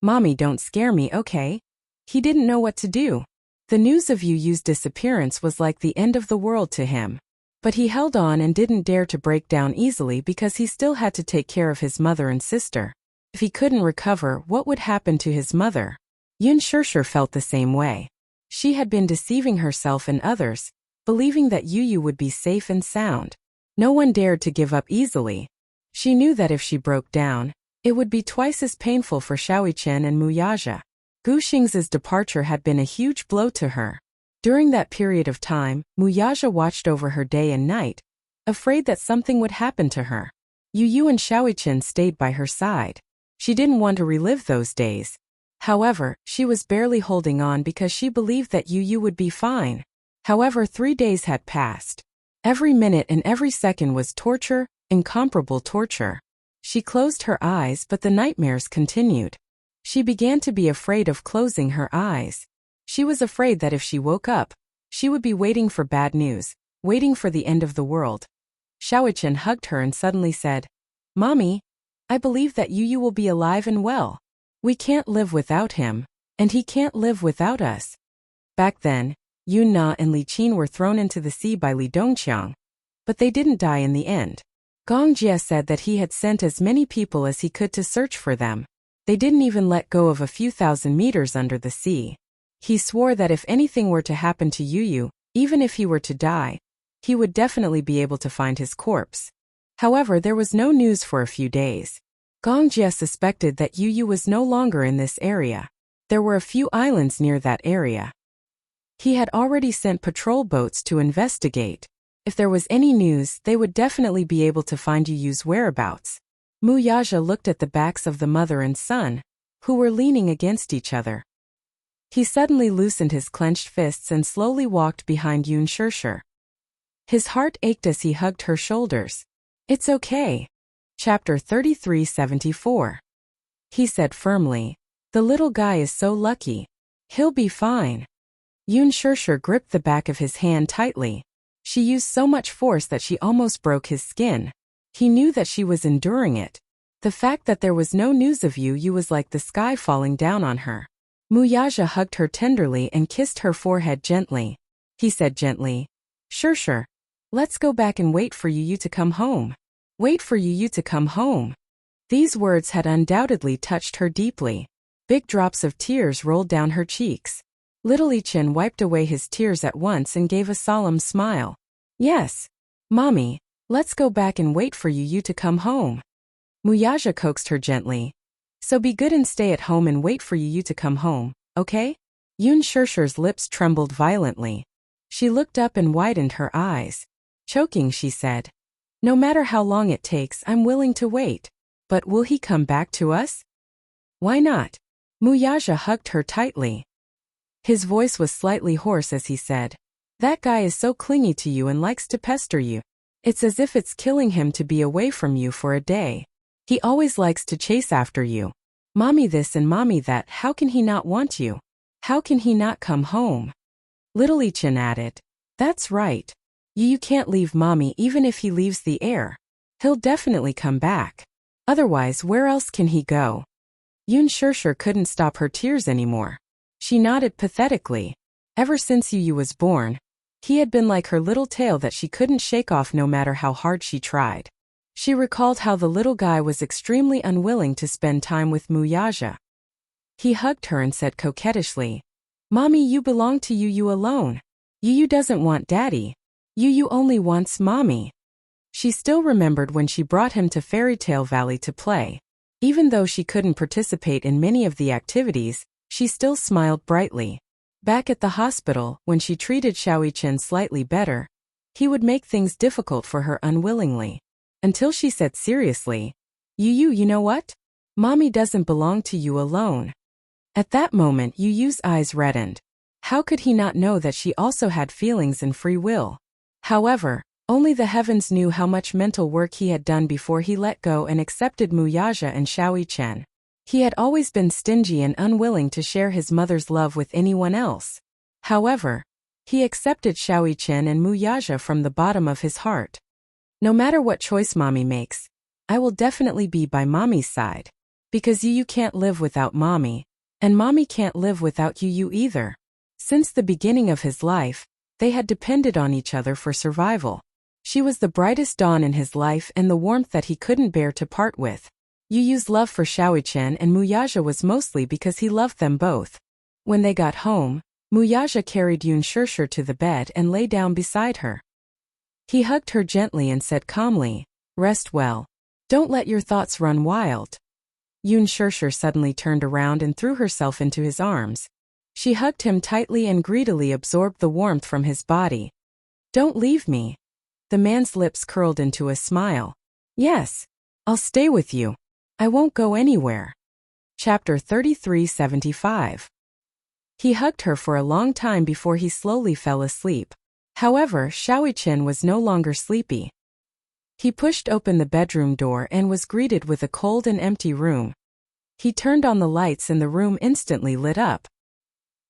"Mommy, don't scare me, okay?" He didn't know what to do. The news of Yu's disappearance was like the end of the world to him. But he held on and didn't dare to break down easily because he still had to take care of his mother and sister. If he couldn't recover, what would happen to his mother? Yun Shirshir felt the same way. She had been deceiving herself and others, believing that Yu would be safe and sound. No one dared to give up easily. She knew that if she broke down, it would be twice as painful for Xiaoyiqian and Muyaja. Gu Xing's departure had been a huge blow to her. During that period of time, Muyaja watched over her day and night, afraid that something would happen to her. Yu and Xiaoyiqian stayed by her side. She didn't want to relive those days. However, she was barely holding on because she believed that Yu would be fine. However, 3 days had passed. Every minute and every second was torture, incomparable torture. She closed her eyes, but the nightmares continued. She began to be afraid of closing her eyes. She was afraid that if she woke up, she would be waiting for bad news, waiting for the end of the world. Xiaoyiqian hugged her and suddenly said, "Mommy, I believe that Yu will be alive and well. We can't live without him, and he can't live without us." Back then, Yun Na and Li Qin were thrown into the sea by Li Dongqiang, but they didn't die in the end. Gong Jie said that he had sent as many people as he could to search for them. They didn't even let go of a few thousand meters under the sea. He swore that if anything were to happen to Yu, even if he were to die, he would definitely be able to find his corpse. However, there was no news for a few days. Gong Jie suspected that Yu was no longer in this area. There were a few islands near that area. He had already sent patrol boats to investigate. If there was any news, they would definitely be able to find Yu's whereabouts. Muyaja looked at the backs of the mother and son, who were leaning against each other. He suddenly loosened his clenched fists and slowly walked behind Yun Shirshir. His heart ached as he hugged her shoulders. "It's okay." Chapter 3374. He said firmly, "The little guy is so lucky. He'll be fine." Yun Shirshir gripped the back of his hand tightly. She used so much force that she almost broke his skin. He knew that she was enduring it. The fact that there was no news of Yu was like the sky falling down on her. Muyaja hugged her tenderly and kissed her forehead gently. He said gently, Shirshir, let's go back and wait for Yu to come home. Wait for Yu to come home." These words had undoubtedly touched her deeply. Big drops of tears rolled down her cheeks. Little Chen wiped away his tears at once and gave a solemn smile. "Yes, Mommy, let's go back and wait for Yu to come home." Muyaja coaxed her gently. "So be good and stay at home and wait for Yu to come home, okay?" Yun Shirshir's lips trembled violently. She looked up and widened her eyes. Choking, she said, "No matter how long it takes, I'm willing to wait. But will he come back to us?" "Why not?" Muyaja hugged her tightly. His voice was slightly hoarse as he said, "That guy is so clingy to you and likes to pester you. It's as if it's killing him to be away from you for a day. He always likes to chase after you. Mommy this and mommy that, how can he not want you? How can he not come home? Little Ichin added. That's right. You can't leave mommy even if he leaves the air. He'll definitely come back. Otherwise, where else can he go? Yun Shirshir couldn't stop her tears anymore. She nodded pathetically. Ever since Yu was born, he had been like her little tail that she couldn't shake off no matter how hard she tried. She recalled how the little guy was extremely unwilling to spend time with Muyaja. He hugged her and said coquettishly, Mommy, you belong to Yu alone. Yu doesn't want daddy. Yu only wants mommy. She still remembered when she brought him to Fairy Tale Valley to play. Even though she couldn't participate in many of the activities, she still smiled brightly. Back at the hospital, when she treated Xiaoyichen slightly better, he would make things difficult for her unwillingly. Until she said seriously, you know what? Mommy doesn't belong to you alone. At that moment Yu's eyes reddened. How could he not know that she also had feelings and free will? However, only the heavens knew how much mental work he had done before he let go and accepted Muyaja and Xiaoyichen. He had always been stingy and unwilling to share his mother's love with anyone else. However, he accepted Xiaoyichen and Muyaja from the bottom of his heart. No matter what choice mommy makes, I will definitely be by mommy's side. Because Yu can't live without mommy, and mommy can't live without Yu either. Since the beginning of his life, they had depended on each other for survival. She was the brightest dawn in his life and the warmth that he couldn't bear to part with. Yu's love for Xiaoyichen and Muyaja was mostly because he loved them both. When they got home, Muyaja carried Yun Shirshir to the bed and lay down beside her. He hugged her gently and said calmly, Rest well. Don't let your thoughts run wild. Yun Shirshir suddenly turned around and threw herself into his arms. She hugged him tightly and greedily absorbed the warmth from his body. Don't leave me. The man's lips curled into a smile. Yes, I'll stay with you. I won't go anywhere. Chapter 3375. He hugged her for a long time before he slowly fell asleep. However, Xiaoyichen was no longer sleepy. He pushed open the bedroom door and was greeted with a cold and empty room. He turned on the lights and the room instantly lit up.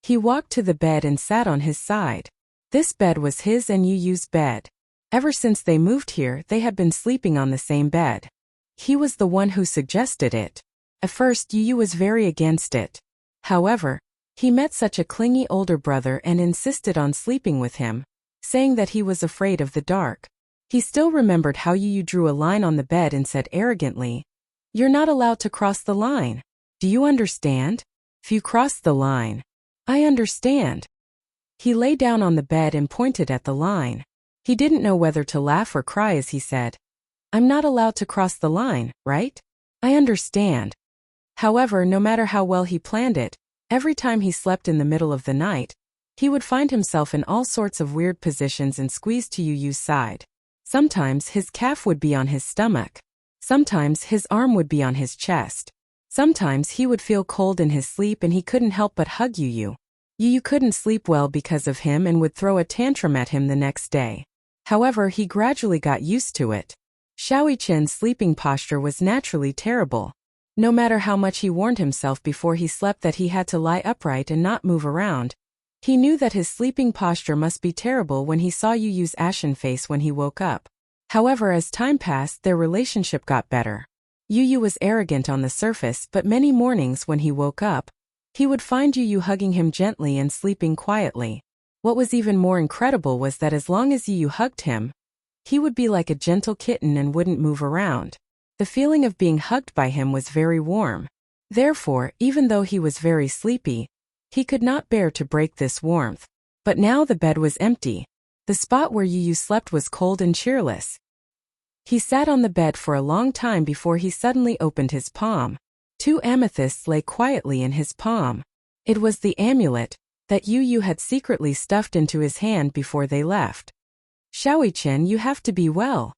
He walked to the bed and sat on his side. This bed was his and Yu's bed. Ever since they moved here, they had been sleeping on the same bed. He was the one who suggested it. At first, Yu was very against it. However, he met such a clingy older brother and insisted on sleeping with him, saying that he was afraid of the dark. He still remembered how Yu drew a line on the bed and said arrogantly, You're not allowed to cross the line. Do you understand? If you cross the line, I understand. He lay down on the bed and pointed at the line. He didn't know whether to laugh or cry as he said, I'm not allowed to cross the line, right? I understand. However, no matter how well he planned it, every time he slept in the middle of the night, he would find himself in all sorts of weird positions and squeeze to Yu's side. Sometimes his calf would be on his stomach. Sometimes his arm would be on his chest. Sometimes he would feel cold in his sleep and he couldn't help but hug Yu. Yu couldn't sleep well because of him and would throw a tantrum at him the next day. However, he gradually got used to it. Xiaoyichen's sleeping posture was naturally terrible. No matter how much he warned himself before he slept that he had to lie upright and not move around, he knew that his sleeping posture must be terrible when he saw Yu's ashen face when he woke up. However, as time passed, their relationship got better. Yu was arrogant on the surface, but many mornings when he woke up, he would find Yu hugging him gently and sleeping quietly. What was even more incredible was that as long as Yu hugged him, he would be like a gentle kitten and wouldn't move around. The feeling of being hugged by him was very warm. Therefore, even though he was very sleepy, he could not bear to break this warmth. But now the bed was empty. The spot where Yu slept was cold and cheerless. He sat on the bed for a long time before he suddenly opened his palm. 2 amethysts lay quietly in his palm. It was the amulet that Yu had secretly stuffed into his hand before they left. Xiaoyichen, you have to be well.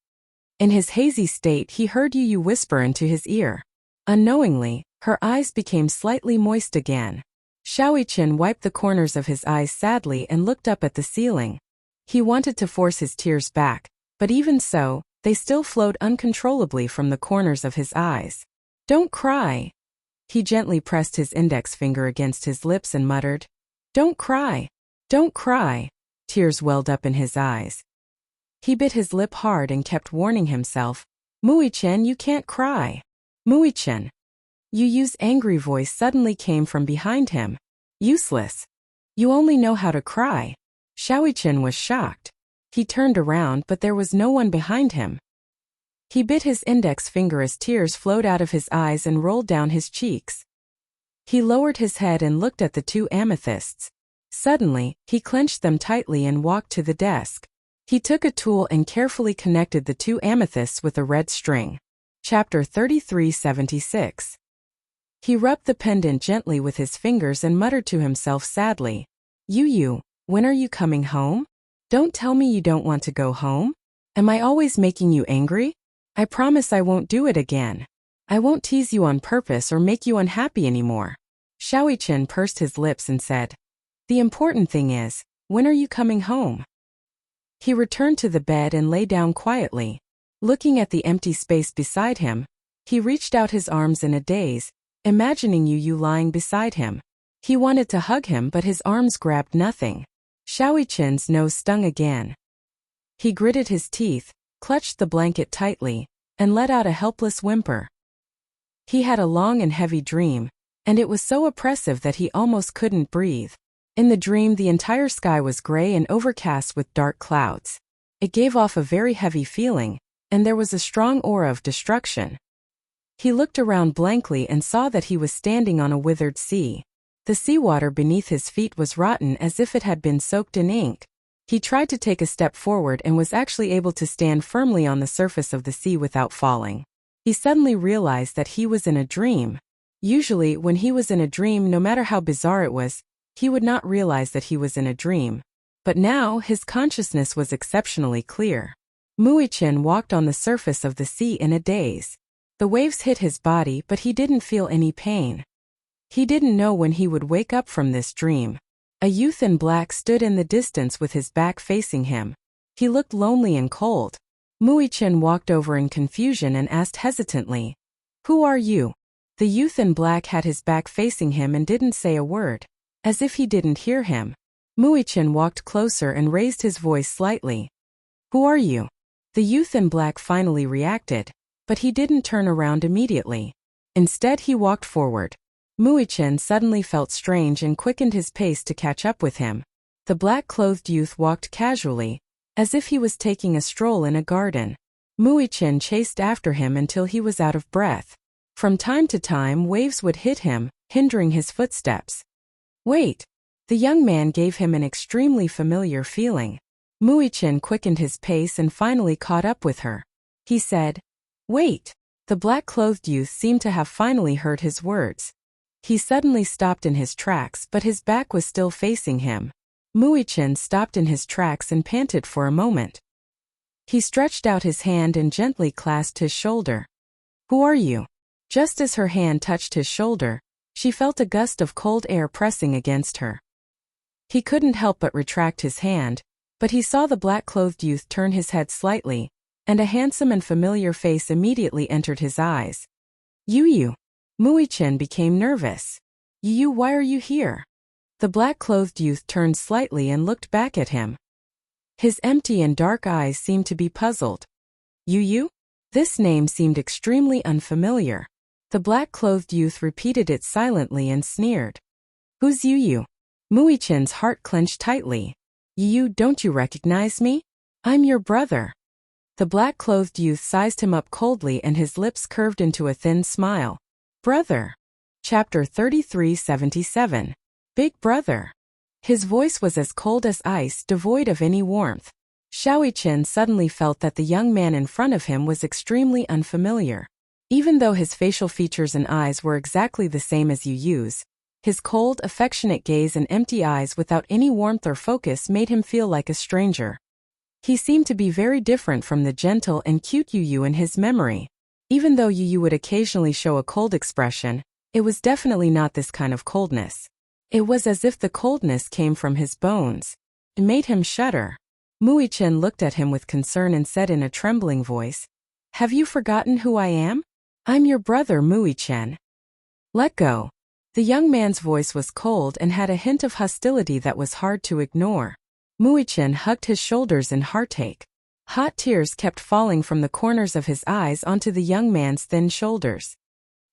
In his hazy state, he heard Yu whisper into his ear. Unknowingly, her eyes became slightly moist again. Xiaoyichen wiped the corners of his eyes sadly and looked up at the ceiling. He wanted to force his tears back, But even so, they still flowed uncontrollably from the corners of his eyes. "Don't cry." He gently pressed his index finger against his lips and muttered, "Don't cry. Don't cry." Tears welled up in his eyes. He bit his lip hard and kept warning himself, "Mui-chan, you can't cry. Mui-chan." Yu Yu's angry voice suddenly came from behind him. "Useless. You only know how to cry." Xiaoyi-chan was shocked. He turned around, but there was no one behind him. He bit his index finger as tears flowed out of his eyes and rolled down his cheeks. He lowered his head and looked at the two amethysts. Suddenly, he clenched them tightly and walked to the desk. He took a tool and carefully connected the two amethysts with a red string. Chapter 3376. He rubbed the pendant gently with his fingers and muttered to himself sadly, "Yu Yu, when are you coming home? Don't tell me you don't want to go home. Am I always making you angry? I promise I won't do it again. I won't tease you on purpose or make you unhappy anymore." Xiaoyi-chan pursed his lips and said, "The important thing is, when are you coming home?" He returned to the bed and lay down quietly. Looking at the empty space beside him, he reached out his arms in a daze, imagining Yu Yu lying beside him. He wanted to hug him, but his arms grabbed nothing. Xiaoyi-chan's nose stung again. He gritted his teeth, clutched the blanket tightly, and let out a helpless whimper. He had a long and heavy dream, and it was so oppressive that he almost couldn't breathe. In the dream, the entire sky was gray and overcast with dark clouds. It gave off a very heavy feeling, and there was a strong aura of destruction. He looked around blankly and saw that he was standing on a withered sea. The seawater beneath his feet was rotten as if it had been soaked in ink. He tried to take a step forward and was actually able to stand firmly on the surface of the sea without falling. He suddenly realized that he was in a dream. Usually, when he was in a dream, no matter how bizarre it was, he would not realize that he was in a dream. But now, his consciousness was exceptionally clear. Mui-chan walked on the surface of the sea in a daze. The waves hit his body, but he didn't feel any pain. He didn't know when he would wake up from this dream. A youth in black stood in the distance with his back facing him. He looked lonely and cold. Mui-chan walked over in confusion and asked hesitantly, "Who are you?" The youth in black had his back facing him and didn't say a word. As if he didn't hear him, Mui-chan walked closer and raised his voice slightly. "Who are you?" The youth in black finally reacted, but he didn't turn around immediately. Instead, he walked forward. Mui-chan suddenly felt strange and quickened his pace to catch up with him. The black-clothed youth walked casually, as if he was taking a stroll in a garden. Mui-chan chased after him until he was out of breath. From time to time, waves would hit him, hindering his footsteps. "Wait!" The young man gave him an extremely familiar feeling. Mui-chan quickened his pace and finally caught up with her. He said, "Wait!" The black-clothed youth seemed to have finally heard his words. He suddenly stopped in his tracks, but his back was still facing him. Mui-chan stopped in his tracks and panted for a moment. He stretched out his hand and gently clasped his shoulder. "Who are you?" Just as her hand touched his shoulder, she felt a gust of cold air pressing against her. He couldn't help but retract his hand, but he saw the black-clothed youth turn his head slightly, and a handsome and familiar face immediately entered his eyes. "Yu Yu." Mui-chan became nervous. "Yu Yu, why are you here?" The black-clothed youth turned slightly and looked back at him. His empty and dark eyes seemed to be puzzled. "Yu Yu?" This name seemed extremely unfamiliar. The black-clothed youth repeated it silently and sneered. "Who's Yu Yu?" Mui-chan's heart clenched tightly. "Yu Yu, don't you recognize me? I'm your brother." The black-clothed youth sized him up coldly and his lips curved into a thin smile. "Brother." Chapter 3377. Big Brother. His voice was as cold as ice, devoid of any warmth. Xiaoyi-chan suddenly felt that the young man in front of him was extremely unfamiliar. Even though his facial features and eyes were exactly the same as Yu Yu's, his cold, affectionate gaze and empty eyes without any warmth or focus made him feel like a stranger. He seemed to be very different from the gentle and cute Yu Yu in his memory. Even though Yu Yu would occasionally show a cold expression, it was definitely not this kind of coldness. It was as if the coldness came from his bones. It made him shudder. Muichen looked at him with concern and said in a trembling voice, "Have you forgotten who I am? I'm your brother Muichen." "Let go." The young man's voice was cold and had a hint of hostility that was hard to ignore. Muichen hugged his shoulders in heartache. Hot tears kept falling from the corners of his eyes onto the young man's thin shoulders.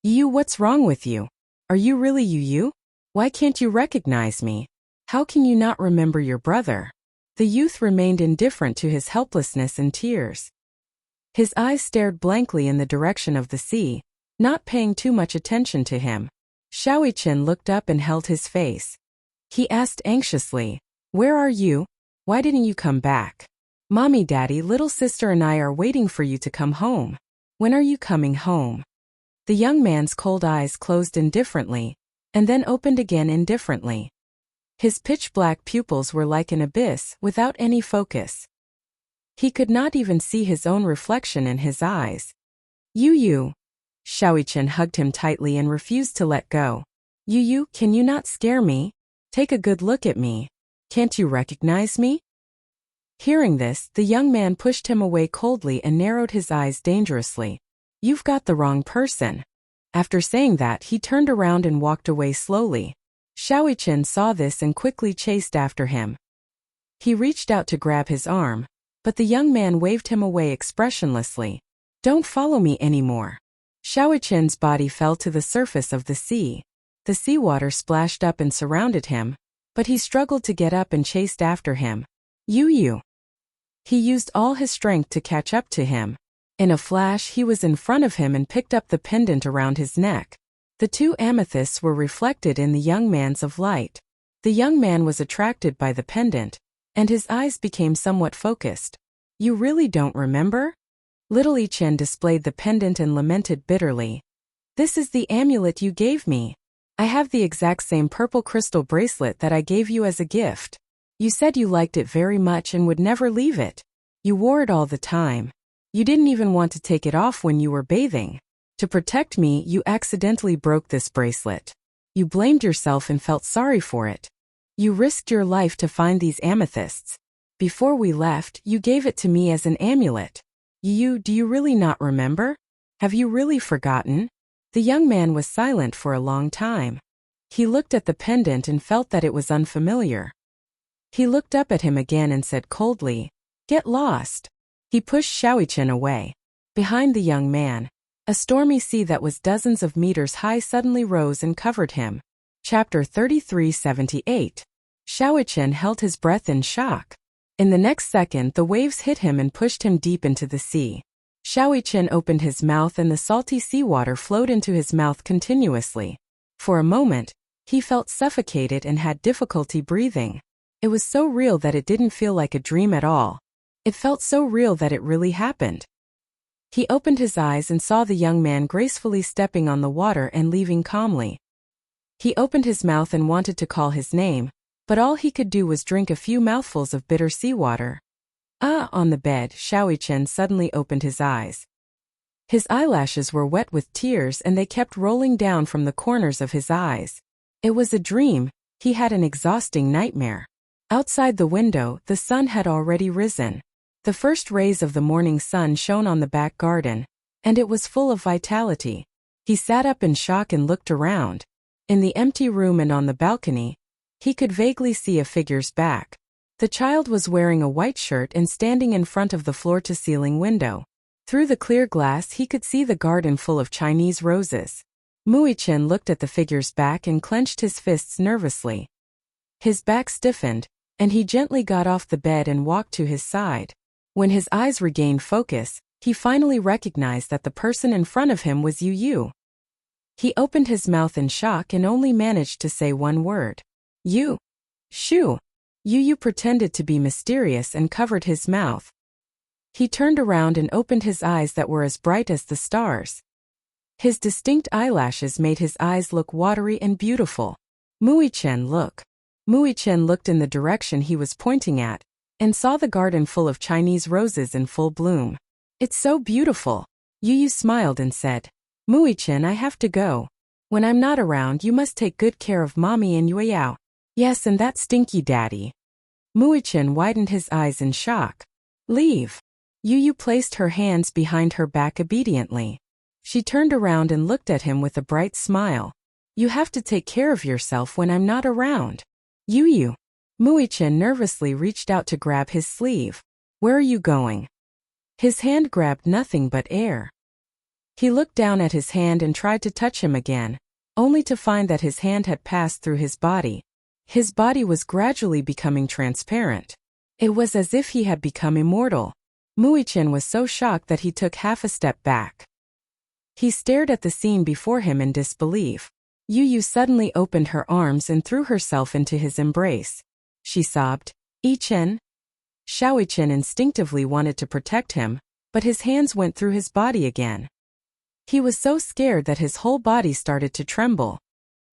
"You, what's wrong with you? Are you really you? Why can't you recognize me? How can you not remember your brother?" The youth remained indifferent to his helplessness and tears. His eyes stared blankly in the direction of the sea, not paying too much attention to him. Shaoichen looked up and held his face. He asked anxiously, "Where are you? Why didn't you come back? Mommy, Daddy, little sister and I are waiting for you to come home. When are you coming home?" The young man's cold eyes closed indifferently, and then opened again indifferently. His pitch-black pupils were like an abyss without any focus. He could not even see his own reflection in his eyes. You. Shaoichen hugged him tightly and refused to let go. You, can you not scare me? Take a good look at me. Can't you recognize me?" Hearing this, the young man pushed him away coldly and narrowed his eyes dangerously. "You've got the wrong person." After saying that, he turned around and walked away slowly. Shaoichen saw this and quickly chased after him. He reached out to grab his arm, but the young man waved him away expressionlessly. "Don't follow me anymore." Shaoichen's body fell to the surface of the sea. The seawater splashed up and surrounded him, but he struggled to get up and chased after him. You. He used all his strength to catch up to him. In a flash, he was in front of him and picked up the pendant around his neck. The two amethysts were reflected in the young man's of light. The young man was attracted by the pendant, and his eyes became somewhat focused. "You really don't remember?" Little Ichen displayed the pendant and lamented bitterly. "This is the amulet you gave me. I have the exact same purple crystal bracelet that I gave you as a gift. You said you liked it very much and would never leave it. You wore it all the time. You didn't even want to take it off when you were bathing. To protect me, you accidentally broke this bracelet. You blamed yourself and felt sorry for it. You risked your life to find these amethysts. Before we left, you gave it to me as an amulet. Do you really not remember? Have you really forgotten?" The young man was silent for a long time. He looked at the pendant and felt that it was unfamiliar. He looked up at him again and said coldly, "Get lost." He pushed Shaoichen away. Behind the young man, a stormy sea that was dozens of meters high suddenly rose and covered him. Chapter 3378. Shaoichen held his breath in shock. In the next second, the waves hit him and pushed him deep into the sea. Shaoichen opened his mouth and the salty seawater flowed into his mouth continuously. For a moment, he felt suffocated and had difficulty breathing. It was so real that it didn't feel like a dream at all. It felt so real that it really happened. He opened his eyes and saw the young man gracefully stepping on the water and leaving calmly. He opened his mouth and wanted to call his name, but all he could do was drink a few mouthfuls of bitter seawater. On the bed, Shaoichen suddenly opened his eyes. His eyelashes were wet with tears and they kept rolling down from the corners of his eyes. It was a dream. He had an exhausting nightmare. Outside the window, the sun had already risen. The first rays of the morning sun shone on the back garden, and it was full of vitality. He sat up in shock and looked around. In the empty room and on the balcony, he could vaguely see a figure's back. The child was wearing a white shirt and standing in front of the floor-to-ceiling window. Through the clear glass he could see the garden full of Chinese roses. Muichen looked at the figure's back and clenched his fists nervously. His back stiffened, and he gently got off the bed and walked to his side. When his eyes regained focus, he finally recognized that the person in front of him was Yu. He opened his mouth in shock and only managed to say one word. "You." "Shoo." Yu pretended to be mysterious and covered his mouth. He turned around and opened his eyes that were as bright as the stars. His distinct eyelashes made his eyes look watery and beautiful. Muichen, look." Muichen looked in the direction he was pointing at, and saw the garden full of Chinese roses in full bloom. "It's so beautiful." Yu smiled and said, "Muichen, I have to go. When I'm not around, you must take good care of Mommy and Yueyao. Yes, and that stinky daddy." Muichin widened his eyes in shock. Leave. Yu Yu placed her hands behind her back obediently. She turned around and looked at him with a bright smile. You have to take care of yourself when I'm not around. Yu Yu. Muichin nervously reached out to grab his sleeve. Where are you going? His hand grabbed nothing but air. He looked down at his hand and tried to touch him again, only to find that his hand had passed through his body. His body was gradually becoming transparent. It was as if he had become immortal. Muichin was so shocked that he took half a step back. He stared at the scene before him in disbelief. Yu Yu suddenly opened her arms and threw herself into his embrace. She sobbed, Yi-chen? Xiaoyi-chen instinctively wanted to protect him, but his hands went through his body again. He was so scared that his whole body started to tremble.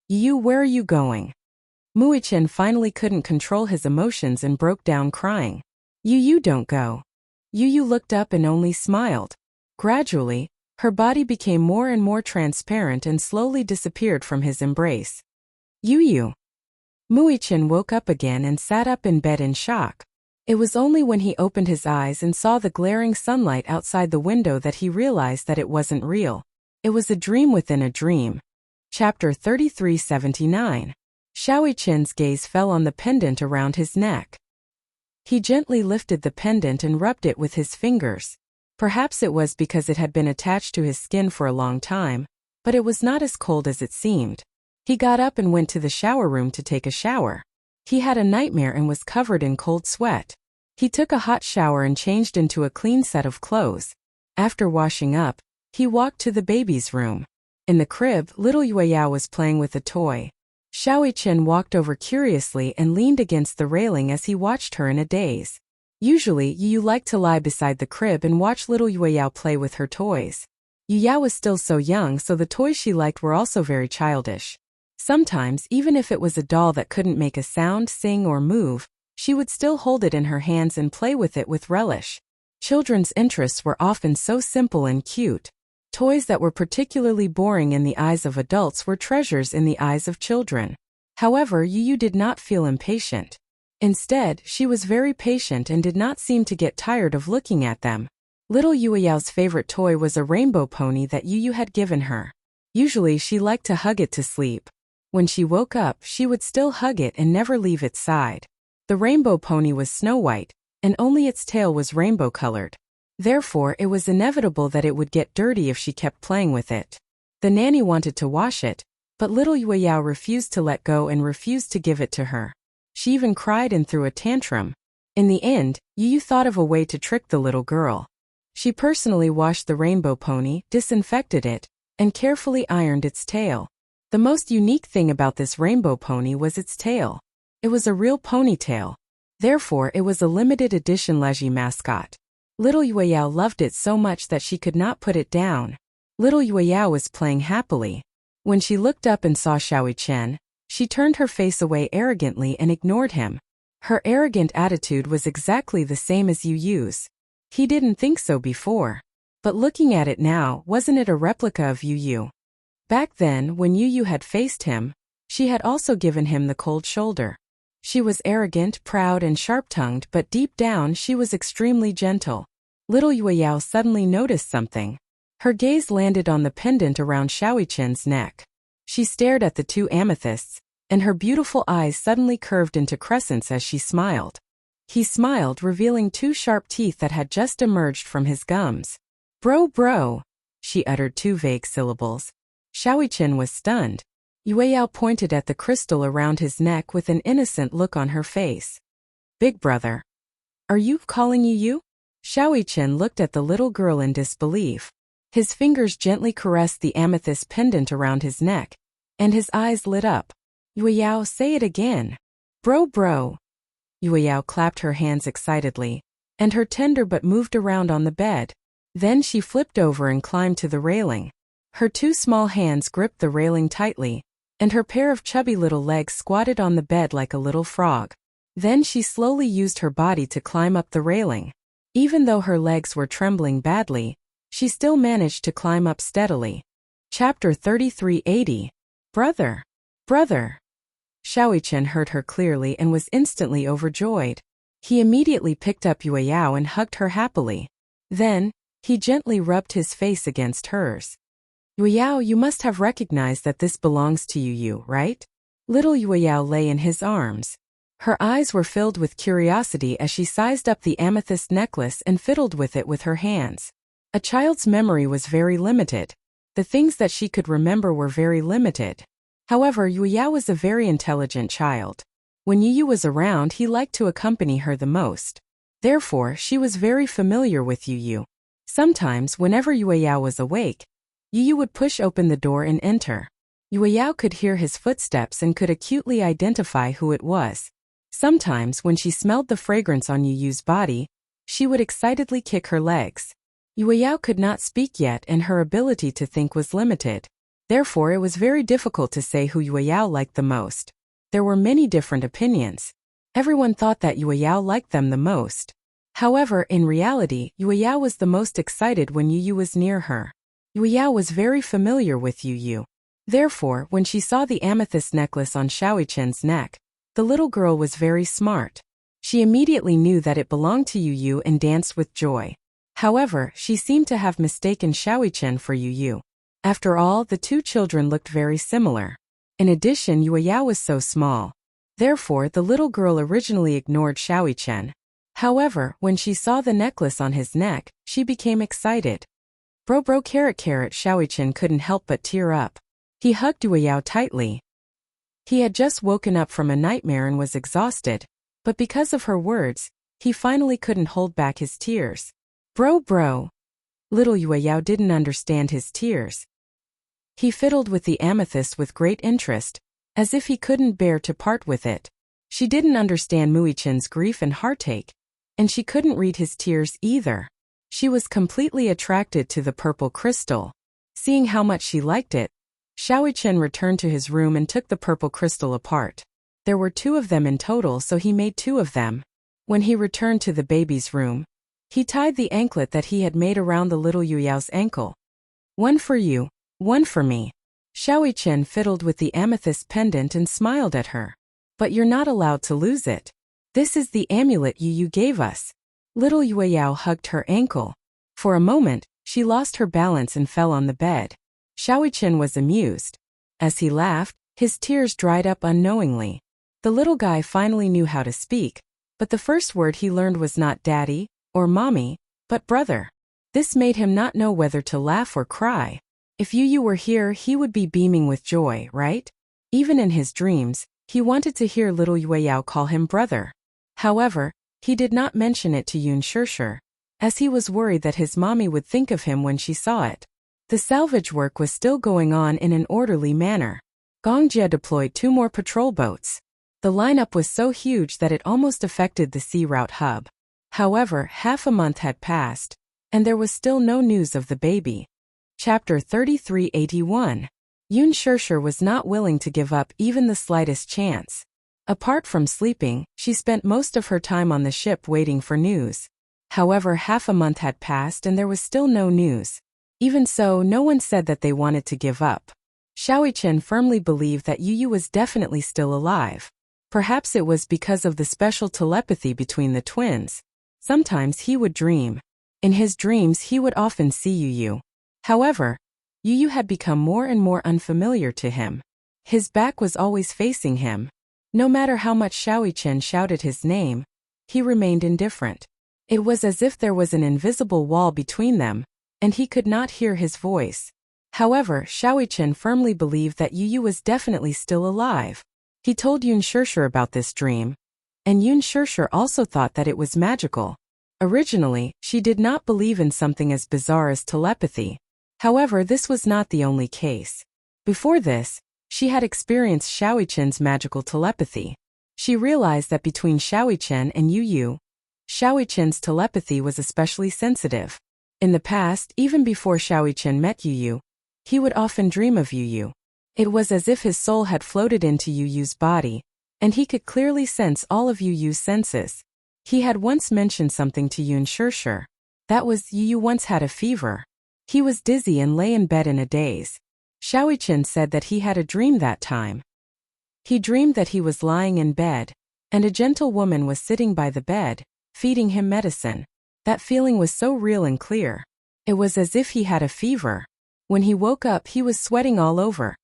Yu, where are you going? Muichin finally couldn't control his emotions and broke down crying. Yu, don't go. Yu looked up and only smiled. Gradually, her body became more and more transparent and slowly disappeared from his embrace. Yu. Muichin woke up again and sat up in bed in shock. It was only when he opened his eyes and saw the glaring sunlight outside the window that he realized that it wasn't real. It was a dream within a dream. Chapter 3379. Xiaoyi-chen's gaze fell on the pendant around his neck. He gently lifted the pendant and rubbed it with his fingers. Perhaps it was because it had been attached to his skin for a long time, but it was not as cold as it seemed. He got up and went to the shower room to take a shower. He had a nightmare and was covered in cold sweat. He took a hot shower and changed into a clean set of clothes. After washing up, he walked to the baby's room. In the crib, little Yueyao was playing with a toy. Xiaoyi-chen walked over curiously and leaned against the railing as he watched her in a daze. Usually, Yu liked to lie beside the crib and watch little Yueyao play with her toys. Yueyao was still so young, so the toys she liked were also very childish. Sometimes, even if it was a doll that couldn't make a sound, sing, or move, she would still hold it in her hands and play with it with relish. Children's interests were often so simple and cute. Toys that were particularly boring in the eyes of adults were treasures in the eyes of children. However, Yu did not feel impatient. Instead, she was very patient and did not seem to get tired of looking at them. Little Yueyao's favorite toy was a rainbow pony that Yu had given her. Usually she liked to hug it to sleep. When she woke up, she would still hug it and never leave its side. The rainbow pony was snow white, and only its tail was rainbow-colored. Therefore, it was inevitable that it would get dirty if she kept playing with it. The nanny wanted to wash it, but little Yueyao refused to let go and refused to give it to her. She even cried and threw a tantrum. In the end, Yu thought of a way to trick the little girl. She personally washed the rainbow pony, disinfected it, and carefully ironed its tail. The most unique thing about this rainbow pony was its tail. It was a real ponytail. Therefore, it was a limited edition Leji mascot. Little Yueyao loved it so much that she could not put it down. Little Yueyao was playing happily. When she looked up and saw Xiaoyi-chen, she turned her face away arrogantly and ignored him. Her arrogant attitude was exactly the same as Yu's. He didn't think so before. But looking at it now, wasn't it a replica of Yu? Back then, when Yu had faced him, she had also given him the cold shoulder. She was arrogant, proud, and sharp-tongued, but deep down she was extremely gentle. Little Yueyao suddenly noticed something. Her gaze landed on the pendant around Xiaoyi-chen's neck. She stared at the two amethysts, and her beautiful eyes suddenly curved into crescents as she smiled. He smiled, revealing two sharp teeth that had just emerged from his gums. Bro, she uttered two vague syllables. Xiaoyi-chen was stunned. Yueyao pointed at the crystal around his neck with an innocent look on her face. Big brother. Are you calling Yu? Xiaoyi-chen looked at the little girl in disbelief. His fingers gently caressed the amethyst pendant around his neck, and his eyes lit up. Yueyao, say it again. Bro. Yueyao clapped her hands excitedly, and her tender butt moved around on the bed. Then she flipped over and climbed to the railing. Her two small hands gripped the railing tightly, and her pair of chubby little legs squatted on the bed like a little frog. Then she slowly used her body to climb up the railing. Even though her legs were trembling badly, she still managed to climb up steadily. Chapter 3380. Brother. Xiaoyi-chen heard her clearly and was instantly overjoyed. He immediately picked up Yue Yao and hugged her happily. Then, he gently rubbed his face against hers. Yue Yao, you must have recognized that this belongs to you, right? Little Yue Yao lay in his arms. Her eyes were filled with curiosity as she sized up the amethyst necklace and fiddled with it with her hands. A child's memory was very limited. The things that she could remember were very limited. However, Yue Yao was a very intelligent child. When Yu was around, he liked to accompany her the most. Therefore, she was very familiar with Yu. Sometimes, whenever Yue Yao was awake, Yu would push open the door and enter. Yue Yao could hear his footsteps and could acutely identify who it was. Sometimes, when she smelled the fragrance on Yu's body, she would excitedly kick her legs. Yue Yao could not speak yet and her ability to think was limited. Therefore, it was very difficult to say who Yue Yao liked the most. There were many different opinions. Everyone thought that Yue Yao liked them the most. However, in reality, Yue Yao was the most excited when Yu was near her. Yue Yao was very familiar with Yu. Therefore, when she saw the amethyst necklace on Xiaoichen's neck, the little girl was very smart. She immediately knew that it belonged to Yu and danced with joy. However, she seemed to have mistaken Xiaoichen for Yu. After all, the two children looked very similar. In addition, Yue Yao was so small. Therefore, the little girl originally ignored Xiaoichen. However, when she saw the necklace on his neck, she became excited. Bro, Xiaoichen couldn't help but tear up. He hugged Yue Yao tightly. He had just woken up from a nightmare and was exhausted, but because of her words, he finally couldn't hold back his tears. Bro. Little Yue Yao didn't understand his tears. He fiddled with the amethyst with great interest, as if he couldn't bear to part with it. She didn't understand Muichen's grief and heartache, and she couldn't read his tears either. She was completely attracted to the purple crystal. Seeing how much she liked it, Xiaoichen returned to his room and took the purple crystal apart. There were 2 of them in total, so he made 2 of them. When he returned to the baby's room, he tied the anklet that he had made around the little Yue Yao's ankle. One for you, one for me. Xiaoichen fiddled with the amethyst pendant and smiled at her. But you're not allowed to lose it. This is the amulet Yu gave us. Little Yue Yao hugged her ankle. For a moment, she lost her balance and fell on the bed. Xiaoichen was amused. As he laughed, his tears dried up unknowingly. The little guy finally knew how to speak, but the first word he learned was not daddy or mommy, but brother. This made him not know whether to laugh or cry. If Yu were here, he would be beaming with joy, right? Even in his dreams, he wanted to hear little Yue Yao call him brother. However, he did not mention it to Yun Shirshir, as he was worried that his mommy would think of him when she saw it. The salvage work was still going on in an orderly manner. Gongjie deployed 2 more patrol boats. The lineup was so huge that it almost affected the sea route hub. However, half a month had passed, and there was still no news of the baby. Chapter 3381. Yun Shirshir was not willing to give up even the slightest chance. Apart from sleeping, she spent most of her time on the ship waiting for news. However, half a month had passed and there was still no news. Even so, no one said that they wanted to give up. Xiaoichen firmly believed that Yu was definitely still alive. Perhaps it was because of the special telepathy between the twins. Sometimes he would dream. In his dreams he would often see Yu. However, Yu had become more and more unfamiliar to him. His back was always facing him. No matter how much Xiaoichen shouted his name, he remained indifferent. It was as if there was an invisible wall between them, and he could not hear his voice. However, Xiaoichen firmly believed that Yu was definitely still alive. He told Yun Shirshir about this dream, and Yun Shirshir also thought that it was magical. Originally, she did not believe in something as bizarre as telepathy. However, this was not the only case. Before this, she had experienced Xiaoichen's magical telepathy. She realized that between Xiaoichen and Yu, Xiaoichen's telepathy was especially sensitive. In the past, even before Xiaoichen met Yu, he would often dream of Yu. It was as if his soul had floated into Yu's body, and he could clearly sense all of Yu's senses. He had once mentioned something to Yun Shirshir. That was, Yu once had a fever. He was dizzy and lay in bed in a daze. Xiaoichen said that he had a dream that time. He dreamed that he was lying in bed, and a gentle woman was sitting by the bed, feeding him medicine. That feeling was so real and clear. It was as if he had a fever. When he woke up, he was sweating all over,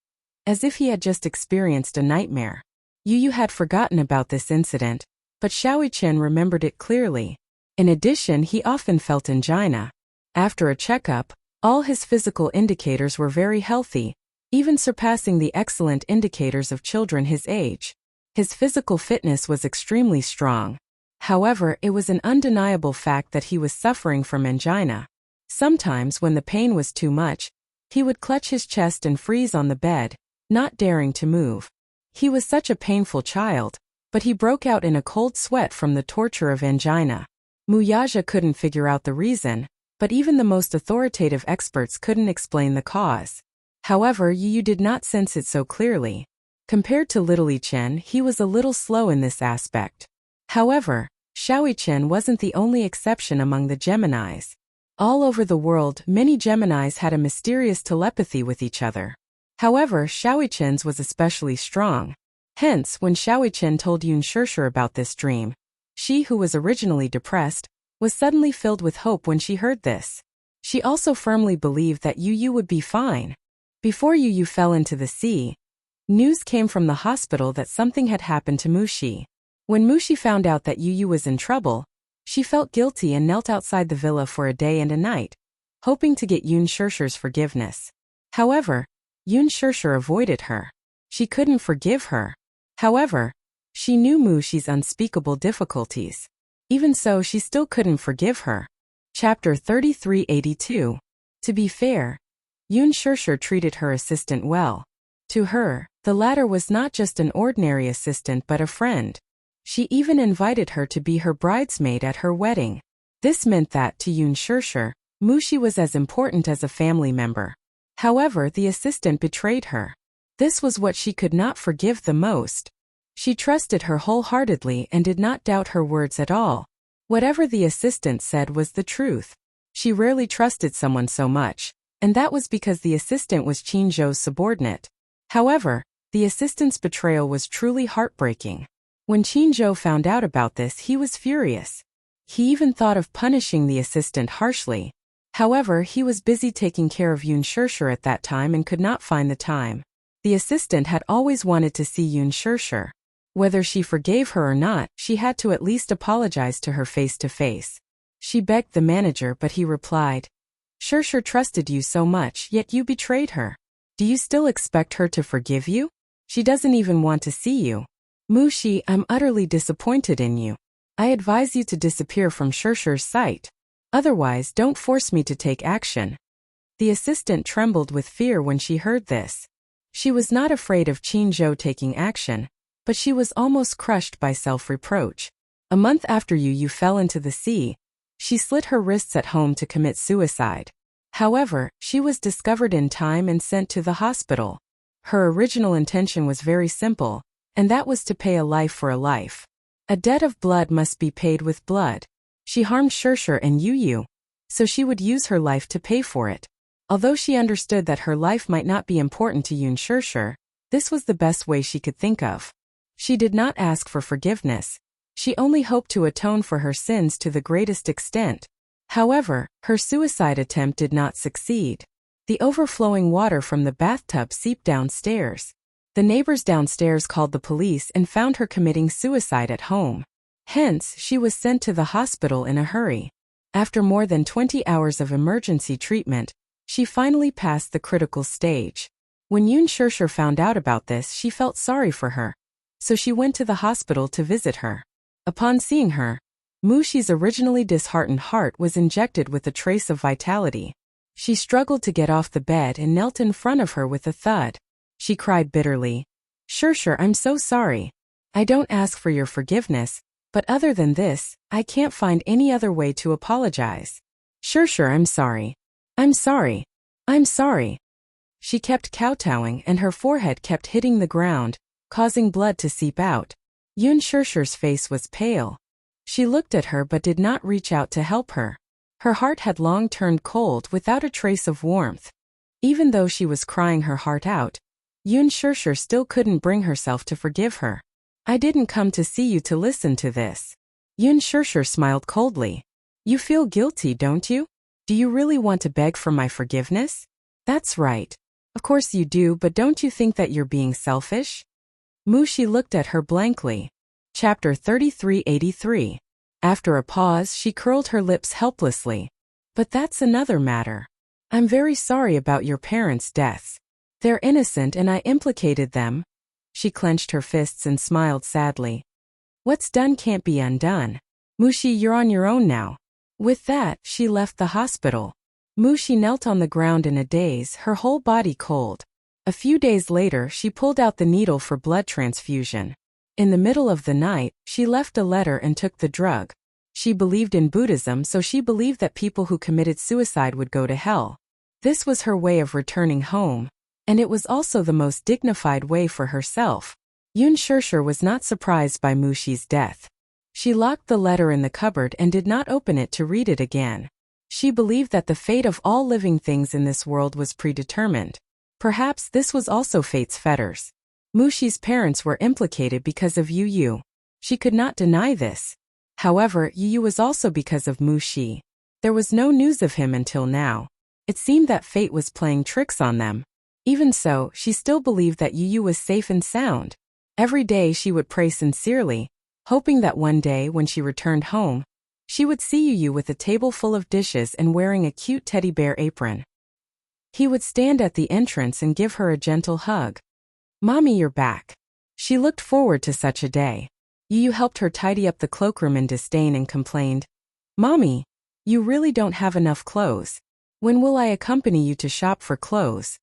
as if he had just experienced a nightmare. Yu had forgotten about this incident, but Xiaoqian remembered it clearly. In addition, he often felt angina. After a checkup, all his physical indicators were very healthy, even surpassing the excellent indicators of children his age. His physical fitness was extremely strong. However, it was an undeniable fact that he was suffering from angina. Sometimes, when the pain was too much, he would clutch his chest and freeze on the bed, not daring to move. He was such a painful child, but he broke out in a cold sweat from the torture of angina. Wuxia couldn't figure out the reason, but even the most authoritative experts couldn't explain the cause. However, Yu did not sense it so clearly. Compared to Little Chen, he was a little slow in this aspect. However, Xiaoqian wasn't the only exception among the Geminis. All over the world, many Geminis had a mysterious telepathy with each other. However, Xiaoqian's was especially strong. Hence, when Xiaoqian told Yun Shishir about this dream, she, who was originally depressed, was suddenly filled with hope when she heard this. She also firmly believed that Yu would be fine. Before Yu fell into the sea, news came from the hospital that something had happened to Mushi. When Mushi found out that Yu was in trouble, she felt guilty and knelt outside the villa for a day and a night, hoping to get Yun Shishir's forgiveness. However, Yun Shishir avoided her. She couldn't forgive her. However, she knew Mushi's unspeakable difficulties. Even so, she still couldn't forgive her. Chapter 3382. To be fair, Yun Shishir treated her assistant well. To her, the latter was not just an ordinary assistant but a friend. She even invited her to be her bridesmaid at her wedding. This meant that, to Yun Shishir, Mushi was as important as a family member. However, the assistant betrayed her. This was what she could not forgive the most. She trusted her wholeheartedly and did not doubt her words at all. Whatever the assistant said was the truth. She rarely trusted someone so much, and that was because the assistant was Qin Zhou's subordinate. However, the assistant's betrayal was truly heartbreaking. When Qin Zhou found out about this, he was furious. He even thought of punishing the assistant harshly. However, he was busy taking care of Yun Shishir at that time and could not find the time. The assistant had always wanted to see Yun Shishir. Whether she forgave her or not, she had to at least apologize to her face to face. She begged the manager, but he replied, "Shishir trusted you so much, yet you betrayed her. Do you still expect her to forgive you? She doesn't even want to see you. Mushi, I'm utterly disappointed in you. I advise you to disappear from Shishir's sight. Otherwise, don't force me to take action." The assistant trembled with fear when she heard this. She was not afraid of Qin Zhou taking action, but she was almost crushed by self-reproach. A month after Yu fell into the sea, she slit her wrists at home to commit suicide. However, she was discovered in time and sent to the hospital. Her original intention was very simple, and that was to pay a life for a life. A debt of blood must be paid with blood. She harmed Shishir and Yu, so she would use her life to pay for it. Although she understood that her life might not be important to Yun Shishir, this was the best way she could think of. She did not ask for forgiveness. She only hoped to atone for her sins to the greatest extent. However, her suicide attempt did not succeed. The overflowing water from the bathtub seeped downstairs. The neighbors downstairs called the police and found her committing suicide at home. Hence, she was sent to the hospital in a hurry. After more than 20 hours of emergency treatment, she finally passed the critical stage. When Yun Shishir found out about this, she felt sorry for her. So she went to the hospital to visit her. Upon seeing her, Mushi's originally disheartened heart was injected with a trace of vitality. She struggled to get off the bed and knelt in front of her with a thud. She cried bitterly, "Shishir, I'm so sorry. I don't ask for your forgiveness, but other than this, I can't find any other way to apologize. Shishir, I'm sorry. I'm sorry. I'm sorry." She kept kowtowing and her forehead kept hitting the ground, causing blood to seep out. Yun Shishir's face was pale. She looked at her but did not reach out to help her. Her heart had long turned cold without a trace of warmth. Even though she was crying her heart out, Yun Shishir still couldn't bring herself to forgive her. I didn't come to see you to listen to this. Yun Shishir smiled coldly. You feel guilty, don't you? Do you really want to beg for my forgiveness? That's right. Of course you do, but don't you think that you're being selfish? Mushi looked at her blankly. Chapter 3383. After a pause, she curled her lips helplessly. But that's another matter. I'm very sorry about your parents' deaths. They're innocent and I implicated them. She clenched her fists and smiled sadly. What's done can't be undone. Mushi, you're on your own now. With that, she left the hospital. Mushi knelt on the ground in a daze, her whole body cold. A few days later, she pulled out the needle for blood transfusion. In the middle of the night, she left a letter and took the drug. She believed in Buddhism, so she believed that people who committed suicide would go to hell. This was her way of returning home, and it was also the most dignified way for herself. Yun Shishir was not surprised by Mushi's death. She locked the letter in the cupboard and did not open it to read it again. She believed that the fate of all living things in this world was predetermined. Perhaps this was also fate's fetters. Mushi's parents were implicated because of Yu. She could not deny this. However, Yu was also because of Mushi. There was no news of him until now. It seemed that fate was playing tricks on them. Even so, she still believed that Yu was safe and sound. Every day she would pray sincerely, hoping that one day when she returned home, she would see Yu with a table full of dishes and wearing a cute teddy bear apron. He would stand at the entrance and give her a gentle hug. Mommy, you're back. She looked forward to such a day. Yu helped her tidy up the cloakroom in disdain and complained, Mommy, you really don't have enough clothes. When will I accompany you to shop for clothes?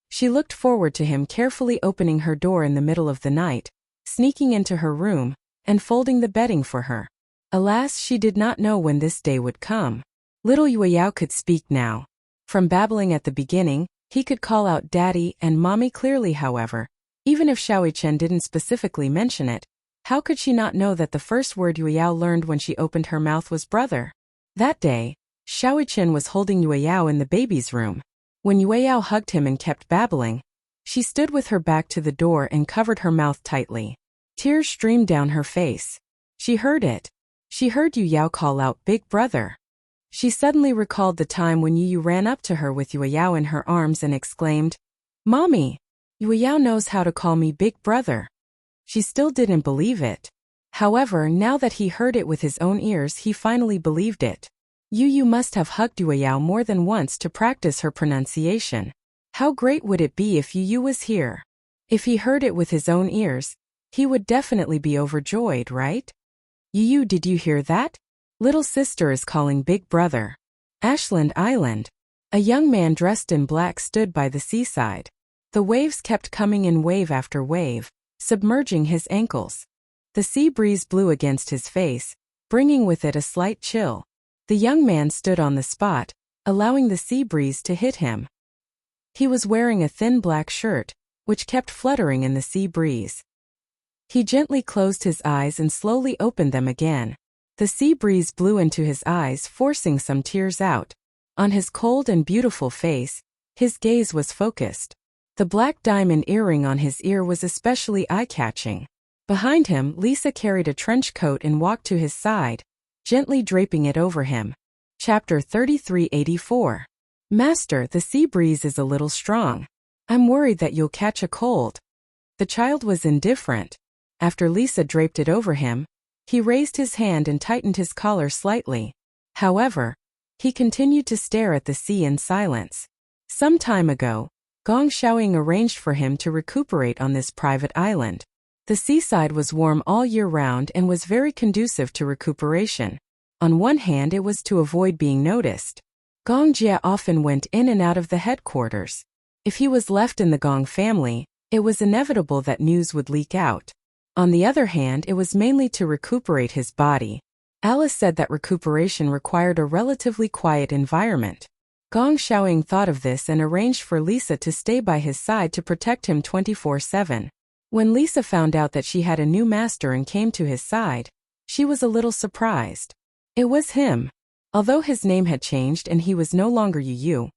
She looked forward to him carefully opening her door in the middle of the night, sneaking into her room, and folding the bedding for her. Alas, she did not know when this day would come. Little Yueyao could speak now. From babbling at the beginning, he could call out Daddy and Mommy clearly. However, even if Xiaoyichen didn't specifically mention it, how could she not know that the first word Yueyao learned when she opened her mouth was brother? That day, Xiaoyichen was holding Yueyao in the baby's room. When Yueyao hugged him and kept babbling, she stood with her back to the door and covered her mouth tightly. Tears streamed down her face. She heard it. She heard Yueyao call out, Big brother. She suddenly recalled the time when Yu ran up to her with Yueyao in her arms and exclaimed, Mommy, Yueyao knows how to call me Big brother. She still didn't believe it. However, now that he heard it with his own ears, he finally believed it. Yu must have hugged Yueyao more than once to practice her pronunciation. How great would it be if Yu was here? If he heard it with his own ears, he would definitely be overjoyed, right? Yu, did you hear that? Little sister is calling Big brother. Ashland Island. A young man dressed in black stood by the seaside. The waves kept coming in wave after wave, submerging his ankles. The sea breeze blew against his face, bringing with it a slight chill. The young man stood on the spot, allowing the sea breeze to hit him. He was wearing a thin black shirt, which kept fluttering in the sea breeze. He gently closed his eyes and slowly opened them again. The sea breeze blew into his eyes, forcing some tears out. On his cold and beautiful face, his gaze was focused. The black diamond earring on his ear was especially eye-catching. Behind him, Lisa carried a trench coat and walked to his side, gently draping it over him. Chapter 3384. Master, the sea breeze is a little strong. I'm worried that you'll catch a cold. The child was indifferent. After Lisa draped it over him, he raised his hand and tightened his collar slightly. However, he continued to stare at the sea in silence. Some time ago, Gong Xiaoying arranged for him to recuperate on this private island. The seaside was warm all year round and was very conducive to recuperation. On one hand, it was to avoid being noticed. Gong Jia often went in and out of the headquarters. If he was left in the Gong family, it was inevitable that news would leak out. On the other hand, it was mainly to recuperate his body. Alice said that recuperation required a relatively quiet environment. Gong Xiaoying thought of this and arranged for Lisa to stay by his side to protect him 24/7. When Lisa found out that she had a new master and came to his side, she was a little surprised. It was him. Although his name had changed and he was no longer Yu,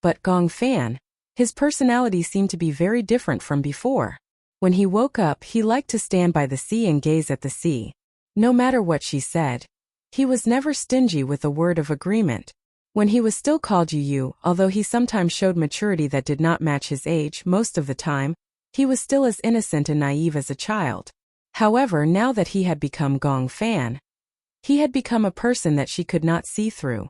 but Gong Fan, his personality seemed to be very different from before. When he woke up, he liked to stand by the sea and gaze at the sea. No matter what she said, he was never stingy with a word of agreement. When he was still called Yu, although he sometimes showed maturity that did not match his age most of the time, he was still as innocent and naive as a child. However, now that he had become Gong Fan, he had become a person that she could not see through.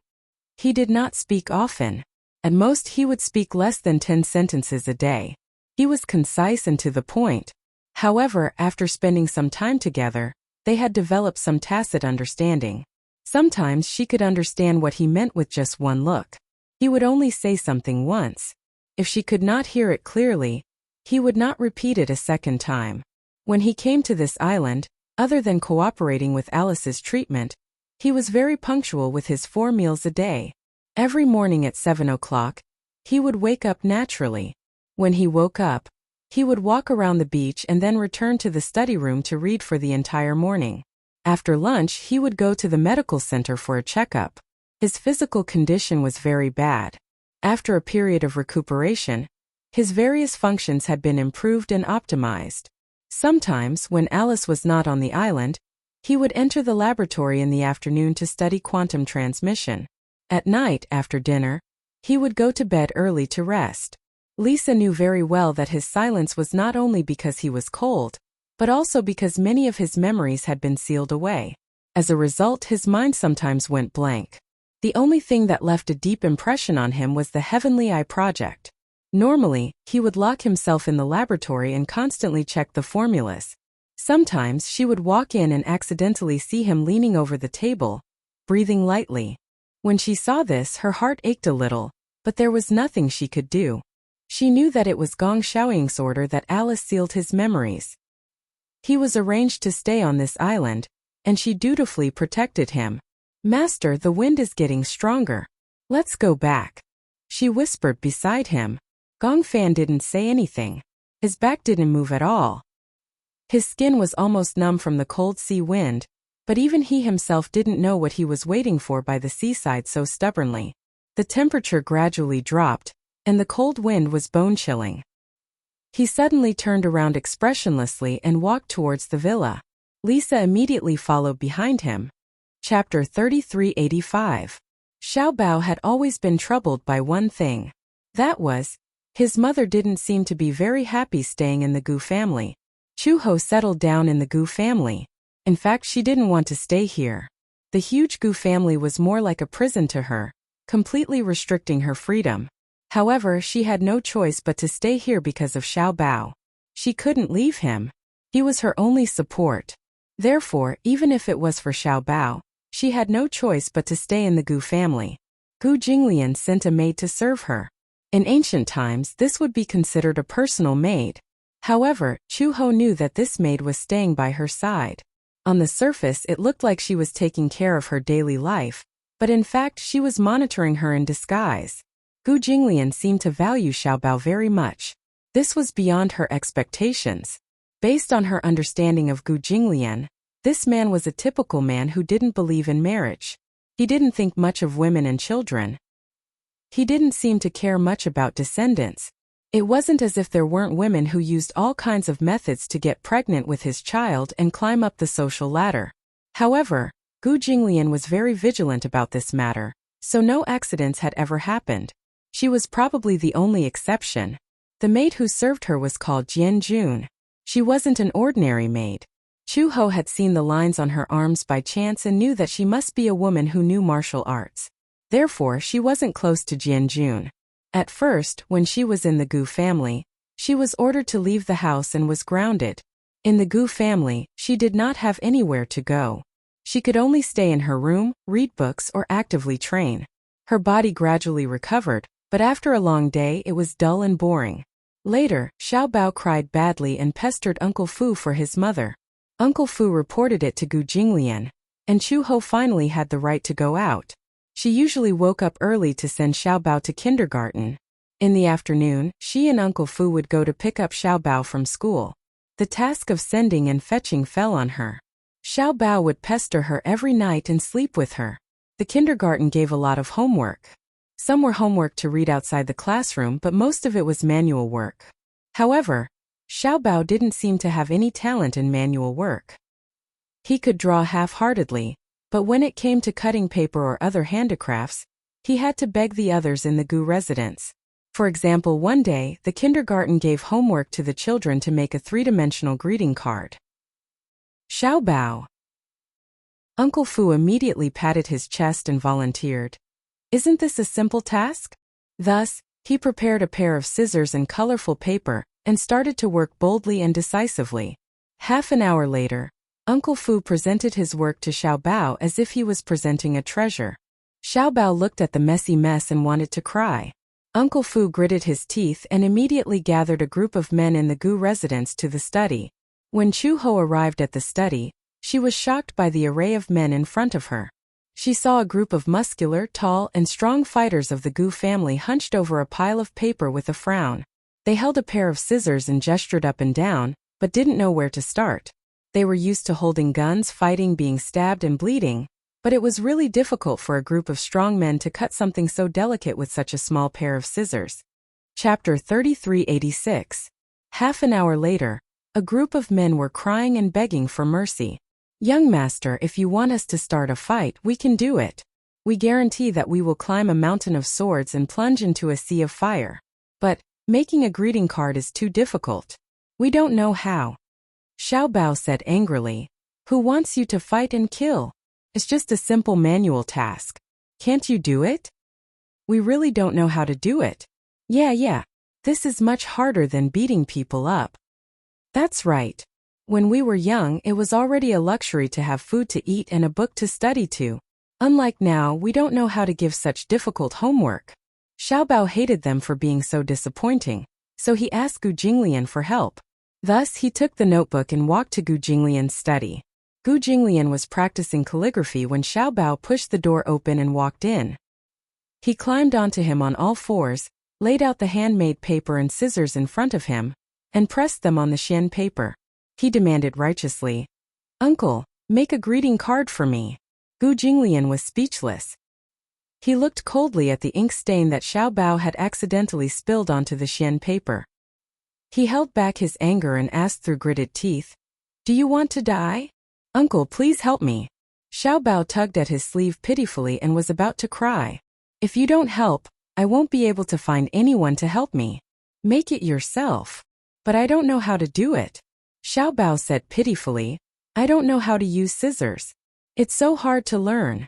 He did not speak often. At most he would speak less than 10 sentences a day. He was concise and to the point. However, after spending some time together, they had developed some tacit understanding. Sometimes she could understand what he meant with just one look. He would only say something once. If she could not hear it clearly, he would not repeat it a second time. When he came to this island, other than cooperating with Alice's treatment, he was very punctual with his 4 meals a day. Every morning at 7 o'clock, he would wake up naturally. When he woke up, he would walk around the beach and then return to the study room to read for the entire morning. After lunch, he would go to the medical center for a checkup. His physical condition was very bad. After a period of recuperation, his various functions had been improved and optimized. Sometimes, when Alice was not on the island, he would enter the laboratory in the afternoon to study quantum transmission. At night, after dinner, he would go to bed early to rest. Lisa knew very well that his silence was not only because he was cold, but also because many of his memories had been sealed away. As a result, his mind sometimes went blank. The only thing that left a deep impression on him was the Heavenly Eye project. Normally, he would lock himself in the laboratory and constantly check the formulas. Sometimes she would walk in and accidentally see him leaning over the table, breathing lightly. When she saw this, her heart ached a little, but there was nothing she could do. She knew that it was Gong Xiaoying's order that Alice sealed his memories. He was arranged to stay on this island, and she dutifully protected him. "Master, the wind is getting stronger. Let's go back," she whispered beside him. Gong Fan didn't say anything. His back didn't move at all. His skin was almost numb from the cold sea wind, but even he himself didn't know what he was waiting for by the seaside so stubbornly. The temperature gradually dropped, and the cold wind was bone-chilling. He suddenly turned around expressionlessly and walked towards the villa. Lisa immediately followed behind him. Chapter 3385. Xiao Bao had always been troubled by one thing. That was, his mother didn't seem to be very happy staying in the Gu family. Chu Ho settled down in the Gu family. In fact, she didn't want to stay here. The huge Gu family was more like a prison to her, completely restricting her freedom. However, she had no choice but to stay here because of Xiao Bao. She couldn't leave him. He was her only support. Therefore, even if it was for Xiao Bao, she had no choice but to stay in the Gu family. Gu Jinglian sent a maid to serve her. In ancient times, this would be considered a personal maid. However, Chu Ho knew that this maid was staying by her side. On the surface, it looked like she was taking care of her daily life, but in fact she was monitoring her in disguise. Gu Jinglian seemed to value Xiao Bao very much. This was beyond her expectations. Based on her understanding of Gu Jinglian, this man was a typical man who didn't believe in marriage. He didn't think much of women and children. He didn't seem to care much about descendants. It wasn't as if there weren't women who used all kinds of methods to get pregnant with his child and climb up the social ladder. However, Gu Jinglian was very vigilant about this matter, so no accidents had ever happened. She was probably the only exception. The maid who served her was called Jian Jun. She wasn't an ordinary maid. Chu Ho had seen the lines on her arms by chance and knew that she must be a woman who knew martial arts. Therefore, she wasn't close to Jian Jun. At first, when she was in the Gu family, she was ordered to leave the house and was grounded. In the Gu family, she did not have anywhere to go. She could only stay in her room, read books, or actively train. Her body gradually recovered, but after a long day it was dull and boring. Later, Xiao Bao cried badly and pestered Uncle Fu for his mother. Uncle Fu reported it to Gu Jinglian, and Chu Ho finally had the right to go out. She usually woke up early to send Xiao Bao to kindergarten. In the afternoon, she and Uncle Fu would go to pick up Xiao Bao from school. The task of sending and fetching fell on her. Xiao Bao would pester her every night and sleep with her. The kindergarten gave a lot of homework. Some were homework to read outside the classroom, but most of it was manual work. However, Xiao Bao didn't seem to have any talent in manual work. He could draw half-heartedly, but when it came to cutting paper or other handicrafts, he had to beg the others in the Gu residence. For example, one day, the kindergarten gave homework to the children to make a three-dimensional greeting card. Xiao Bao. Uncle Fu immediately patted his chest and volunteered. Isn't this a simple task? Thus, he prepared a pair of scissors and colorful paper, and started to work boldly and decisively. Half an hour later, Uncle Fu presented his work to Xiao Bao as if he was presenting a treasure. Xiao Bao looked at the messy mess and wanted to cry. Uncle Fu gritted his teeth and immediately gathered a group of men in the Gu residence to the study. When Chu Ho arrived at the study, she was shocked by the array of men in front of her. She saw a group of muscular, tall, and strong fighters of the Gu family hunched over a pile of paper with a frown. They held a pair of scissors and gestured up and down, but didn't know where to start. They were used to holding guns, fighting, being stabbed, and bleeding, but it was really difficult for a group of strong men to cut something so delicate with such a small pair of scissors. Chapter 3386. Half an hour later, a group of men were crying and begging for mercy. Young master, if you want us to start a fight, we can do it. We guarantee that we will climb a mountain of swords and plunge into a sea of fire. But making a greeting card is too difficult. We don't know how. Xiao Bao said angrily. Who wants you to fight and kill? It's just a simple manual task. Can't you do it? We really don't know how to do it. Yeah. This is much harder than beating people up. That's right. When we were young, it was already a luxury to have food to eat and a book to study to. Unlike now, we don't know how to give such difficult homework. Xiao Bao hated them for being so disappointing, so he asked Gu Jinglian for help. Thus, he took the notebook and walked to Gu Jinglian's study. Gu Jinglian was practicing calligraphy when Xiao Bao pushed the door open and walked in. He climbed onto him on all fours, laid out the handmade paper and scissors in front of him, and pressed them on the Xian paper. He demanded righteously, "Uncle, make a greeting card for me." Gu Jinglian was speechless. He looked coldly at the ink stain that Xiao Bao had accidentally spilled onto the Xian paper. He held back his anger and asked through gritted teeth, "Do you want to die? Uncle, please help me." Xiao Bao tugged at his sleeve pitifully and was about to cry. "If you don't help, I won't be able to find anyone to help me. Make it yourself." "But I don't know how to do it." Xiao Bao said pitifully. "I don't know how to use scissors. It's so hard to learn."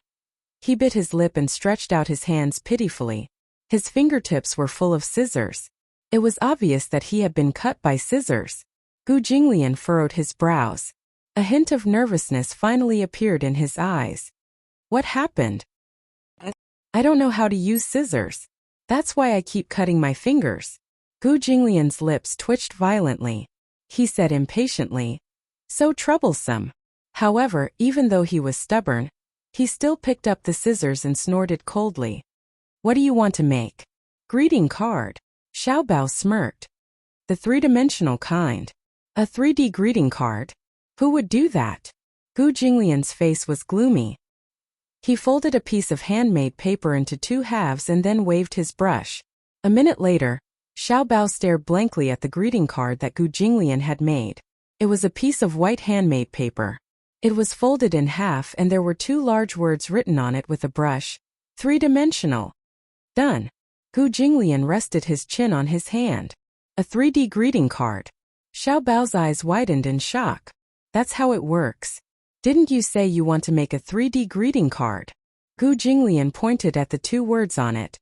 He bit his lip and stretched out his hands pitifully. His fingertips were full of scissors. It was obvious that he had been cut by scissors. Gu Jinglian furrowed his brows. A hint of nervousness finally appeared in his eyes. "What happened?" "I don't know how to use scissors. That's why I keep cutting my fingers." Gu Jinglian's lips twitched violently. He said impatiently, "So troublesome." However, even though he was stubborn, he still picked up the scissors and snorted coldly. "What do you want to make?" "Greeting card." Xiao Bao smirked. "The three-dimensional kind. A 3D greeting card? Who would do that?" Gu Jinglian's face was gloomy. He folded a piece of handmade paper into two halves and then waved his brush. A minute later, Xiao Bao stared blankly at the greeting card that Gu Jinglian had made. It was a piece of white handmade paper. It was folded in half and there were two large words written on it with a brush. Three-dimensional. Done. Gu Jinglian rested his chin on his hand. A 3D greeting card. Xiao Bao's eyes widened in shock. "That's how it works. Didn't you say you want to make a 3D greeting card?" Gu Jinglian pointed at the two words on it.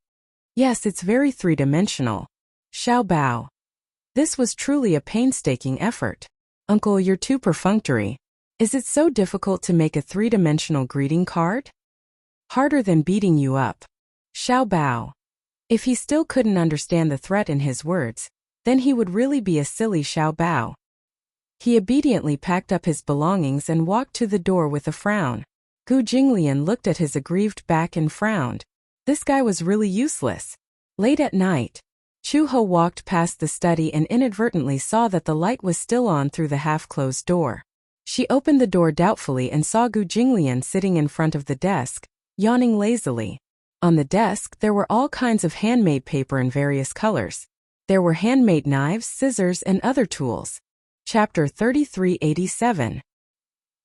"Yes, it's very three-dimensional." Xiao Bao. This was truly a painstaking effort. "Uncle, you're too perfunctory. Is it so difficult to make a three-dimensional greeting card?" "Harder than beating you up." Xiao Bao. If he still couldn't understand the threat in his words, then he would really be a silly Xiao Bao. He obediently packed up his belongings and walked to the door with a frown. Gu Jinglian looked at his aggrieved back and frowned. This guy was really useless. Late at night, Chu Ho walked past the study and inadvertently saw that the light was still on through the half-closed door. She opened the door doubtfully and saw Gu Jinglian sitting in front of the desk, yawning lazily. On the desk, there were all kinds of handmade paper in various colors. There were handmade knives, scissors, and other tools. Chapter 3387.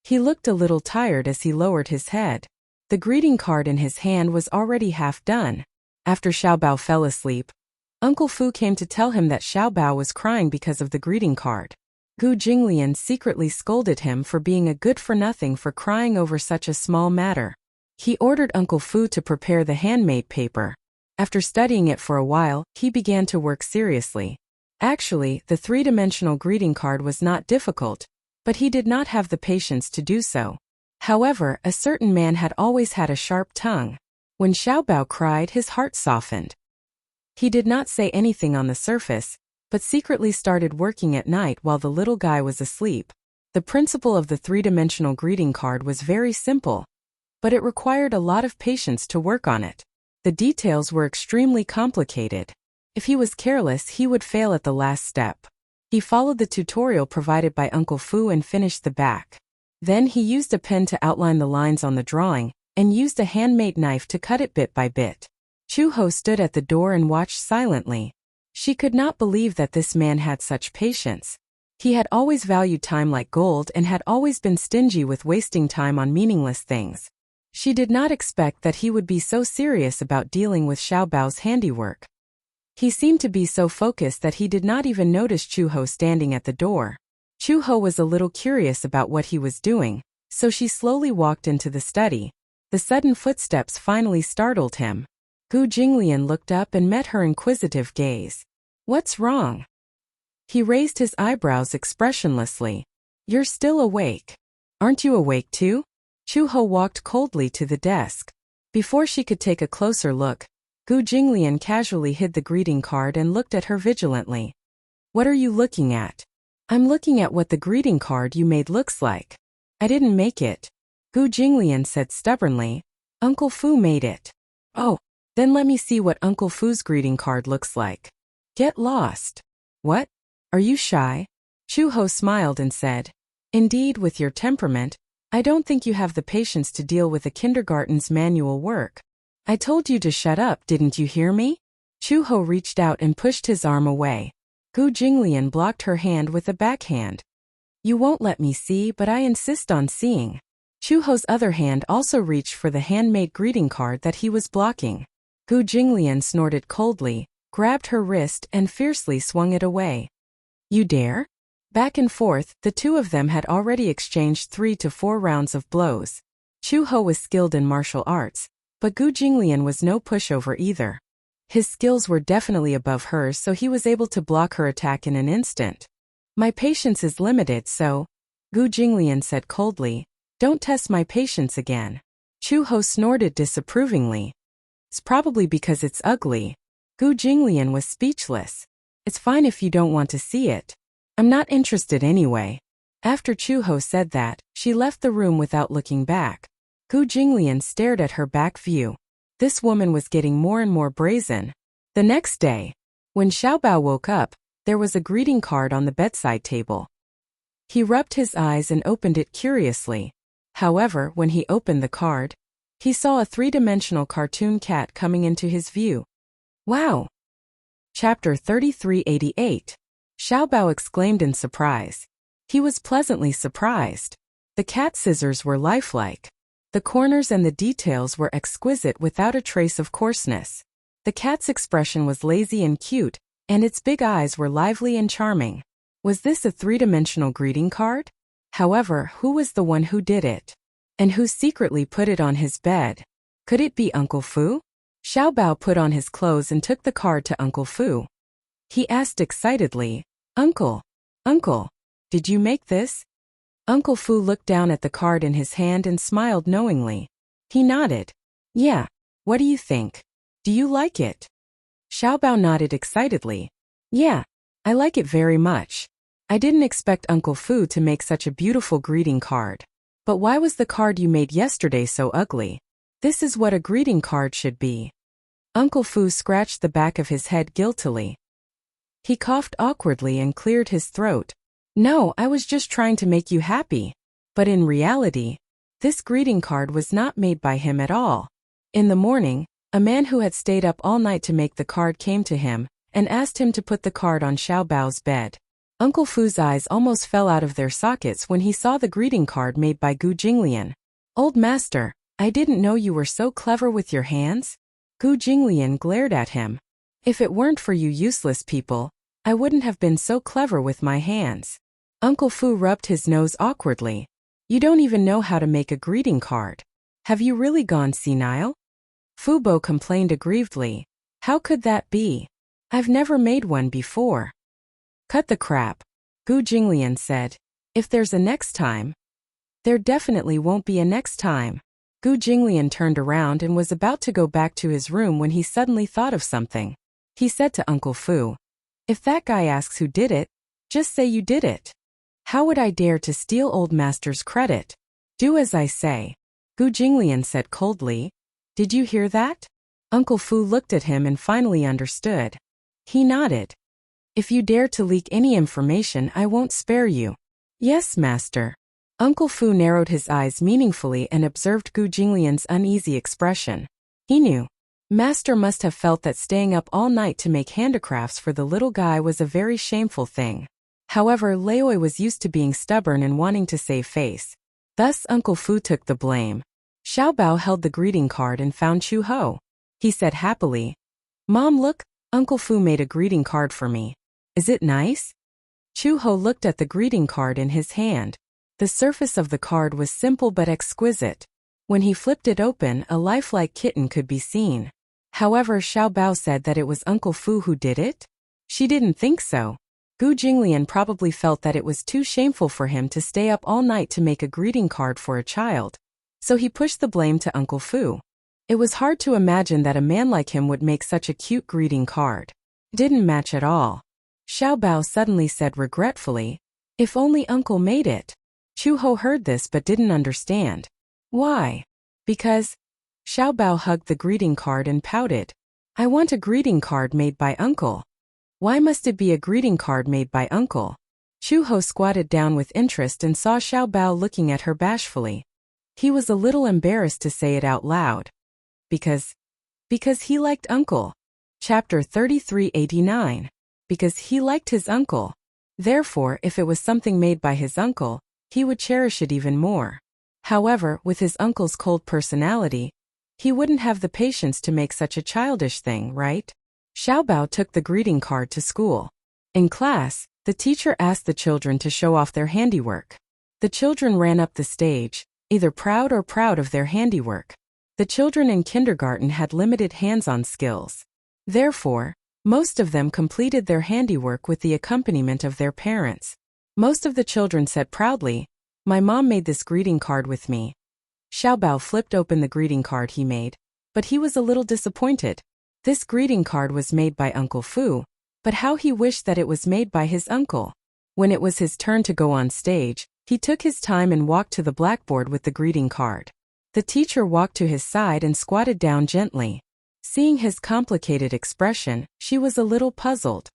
He looked a little tired as he lowered his head. The greeting card in his hand was already half done. After Xiaobao fell asleep, Uncle Fu came to tell him that Xiaobao was crying because of the greeting card. Gu Jinglian secretly scolded him for being a good-for-nothing for crying over such a small matter. He ordered Uncle Fu to prepare the handmade paper. After studying it for a while, he began to work seriously. Actually, the three-dimensional greeting card was not difficult, but he did not have the patience to do so. However, a certain man had always had a sharp tongue. When Xiaobao cried, his heart softened. He did not say anything on the surface, but secretly started working at night while the little guy was asleep. The principle of the three-dimensional greeting card was very simple, but it required a lot of patience to work on it. The details were extremely complicated. If he was careless, he would fail at the last step. He followed the tutorial provided by Uncle Fu and finished the back. Then he used a pen to outline the lines on the drawing, and used a handmade knife to cut it bit by bit. Chu-Ho stood at the door and watched silently. She could not believe that this man had such patience. He had always valued time like gold and had always been stingy with wasting time on meaningless things. She did not expect that he would be so serious about dealing with Xiaobao's handiwork. He seemed to be so focused that he did not even notice Chu-Ho standing at the door. Chu-Ho was a little curious about what he was doing, so she slowly walked into the study. The sudden footsteps finally startled him. Gu Jinglian looked up and met her inquisitive gaze. "What's wrong?" He raised his eyebrows expressionlessly. "You're still awake. Aren't you awake too?" Chu-Ho walked coldly to the desk. Before she could take a closer look, Gu Jinglian casually hid the greeting card and looked at her vigilantly. "What are you looking at?" "I'm looking at what the greeting card you made looks like." "I didn't make it," Gu Jinglian said stubbornly. "Uncle Fu made it." "Oh, then let me see what Uncle Fu's greeting card looks like." "Get lost." "What? Are you shy?" Chu-Ho smiled and said, "Indeed, with your temperament, I don't think you have the patience to deal with a kindergarten's manual work." "I told you to shut up, didn't you hear me?" Chu-Ho reached out and pushed his arm away. Gu Jinglian blocked her hand with a backhand. "You won't let me see, but I insist on seeing." Chu-Ho's other hand also reached for the handmade greeting card that he was blocking. Gu Jinglian snorted coldly, grabbed her wrist and fiercely swung it away. "You dare?" Back and forth, the two of them had already exchanged 3 to 4 rounds of blows. Chu-Ho was skilled in martial arts, but Gu Jinglian was no pushover either. His skills were definitely above hers, so he was able to block her attack in an instant. "My patience is limited, so," Gu Jinglian said coldly, "don't test my patience again." Chu-Ho snorted disapprovingly. "It's probably because it's ugly." Gu Jinglian was speechless. "It's fine if you don't want to see it. I'm not interested anyway." After Chu-Ho said that, she left the room without looking back. Gu Jinglian stared at her back view. This woman was getting more and more brazen. The next day, when Xiaobao woke up, there was a greeting card on the bedside table. He rubbed his eyes and opened it curiously. However, when he opened the card, he saw a three-dimensional cartoon cat coming into his view. "Wow!" Chapter 3388. Xiaobao exclaimed in surprise. He was pleasantly surprised. The cat scissors were lifelike. The corners and the details were exquisite without a trace of coarseness. The cat's expression was lazy and cute, and its big eyes were lively and charming. Was this a three-dimensional greeting card? However, who was the one who did it? And who secretly put it on his bed? Could it be Uncle Fu? Xiaobao put on his clothes and took the card to Uncle Fu. He asked excitedly, Uncle, did you make this?" Uncle Fu looked down at the card in his hand and smiled knowingly. He nodded. "Yeah, what do you think? Do you like it?" Xiaobao nodded excitedly. "Yeah, I like it very much. I didn't expect Uncle Fu to make such a beautiful greeting card. But why was the card you made yesterday so ugly? This is what a greeting card should be." Uncle Fu scratched the back of his head guiltily. He coughed awkwardly and cleared his throat. "No, I was just trying to make you happy." But in reality, this greeting card was not made by him at all. In the morning, a man who had stayed up all night to make the card came to him, and asked him to put the card on Xiao Bao's bed. Uncle Fu's eyes almost fell out of their sockets when he saw the greeting card made by Gu Jinglian. "Old master, I didn't know you were so clever with your hands." Gu Jinglian glared at him. "If it weren't for you useless people, I wouldn't have been so clever with my hands." Uncle Fu rubbed his nose awkwardly. "You don't even know how to make a greeting card. Have you really gone senile?" Fu Bo complained aggrievedly. "How could that be? I've never made one before." "Cut the crap," Gu Jinglian said. "If there's a next time." "There definitely won't be a next time." Gu Jinglian turned around and was about to go back to his room when he suddenly thought of something. He said to Uncle Fu, "If that guy asks who did it, just say you did it. How would I dare to steal old master's credit? Do as I say." Gu Jinglian said coldly, "Did you hear that?" Uncle Fu looked at him and finally understood. He nodded. "If you dare to leak any information, I won't spare you." "Yes, master." Uncle Fu narrowed his eyes meaningfully and observed Gu Jinglian's uneasy expression. He knew. Master must have felt that staying up all night to make handicrafts for the little guy was a very shameful thing. However, Laoi was used to being stubborn and wanting to save face. Thus Uncle Fu took the blame. Xiao Bao held the greeting card and found Chu Ho. He said happily, "Mom, look, Uncle Fu made a greeting card for me. Is it nice?" Chu Ho looked at the greeting card in his hand. The surface of the card was simple but exquisite. When he flipped it open, a lifelike kitten could be seen. However, Xiao Bao said that it was Uncle Fu who did it. She didn't think so. Gu Jinglian probably felt that it was too shameful for him to stay up all night to make a greeting card for a child. So he pushed the blame to Uncle Fu. It was hard to imagine that a man like him would make such a cute greeting card. It didn't match at all. Xiao Bao suddenly said regretfully, "If only Uncle made it." Chu Ho heard this but didn't understand. "Why?" "Because..." Xiao Bao hugged the greeting card and pouted. "I want a greeting card made by Uncle." "Why must it be a greeting card made by Uncle?" Chu Ho squatted down with interest and saw Xiao Bao looking at her bashfully. He was a little embarrassed to say it out loud. Because he liked Uncle. Chapter 3389. Because he liked his uncle. Therefore, if it was something made by his uncle, he would cherish it even more. However, with his uncle's cold personality, he wouldn't have the patience to make such a childish thing, right? Xiao Bao took the greeting card to school. In class, the teacher asked the children to show off their handiwork. The children ran up the stage, either proud of their handiwork. The children in kindergarten had limited hands-on skills. Therefore, most of them completed their handiwork with the accompaniment of their parents. Most of the children said proudly, "My mom made this greeting card with me." Xiao Bao flipped open the greeting card he made, but he was a little disappointed. This greeting card was made by Uncle Fu, but how he wished that it was made by his uncle. When it was his turn to go on stage, he took his time and walked to the blackboard with the greeting card. The teacher walked to his side and squatted down gently. Seeing his complicated expression, she was a little puzzled.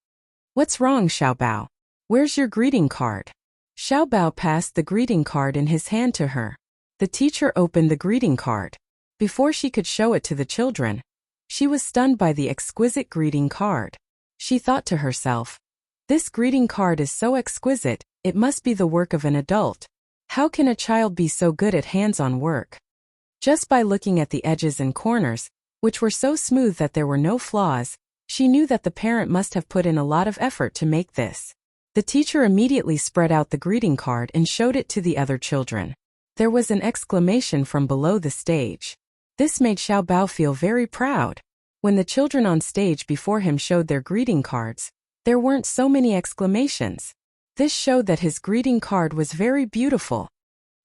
"What's wrong, Xiao Bao? Where's your greeting card?" Xiao Bao passed the greeting card in his hand to her. The teacher opened the greeting card. Before she could show it to the children, she was stunned by the exquisite greeting card. She thought to herself, "This greeting card is so exquisite, it must be the work of an adult. How can a child be so good at hands-on work?" Just by looking at the edges and corners, which were so smooth that there were no flaws, she knew that the parent must have put in a lot of effort to make this. The teacher immediately spread out the greeting card and showed it to the other children. There was an exclamation from below the stage. This made Xiao Bao feel very proud. When the children on stage before him showed their greeting cards, there weren't so many exclamations. This showed that his greeting card was very beautiful.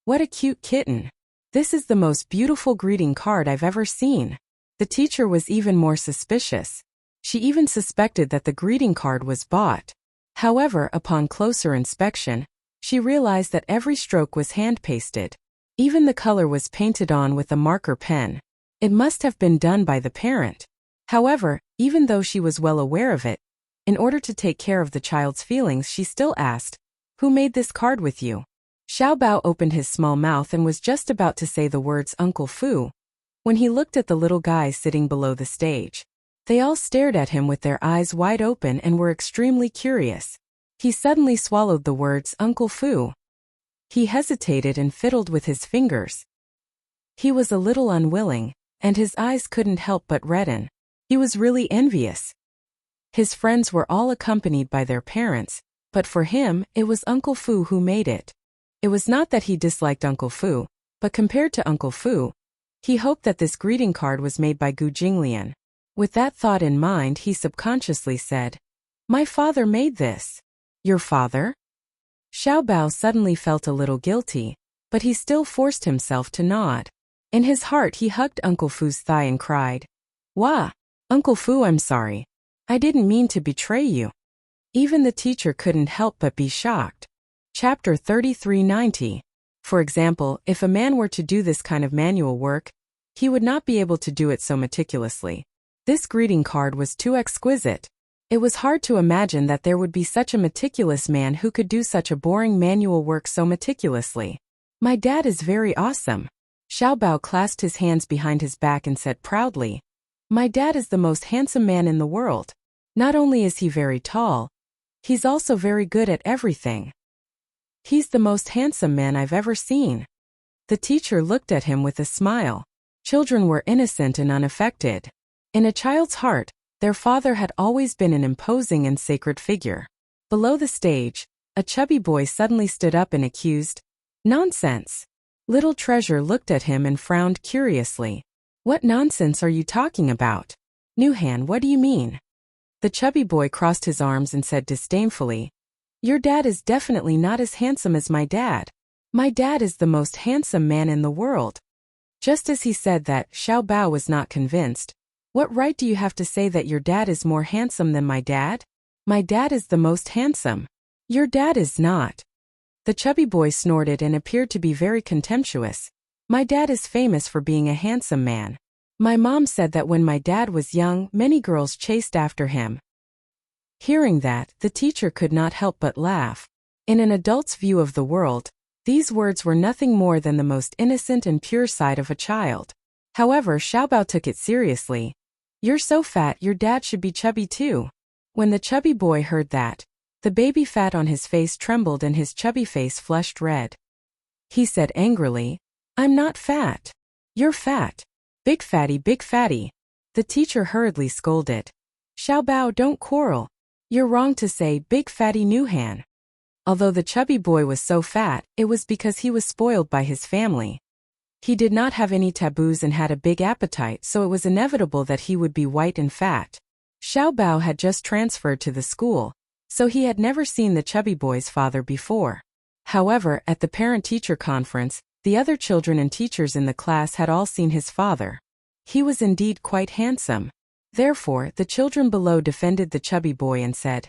"What a cute kitten. This is the most beautiful greeting card I've ever seen." The teacher was even more suspicious. She even suspected that the greeting card was bought. However, upon closer inspection, she realized that every stroke was hand-pasted. Even the color was painted on with a marker pen. It must have been done by the parent. However, even though she was well aware of it, in order to take care of the child's feelings, she still asked, "Who made this card with you?" Xiao Bao opened his small mouth and was just about to say the words Uncle Fu, when he looked at the little guy sitting below the stage. They all stared at him with their eyes wide open and were extremely curious. He suddenly swallowed the words Uncle Fu. He hesitated and fiddled with his fingers. He was a little unwilling, and his eyes couldn't help but redden. He was really envious. His friends were all accompanied by their parents, but for him, it was Uncle Fu who made it. It was not that he disliked Uncle Fu, but compared to Uncle Fu, he hoped that this greeting card was made by Gu Jinglian. With that thought in mind, he subconsciously said, "My father made this." "Your father?" Xiao Bao suddenly felt a little guilty, but he still forced himself to nod. In his heart he hugged Uncle Fu's thigh and cried, "Wah! Uncle Fu, I'm sorry. I didn't mean to betray you." Even the teacher couldn't help but be shocked. Chapter 3390. For example, if a man were to do this kind of manual work, he would not be able to do it so meticulously. This greeting card was too exquisite. It was hard to imagine that there would be such a meticulous man who could do such a boring manual work so meticulously. "My dad is very awesome." Xiao Bao clasped his hands behind his back and said proudly, "My dad is the most handsome man in the world. Not only is he very tall, he's also very good at everything. He's the most handsome man I've ever seen." The teacher looked at him with a smile. Children were innocent and unaffected. In a child's heart, their father had always been an imposing and sacred figure. Below the stage, a chubby boy suddenly stood up and accused, "Nonsense." Little Treasure looked at him and frowned curiously. "What nonsense are you talking about? Nuhan, what do you mean?" The chubby boy crossed his arms and said disdainfully, "Your dad is definitely not as handsome as my dad. My dad is the most handsome man in the world." Just as he said that, Xiao Bao was not convinced. "What right do you have to say that your dad is more handsome than my dad? My dad is the most handsome. Your dad is not." The chubby boy snorted and appeared to be very contemptuous. "My dad is famous for being a handsome man. My mom said that when my dad was young, many girls chased after him." Hearing that, the teacher could not help but laugh. In an adult's view of the world, these words were nothing more than the most innocent and pure side of a child. However, Xiao Bao took it seriously. "You're so fat, your dad should be chubby too." When the chubby boy heard that, the baby fat on his face trembled and his chubby face flushed red. He said angrily, "I'm not fat. You're fat. Big fatty, big fatty." The teacher hurriedly scolded, "Xiao Bao, don't quarrel. You're wrong to say big fatty Nuhan." Although the chubby boy was so fat, it was because he was spoiled by his family. He did not have any taboos and had a big appetite, so it was inevitable that he would be white and fat. Xiao Bao had just transferred to the school, so he had never seen the chubby boy's father before. However, at the parent-teacher conference, the other children and teachers in the class had all seen his father. He was indeed quite handsome. Therefore, the children below defended the chubby boy and said,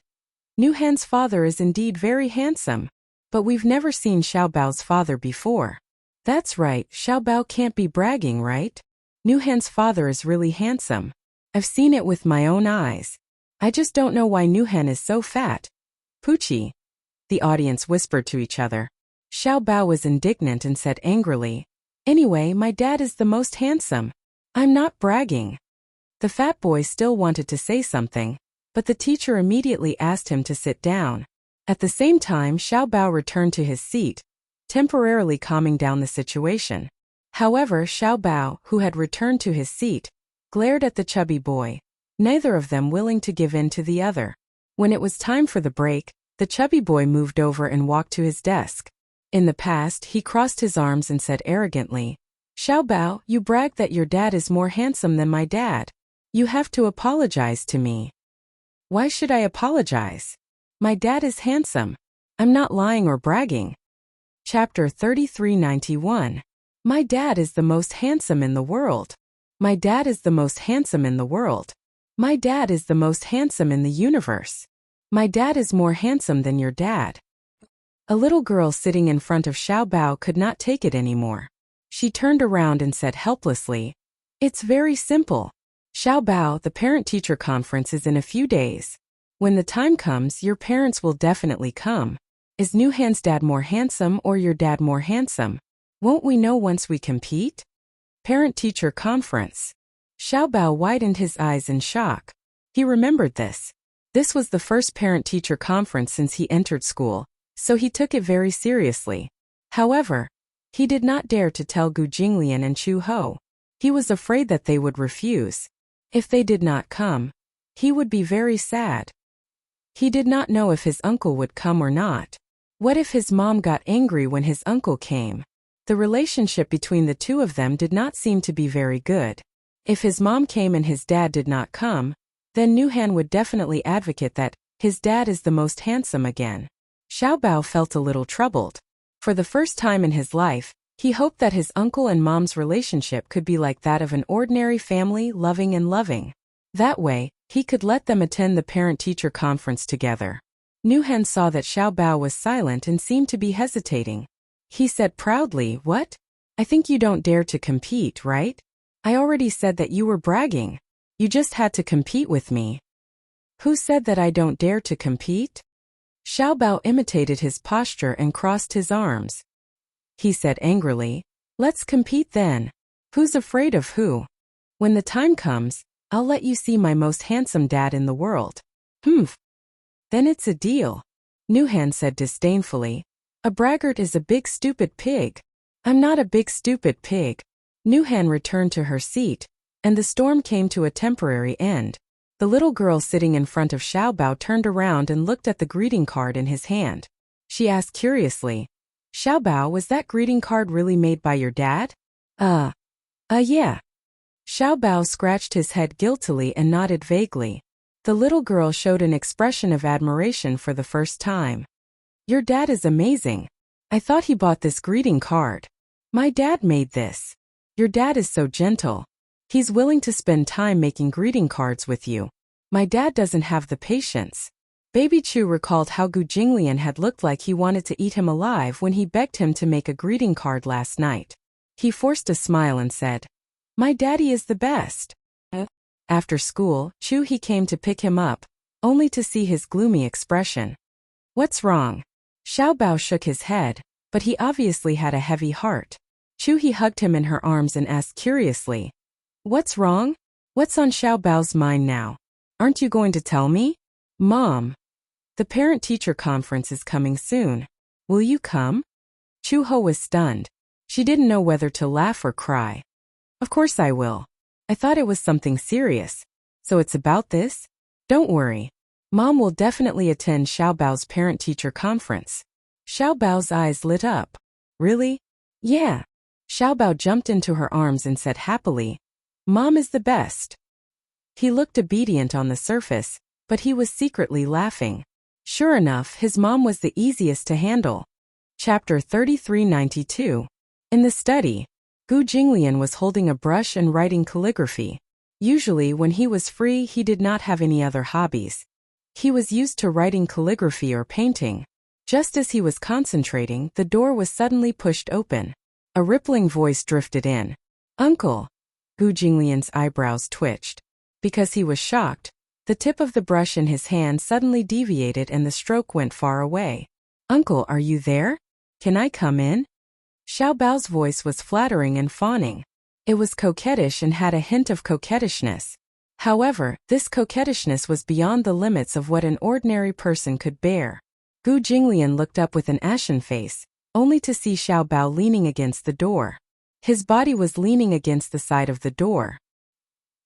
"Nuhan's father is indeed very handsome, but we've never seen Xiao Bao's father before." "That's right, Xiao Bao can't be bragging, right? Nuhan's father is really handsome. I've seen it with my own eyes. I just don't know why Nuhan is so fat." "Poochie," the audience whispered to each other. Xiao Bao was indignant and said angrily, "Anyway, my dad is the most handsome. I'm not bragging." The fat boy still wanted to say something, but the teacher immediately asked him to sit down. At the same time, Xiao Bao returned to his seat, temporarily calming down the situation. However, Xiao Bao, who had returned to his seat, glared at the chubby boy, neither of them willing to give in to the other. When it was time for the break, the chubby boy moved over and walked to his desk. In the past, he crossed his arms and said arrogantly, "Xiao Bao, you brag that your dad is more handsome than my dad. You have to apologize to me." "Why should I apologize? My dad is handsome. I'm not lying or bragging." Chapter 3391. My dad is the most handsome in the world. My dad is the most handsome in the world. My dad is the most handsome in the universe. My dad is more handsome than your dad. A little girl sitting in front of Xiao Bao could not take it anymore. She turned around and said helplessly, "It's very simple. Xiao Bao, the parent-teacher conference is in a few days. When the time comes, your parents will definitely come. Is Nuhan's dad more handsome or your dad more handsome? Won't we know once we compete?" Parent-teacher conference. Xiaobao widened his eyes in shock. He remembered this. This was the first parent-teacher conference since he entered school, so he took it very seriously. However, he did not dare to tell Gu Jinglian and Chu Ho. He was afraid that they would refuse. If they did not come, he would be very sad. He did not know if his uncle would come or not. What if his mom got angry when his uncle came? The relationship between the two of them did not seem to be very good. If his mom came and his dad did not come, then Nuhan would definitely advocate that his dad is the most handsome again. Xiaobao felt a little troubled. For the first time in his life, he hoped that his uncle and mom's relationship could be like that of an ordinary family, loving and loving. That way, he could let them attend the parent-teacher conference together. Nuhan saw that Xiaobao was silent and seemed to be hesitating. He said proudly, "What? I think you don't dare to compete, right? I already said that you were bragging. You just had to compete with me." "Who said that I don't dare to compete?" Xiaobao imitated his posture and crossed his arms. He said angrily, "Let's compete then. Who's afraid of who? When the time comes, I'll let you see my most handsome dad in the world." "Humph. Then it's a deal," Nuhan said disdainfully. "A braggart is a big stupid pig." "I'm not a big stupid pig." Nuhan returned to her seat, and the storm came to a temporary end. The little girl sitting in front of Xiaobao turned around and looked at the greeting card in his hand. She asked curiously, "Xiaobao, was that greeting card really made by your dad?" Yeah." Xiaobao scratched his head guiltily and nodded vaguely. The little girl showed an expression of admiration for the first time. "Your dad is amazing. I thought he bought this greeting card. My dad made this. Your dad is so gentle. He's willing to spend time making greeting cards with you. My dad doesn't have the patience." Baby Chu recalled how Gu Jinglian had looked like he wanted to eat him alive when he begged him to make a greeting card last night. He forced a smile and said, "My daddy is the best." After school, Chu He came to pick him up, only to see his gloomy expression. "What's wrong?" Xiaobao shook his head, but he obviously had a heavy heart. Chu He hugged him in her arms and asked curiously, "What's wrong? What's on Xiaobao's mind now? Aren't you going to tell me?" "Mom, the parent-teacher conference is coming soon. Will you come?" Chu Ho was stunned. She didn't know whether to laugh or cry. "Of course I will. I thought it was something serious. So it's about this? Don't worry. Mom will definitely attend Xiaobao's parent-teacher conference." Xiaobao's eyes lit up. "Really?" "Yeah." Xiaobao jumped into her arms and said happily, "Mom is the best." He looked obedient on the surface, but he was secretly laughing. Sure enough, his mom was the easiest to handle. Chapter 3392. In the study, Gu Jinglian was holding a brush and writing calligraphy. Usually when he was free he did not have any other hobbies. He was used to writing calligraphy or painting. Just as he was concentrating, the door was suddenly pushed open. A rippling voice drifted in. "Uncle." Gu Jinglian's eyebrows twitched. Because he was shocked, the tip of the brush in his hand suddenly deviated and the stroke went far away. "Uncle, are you there? Can I come in?" Xiaobao's voice was flattering and fawning. It was coquettish and had a hint of coquettishness. However, this coquettishness was beyond the limits of what an ordinary person could bear. Gu Jinglian looked up with an ashen face, only to see Xiaobao leaning against the door. His body was leaning against the side of the door.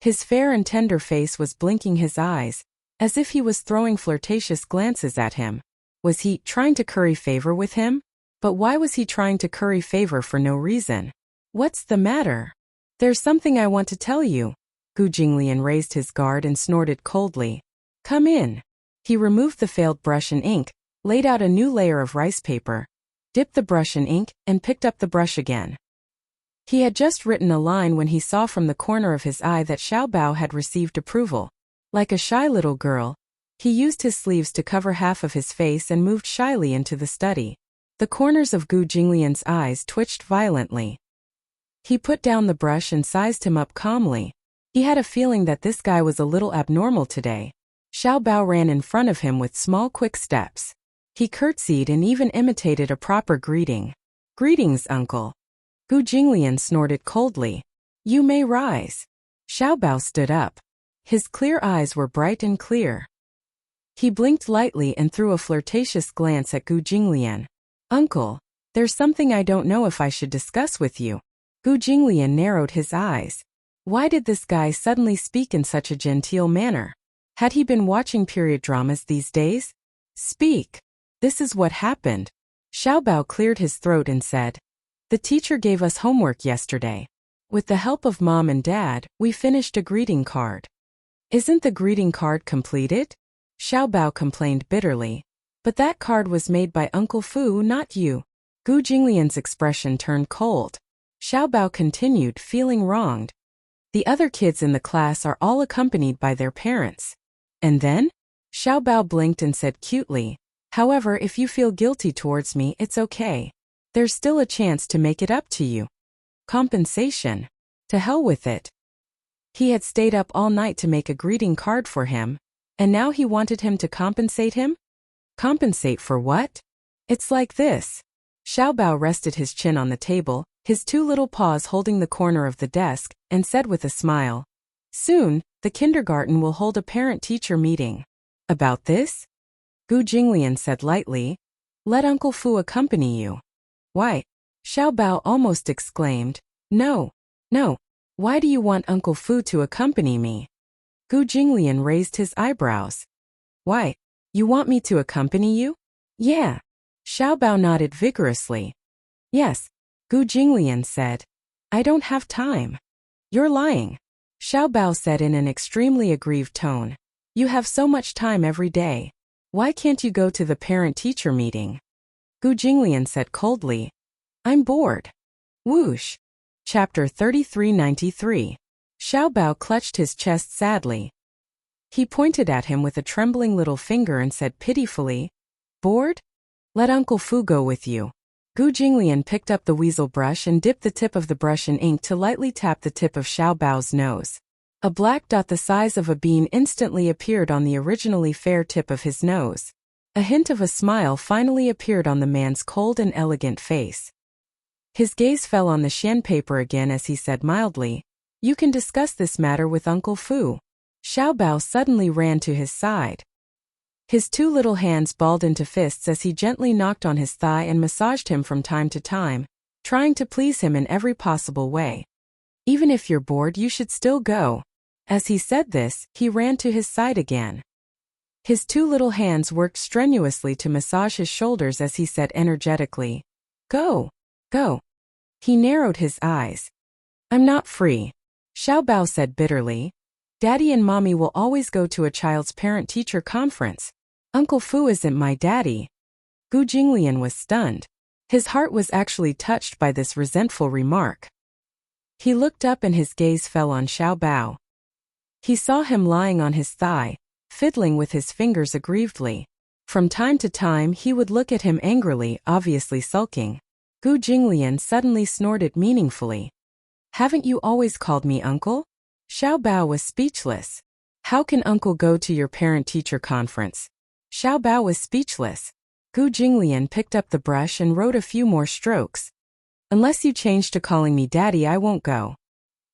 His fair and tender face was blinking his eyes, as if he was throwing flirtatious glances at him. Was he trying to curry favor with him? But why was he trying to curry favor for no reason? "What's the matter?" "There's something I want to tell you." Gu Jinglian raised his guard and snorted coldly. "Come in." He removed the failed brush and ink, laid out a new layer of rice paper, dipped the brush in ink, and picked up the brush again. He had just written a line when he saw from the corner of his eye that Xiaobao had received approval. Like a shy little girl, he used his sleeves to cover half of his face and moved shyly into the study. The corners of Gu Jinglian's eyes twitched violently. He put down the brush and sized him up calmly. He had a feeling that this guy was a little abnormal today. Xiaobao ran in front of him with small quick steps. He curtsied and even imitated a proper greeting. "Greetings, uncle." Gu Jinglian snorted coldly. "You may rise." Xiao Bao stood up. His clear eyes were bright and clear. He blinked lightly and threw a flirtatious glance at Gu Jinglian. Uncle, there's something I don't know if I should discuss with you. Gu Jinglian narrowed his eyes. Why did this guy suddenly speak in such a genteel manner? Had he been watching period dramas these days? Speak. This is what happened. Xiao Bao cleared his throat and said, the teacher gave us homework yesterday. With the help of Mom and Dad, we finished a greeting card. Isn't the greeting card completed? Xiao Bao complained bitterly. But that card was made by Uncle Fu, not you. Gu Jinglian's expression turned cold. Xiao Bao continued, feeling wronged. The other kids in the class are all accompanied by their parents. And then? Xiao Bao blinked and said cutely, however, if you feel guilty towards me, it's okay. There's still a chance to make it up to you. Compensation. To hell with it. He had stayed up all night to make a greeting card for him, and now he wanted him to compensate him? Compensate for what? It's like this. Xiao Bao rested his chin on the table, his two little paws holding the corner of the desk, and said with a smile, soon, the kindergarten will hold a parent-teacher meeting. About this? Gu Jinglian said lightly, let Uncle Fu accompany you. Why? Xiao Bao almost exclaimed, no. Why do you want Uncle Fu to accompany me? Gu Jinglian raised his eyebrows. Why? You want me to accompany you? Yeah. Xiao Bao nodded vigorously. Yes. Gu Jinglian said, I don't have time. You're lying. Xiao Bao said in an extremely aggrieved tone. You have so much time every day. Why can't you go to the parent-teacher meeting? Gu Jinglian said coldly, I'm bored. Whoosh. Chapter 3393. Xiao Bao clutched his chest sadly. He pointed at him with a trembling little finger and said pitifully, bored? Let Uncle Fu go with you. Gu Jinglian picked up the weasel brush and dipped the tip of the brush in ink to lightly tap the tip of Xiao Bao's nose. A black dot the size of a bean instantly appeared on the originally fair tip of his nose. A hint of a smile finally appeared on the man's cold and elegant face. His gaze fell on the Xian paper again as he said mildly, you can discuss this matter with Uncle Fu. Xiao Bao suddenly ran to his side. His two little hands balled into fists as he gently knocked on his thigh and massaged him from time to time, trying to please him in every possible way. Even if you're bored, you should still go. As he said this, he ran to his side again. His two little hands worked strenuously to massage his shoulders as he said energetically, go. He narrowed his eyes. I'm not free. Xiao Bao said bitterly. Daddy and Mommy will always go to a child's parent-teacher conference. Uncle Fu isn't my daddy. Gu Jinglian was stunned. His heart was actually touched by this resentful remark. He looked up and his gaze fell on Xiao Bao. He saw him lying on his thigh, fiddling with his fingers aggrievedly. From time to time he would look at him angrily, obviously sulking. Gu Jinglian suddenly snorted meaningfully. Haven't you always called me uncle? Xiao Bao was speechless. How can uncle go to your parent-teacher conference? Xiao Bao was speechless. Gu Jinglian picked up the brush and wrote a few more strokes. Unless you change to calling me daddy, I won't go.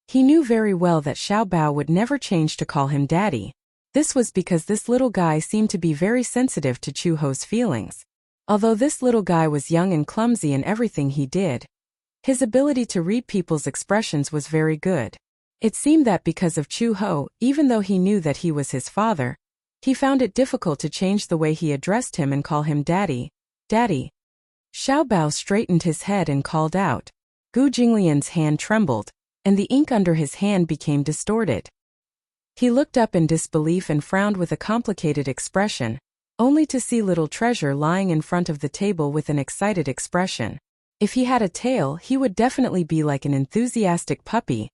He knew very well that Xiao Bao would never change to call him daddy. This was because this little guy seemed to be very sensitive to Chu Ho's feelings. Although this little guy was young and clumsy in everything he did, his ability to read people's expressions was very good. It seemed that because of Chu Ho, even though he knew that he was his father, he found it difficult to change the way he addressed him and call him daddy. Daddy. Xiao Bao straightened his head and called out. Gu Jinglian's hand trembled, and the ink under his hand became distorted. He looked up in disbelief and frowned with a complicated expression, only to see little Treasure lying in front of the table with an excited expression. If he had a tail, he would definitely be like an enthusiastic puppy,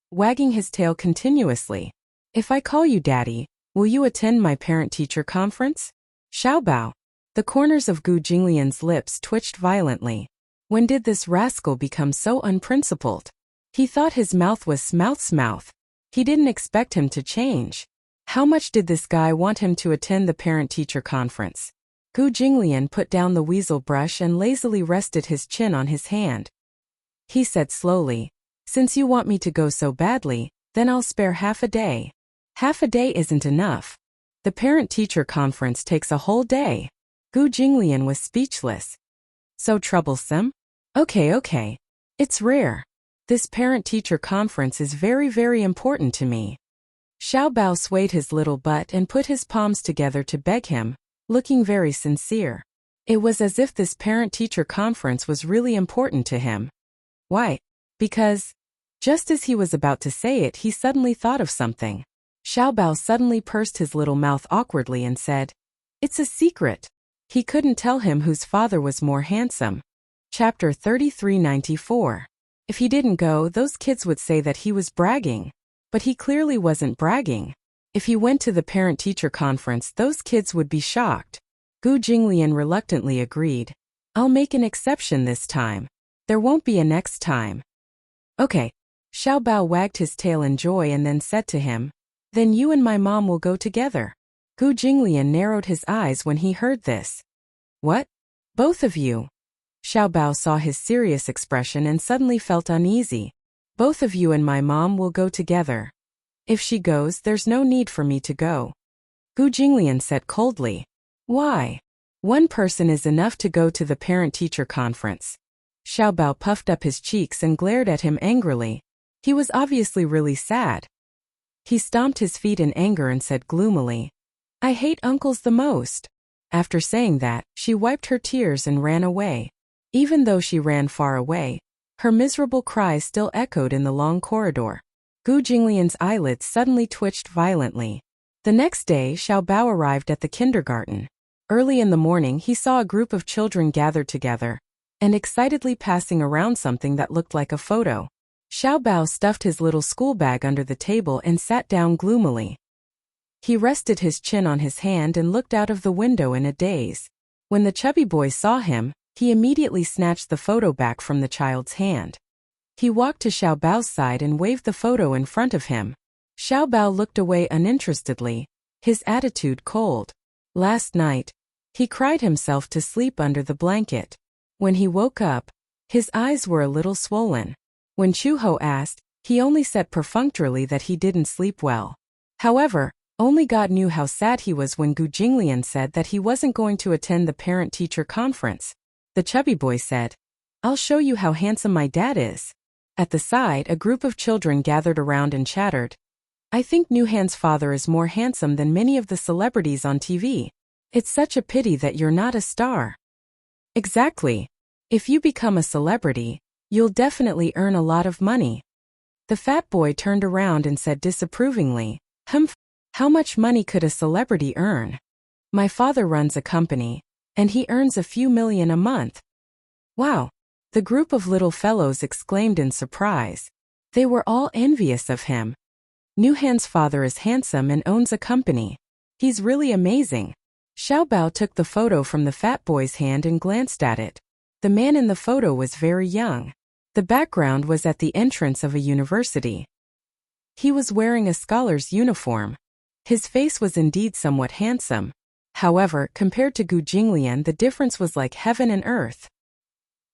wagging his tail continuously. If I call you daddy, will you attend my parent-teacher conference? Xiao Bao. The corners of Gu Jinglian's lips twitched violently. When did this rascal become so unprincipled? He thought his mouth was Smouth's mouth. He didn't expect him to change. How much did this guy want him to attend the parent-teacher conference? Gu Jinglian put down the weasel brush and lazily rested his chin on his hand. He said slowly, since you want me to go so badly, Then I'll spare half a day. Half a day isn't enough. The parent-teacher conference takes a whole day. Gu Jinglian was speechless. So troublesome? Okay. It's rare. This parent-teacher conference is very, very important to me. Xiao Bao swayed his little butt and put his palms together to beg him, looking very sincere. It was as if this parent-teacher conference was really important to him. Why? Because, just as he was about to say it, he suddenly thought of something. Xiao Bao suddenly pursed his little mouth awkwardly and said, "It's a secret." He couldn't tell him whose father was more handsome. Chapter 3394. If he didn't go, those kids would say that he was bragging. But he clearly wasn't bragging. If he went to the parent-teacher conference, those kids would be shocked. Gu Jinglian reluctantly agreed. I'll make an exception this time. There won't be a next time. Okay. Xiao Bao wagged his tail in joy and then said to him, "Then you and my mom will go together." Gu Jinglian narrowed his eyes when he heard this. What? Both of you? Xiao Bao saw his serious expression and suddenly felt uneasy. Both of you and my mom will go together. If she goes, there's no need for me to go. Gu Jinglian said coldly. Why? One person is enough to go to the parent-teacher conference. Xiao Bao puffed up his cheeks and glared at him angrily. He was obviously really sad. He stomped his feet in anger and said gloomily, I hate uncles the most. After saying that, she wiped her tears and ran away. Even though she ran far away, her miserable cries still echoed in the long corridor. Gu Jinglian's eyelids suddenly twitched violently. The next day, Xiao Bao arrived at the kindergarten. Early in the morning, he saw a group of children gathered together and excitedly passing around something that looked like a photo. Xiao Bao stuffed his little school bag under the table and sat down gloomily. He rested his chin on his hand and looked out of the window in a daze. When the chubby boy saw him, he immediately snatched the photo back from the child's hand. He walked to Xiao Bao's side and waved the photo in front of him. Xiao Bao looked away uninterestedly, his attitude cold. Last night, he cried himself to sleep under the blanket. When he woke up, his eyes were a little swollen. When Chu Ho asked, he only said perfunctorily that he didn't sleep well. However, only God knew how sad he was when Gu Jinglian said that he wasn't going to attend the parent-teacher conference. The chubby boy said, I'll show you how handsome my dad is. At the side, a group of children gathered around and chattered. I think Nuhan's father is more handsome than many of the celebrities on TV. It's such a pity that you're not a star. Exactly. If you become a celebrity, you'll definitely earn a lot of money. The fat boy turned around and said disapprovingly, Humph, how much money could a celebrity earn? My father runs a company, and he earns a few million a month. Wow! The group of little fellows exclaimed in surprise. They were all envious of him. Nuhan's father is handsome and owns a company. He's really amazing. Xiao Bao took the photo from the fat boy's hand and glanced at it. The man in the photo was very young. The background was at the entrance of a university. He was wearing a scholar's uniform. His face was indeed somewhat handsome. However, compared to Gu Jinglian, the difference was like heaven and earth.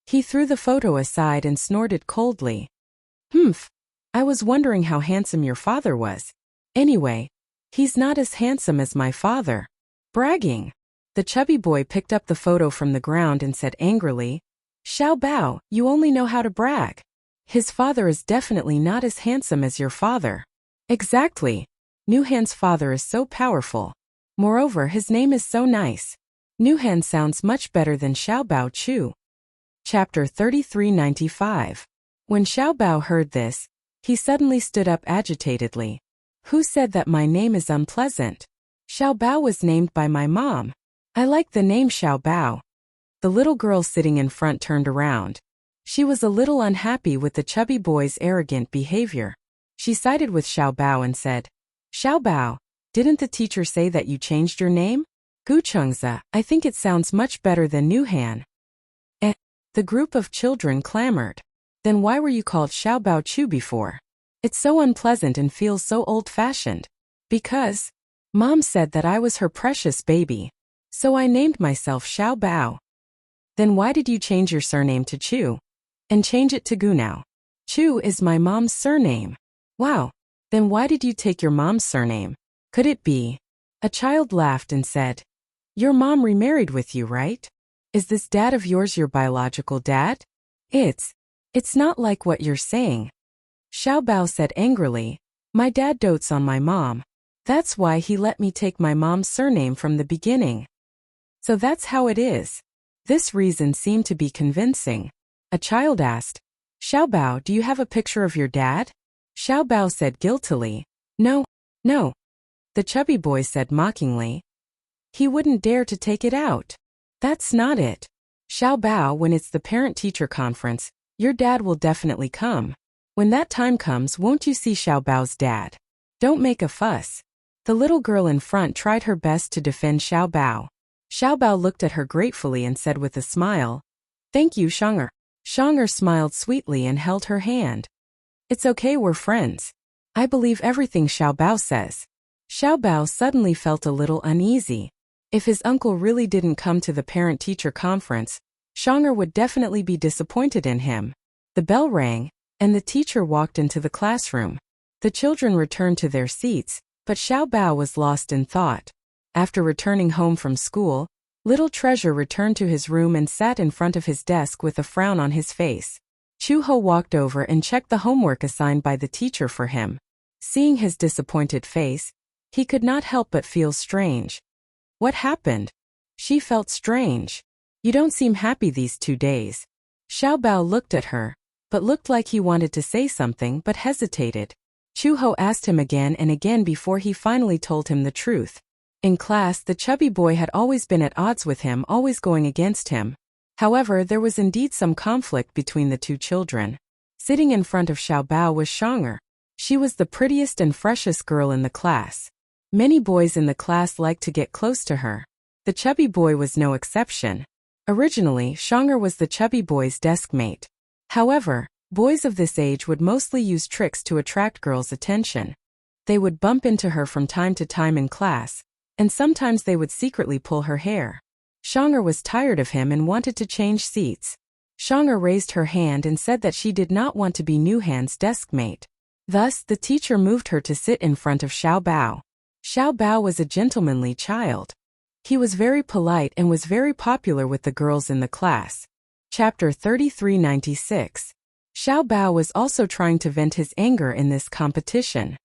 He threw the photo aside and snorted coldly. Humph! I was wondering how handsome your father was. Anyway, he's not as handsome as my father. Bragging. The chubby boy picked up the photo from the ground and said angrily, Xiao Bao, you only know how to brag. His father is definitely not as handsome as your father. Exactly. Nuhan's father is so powerful. Moreover, his name is so nice. Nuhan sounds much better than Xiao Bao Chu. Chapter 3395. When Xiao Bao heard this, he suddenly stood up agitatedly. Who said that my name is unpleasant? Xiao Bao was named by my mom. I like the name Xiao Bao. The little girl sitting in front turned around. She was a little unhappy with the chubby boy's arrogant behavior. She sided with Xiao Bao and said, Xiao Bao, didn't the teacher say that you changed your name? Gu Chengzi, I think it sounds much better than Nuhan. The group of children clamored. Then why were you called Xiao Bao Chu before? It's so unpleasant and feels so old-fashioned. Because Mom said that I was her precious baby. So I named myself Xiao Bao. Then why did you change your surname to Chu? And change it to Gu now? Chu is my mom's surname. Wow. Then why did you take your mom's surname? Could it be? A child laughed and said, Your mom remarried with you, right? Is this dad of yours your biological dad? It's not like what you're saying. Xiao Bao said angrily, My dad dotes on my mom. That's why he let me take my mom's surname from the beginning. So that's how it is. This reason seemed to be convincing. A child asked, Xiao Bao, do you have a picture of your dad? Xiao Bao said guiltily, No. The chubby boy said mockingly, He wouldn't dare to take it out. That's not it. Xiao Bao, when it's the parent-teacher conference, your dad will definitely come. When that time comes, won't you see Xiao Bao's dad? Don't make a fuss. The little girl in front tried her best to defend Xiao Bao. Xiao Bao looked at her gratefully and said with a smile, Thank you, Shang'er. Shang'er smiled sweetly and held her hand. It's okay, we're friends. I believe everything Xiao Bao says. Xiao Bao suddenly felt a little uneasy. If his uncle really didn't come to the parent-teacher conference, Shang'er would definitely be disappointed in him. The bell rang, and the teacher walked into the classroom. The children returned to their seats, but Xiao Bao was lost in thought. After returning home from school, Little Treasure returned to his room and sat in front of his desk with a frown on his face. Chu Ho walked over and checked the homework assigned by the teacher for him. Seeing his disappointed face, he could not help but feel strange. What happened? She felt strange. You don't seem happy these 2 days. Xiao Bao looked at her, but looked like he wanted to say something but hesitated. Chu Ho asked him again and again before he finally told him the truth. In class, the chubby boy had always been at odds with him, always going against him. However, there was indeed some conflict between the two children. Sitting in front of Xiao Bao was Shang'er. She was the prettiest and freshest girl in the class. Many boys in the class liked to get close to her. The chubby boy was no exception. Originally, Shang'er was the chubby boy's desk mate. However, boys of this age would mostly use tricks to attract girls' attention. They would bump into her from time to time in class, and sometimes they would secretly pull her hair. Shang'er was tired of him and wanted to change seats. Shang'er raised her hand and said that she did not want to be Nuhan's desk mate. Thus, the teacher moved her to sit in front of Xiao Bao. Xiao Bao was a gentlemanly child. He was very polite and was very popular with the girls in the class. Chapter 3396. Xiao Bao was also trying to vent his anger in this competition.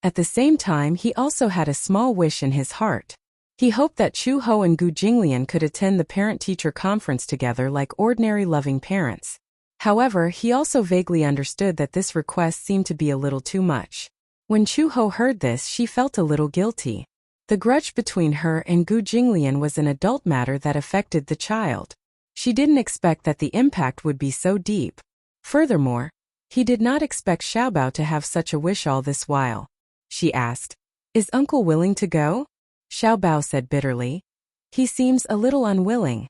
At the same time, he also had a small wish in his heart. He hoped that Chu Ho and Gu Jinglian could attend the parent-teacher conference together like ordinary loving parents. However, he also vaguely understood that this request seemed to be a little too much. When Chu Ho heard this, she felt a little guilty. The grudge between her and Gu Jinglian was an adult matter that affected the child. She didn't expect that the impact would be so deep. Furthermore, he did not expect Xiao Bao to have such a wish all this while. She asked, Is uncle willing to go? Xiao Bao said bitterly. He seems a little unwilling.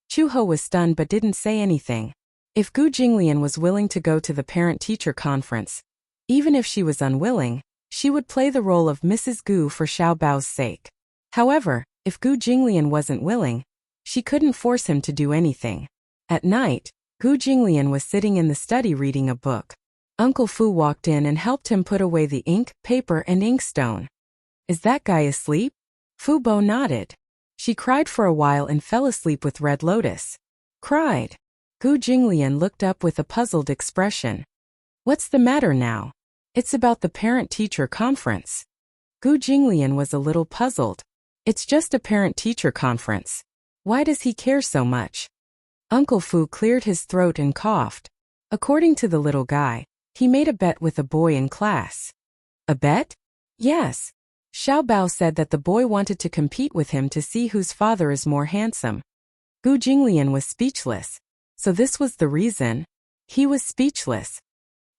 Chu Ho was stunned but didn't say anything. If Gu Jinglian was willing to go to the parent-teacher conference, even if she was unwilling, she would play the role of Mrs. Gu for Xiao Bao's sake. However, if Gu Jinglian wasn't willing, she couldn't force him to do anything. At night, Gu Jinglian was sitting in the study reading a book. Uncle Fu walked in and helped him put away the ink, paper, and inkstone. Is that guy asleep? Fu Bo nodded. She cried for a while and fell asleep with Red Lotus. Cried. Gu Jinglian looked up with a puzzled expression. What's the matter now? It's about the parent-teacher conference. Gu Jinglian was a little puzzled. It's just a parent-teacher conference. Why does he care so much? Uncle Fu cleared his throat and coughed. According to the little guy, he made a bet with a boy in class. A bet? Yes. Xiao Bao said that the boy wanted to compete with him to see whose father is more handsome. Gu Jinglian was speechless. So this was the reason? He was speechless.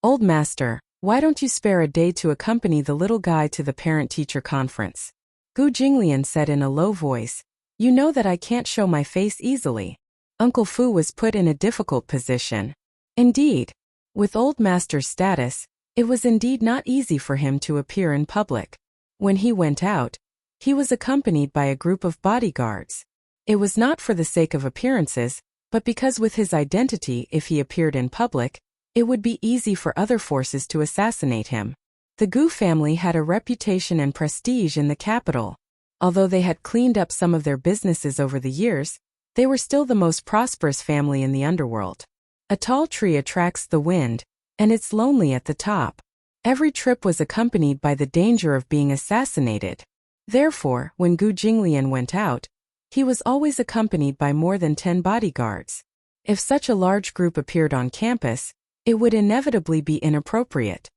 Old master, why don't you spare a day to accompany the little guy to the parent-teacher conference? Gu Jinglian said in a low voice. You know that I can't show my face easily. Uncle Fu was put in a difficult position. Indeed, with old master's status, it was indeed not easy for him to appear in public. When he went out, he was accompanied by a group of bodyguards. It was not for the sake of appearances, but because with his identity, if he appeared in public, it would be easy for other forces to assassinate him. The Gu family had a reputation and prestige in the capital. Although they had cleaned up some of their businesses over the years, they were still the most prosperous family in the underworld. A tall tree attracts the wind, and it's lonely at the top. Every trip was accompanied by the danger of being assassinated. Therefore, when Gu Jinglian went out, he was always accompanied by more than 10 bodyguards. If such a large group appeared on campus, it would inevitably be inappropriate.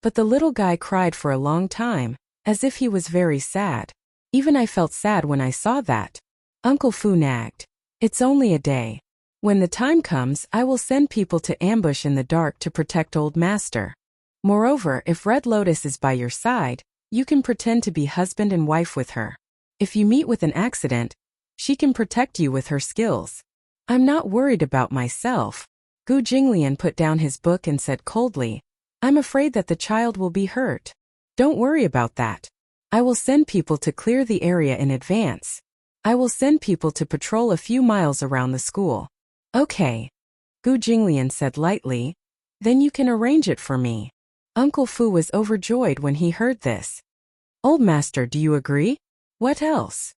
But the little guy cried for a long time, as if he was very sad. Even I felt sad when I saw that. Uncle Fu nagged. It's only a day. When the time comes, I will send people to ambush in the dark to protect Old Master. Moreover, if Red Lotus is by your side, you can pretend to be husband and wife with her. If you meet with an accident, she can protect you with her skills. I'm not worried about myself. Gu Jinglian put down his book and said coldly, I'm afraid that the child will be hurt. Don't worry about that. I will send people to clear the area in advance. I will send people to patrol a few miles around the school. Okay. Gu Jinglian said lightly, then you can arrange it for me. Uncle Fu was overjoyed when he heard this. Old Master, do you agree? What else?